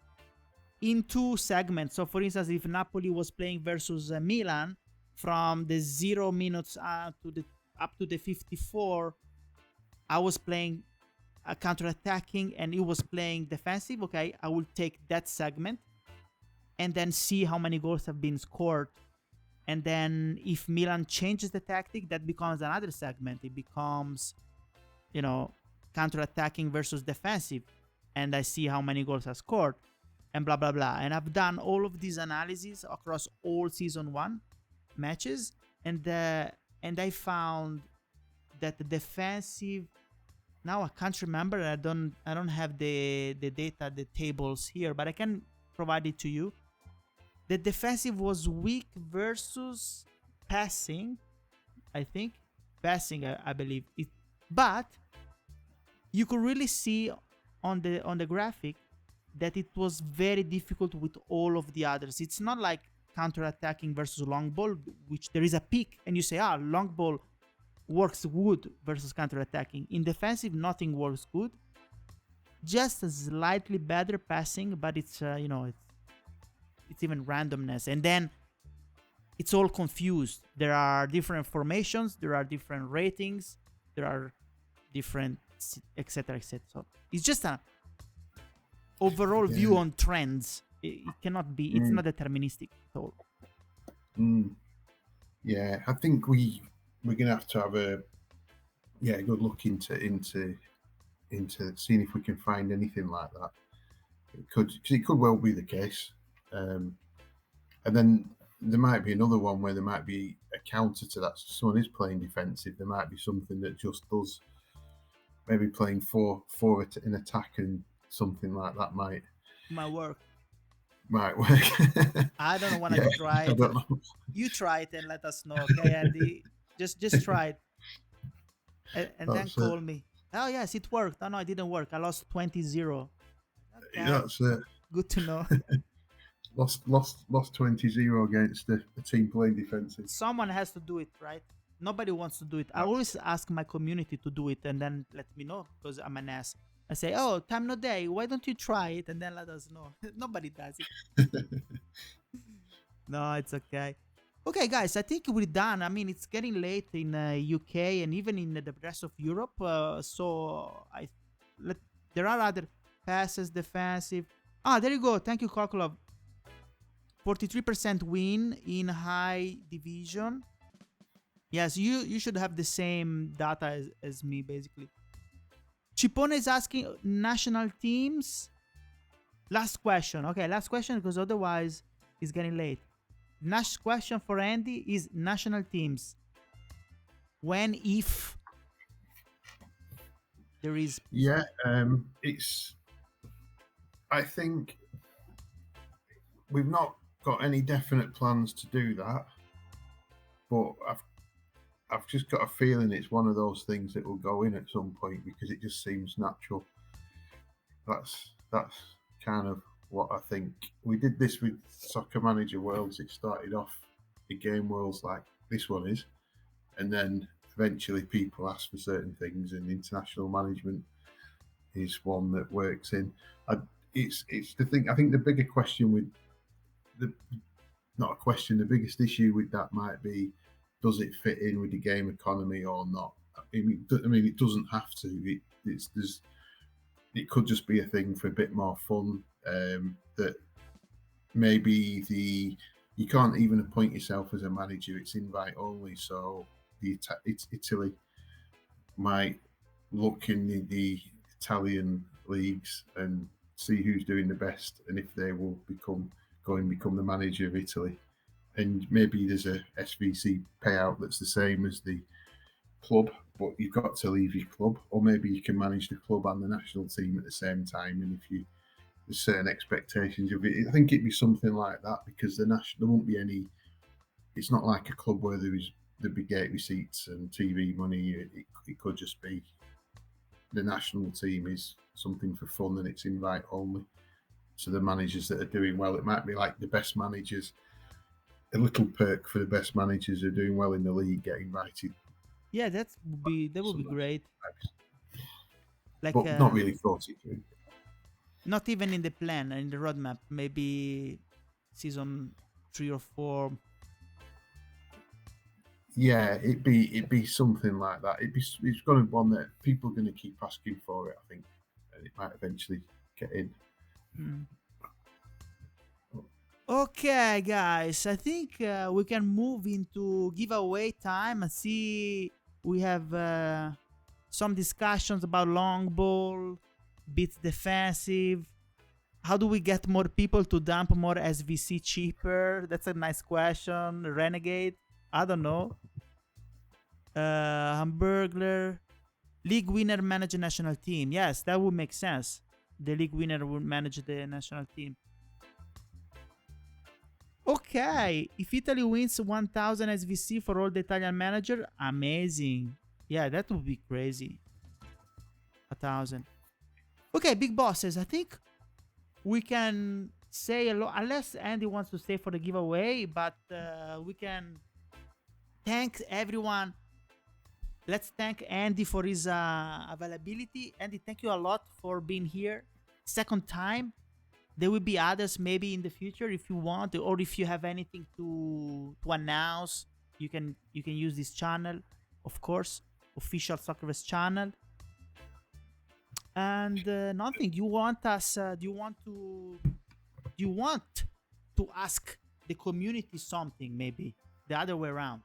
in 2 segments. So, for instance, if Napoli was playing versus Milan from the 0 minutes up to the 54, I was playing counter-attacking and it was playing defensive. Okay, I will take that segment and then see how many goals have been scored. And then if Milan changes the tactic, that becomes another segment. It becomes, counter-attacking versus defensive. And I see how many goals are scored and blah, blah, blah. And I've done all of these analyses across all season 1 matches. And I found that the defensive, now I can't remember. I don't have the data, the tables here, but I can provide it to you. The defensive was weak versus passing, I think. Passing, I believe. But you could really see on the graphic that it was very difficult with all of the others. It's not like counter-attacking versus long ball, which there is a peak, and you say, long ball works good versus counter-attacking. In defensive, nothing works good. Just a slightly better passing, but it's it's even randomness, and then it's all confused. There are different formations, there are different ratings, there are different etc. etc. So it's just an overall view on trends. It cannot be. It's not deterministic at all. Yeah, I think we're gonna have to have a good look into seeing if we can find anything like that. It could well be the case. And then there might be another one where there might be a counter to that. So someone is playing defensive. There might be something that just does maybe playing four in attack and something like that might work. might work. I don't want to Yeah, try I it. don't know. You try it and let us know, okay, Andy? Just try it and then That's it. call me. Oh yes, it worked. Oh no, it didn't work. I lost 20-0. Okay, That's it. good to know. Lost 20-0 against the team playing defensive. Someone has to do it, right? Nobody wants to do it. I always ask my community to do it and then let me know because I'm an ass. I say, oh, time no day. Why don't you try it and then let us know? Nobody does it. No, it's okay. Okay, guys, I think we're done. I mean, it's getting late in UK and even in the rest of Europe. So there are other passes, defensive. Ah, there you go. Thank you, Kokolov. 43% win in high division. Yes, you should have the same data as me, basically. Chipone is asking national teams. Last question. Okay, last question because otherwise it's getting late. Last question for Andy is national teams. When, if there is... Yeah, it's... I think we've not got any definite plans to do that, but I've just got a feeling it's one of those things that will go in at some point because it just seems natural. That's kind of what I think. We did this with Soccer Manager Worlds. It started off the game worlds like this one is, and then eventually people ask for certain things, and international management is one that works in. It's the thing. I think the bigger question with the biggest issue with that might be, does it fit in with the game economy or not? I mean, it doesn't have to. It could just be a thing for a bit more fun. That maybe you can't even appoint yourself as a manager. It's invite only. So Italy might look in the Italian leagues and see who's doing the best, and if they will become the manager of Italy. And maybe there's a SVC payout that's the same as the club, but you've got to leave your club, or maybe you can manage the club and the national team at the same time. And if there's certain expectations of it, I think it'd be something like that because there won't be any. It's not like a club where there'd be gate receipts and TV money. It could just be the national team is something for fun and it's invite only. So the managers that are doing well, it might be like the best managers. A little perk for the best managers who are doing well in the league get invited. Yeah, that would be great. Like, but not really thought it through. Not even in the plan, in the roadmap. Maybe season 3 or 4. Yeah, it'd be something like that. It's going to be one that people are going to keep asking for it, I think, and it might eventually get in. Okay, guys, I think we can move into giveaway time and see. We have some discussions about long ball, bit defensive. How do we get more people to dump more SVC cheaper? That's a nice question. Renegade, I don't know. Hamburglar, league winner manage a national team. Yes, that would make sense. The league winner would manage the national team. Okay, if Italy wins 1000 SVC for all the Italian manager, amazing. Yeah, that would be crazy. 1000. Okay, big bosses, I think we can say a lot, unless Andy wants to stay for the giveaway, but we can thank everyone. Let's thank Andy for his availability. Andy, thank you a lot for being here. Second time. There will be others maybe in the future if you want, or if you have anything to announce, you can use this channel, of course, official Soccerverse channel. And nothing. Do you want to ask the community something? Maybe the other way around.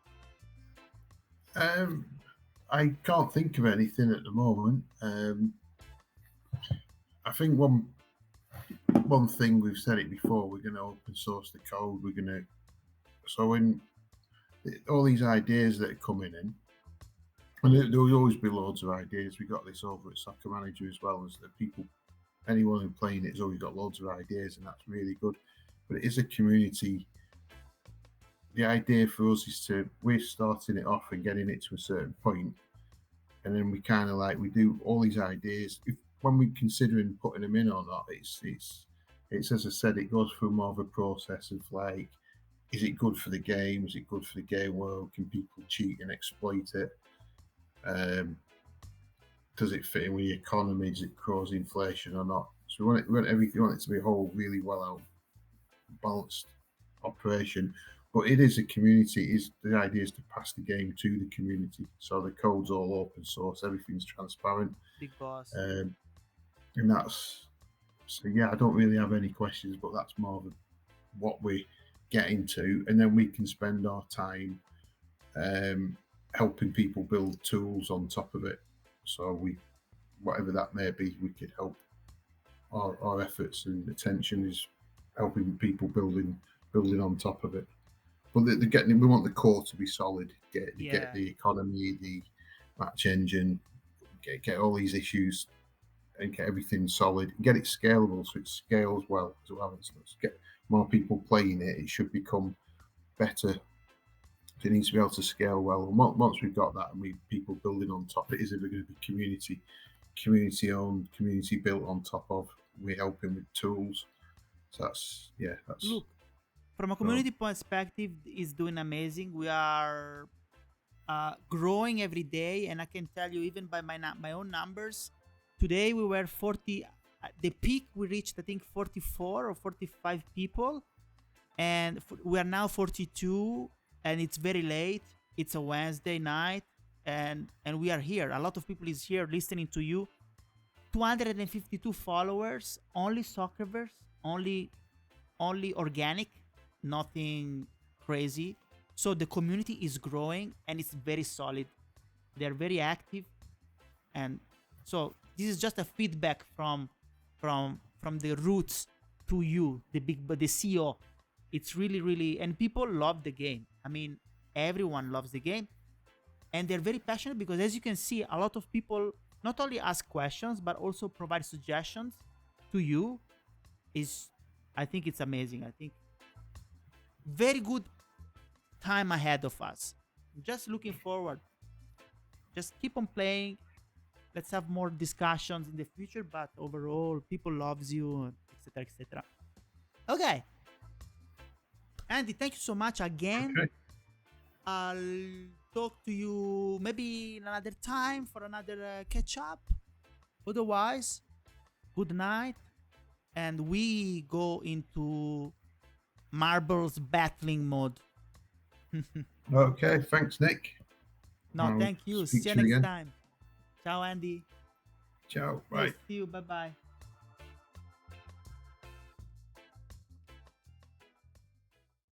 I can't think of anything at the moment. I think one thing, we've said it before, we're going to open source the code. So when all these ideas that are coming in, and there will always be loads of ideas. We got this over at Soccer Manager as well, as the people, anyone who's playing it has always got loads of ideas, and that's really good. but it is a community. The idea for us is we're starting it off and getting it to a certain point, and then we kind of like we do all these ideas. When we're considering putting them in or not, it's as I said, it goes through more of a process of like, is it good for the game? Is it good for the game world? Can people cheat and exploit it? Does it fit in with the economy? Does it cause inflation or not? So we want everything. We want it to be a whole really well out balanced operation. But it is a community. The idea is to pass the game to the community. So the code's all open source. Everything's transparent. Big boss. And that's so. Yeah, I don't really have any questions, but that's more of what we get into, and then we can spend our time helping people build tools on top of it. So whatever that may be, we could help. Our efforts and attention is helping people building on top of it. But we want the core to be solid. Get the economy, the match engine, get all these issues, and get everything solid. Get it scalable so it scales well as well. So let's get more people playing it. It should become better. It needs to be able to scale well. And once we've got that, and people building on top, it is going to be community owned, community built on top of. We're helping with tools. So that's look, from a community perspective, is doing amazing. We are growing every day, and I can tell you, even by my own numbers, today we were 40. At the peak we reached, I think, 44 or 45 people, and we are now 42. And it's very late. It's a Wednesday night, and we are here. A lot of people is here listening to you. 252 followers, only Soccerverse, only organic, nothing crazy. So the community is growing and it's very solid. They're very active, and so this is just a feedback from the roots to you, the CEO. It's really, and people love the game. I mean, everyone loves the game, and they're very passionate because, as you can see, a lot of people not only ask questions but also provide suggestions to you. I think it's amazing. I think very good time ahead of us. Just looking forward. Just keep on playing. Let's have more discussions in the future, but overall, people loves you, etc., etc. Okay. Andy, thank you so much again. Okay. I'll talk to you maybe another time for another catch up. Otherwise, good night. And we go into marbles battling mode. Okay, thanks, Nick. No, thank you. See you next time. Ciao, Andy. Ciao. Nice Bye. to see you. Bye-bye.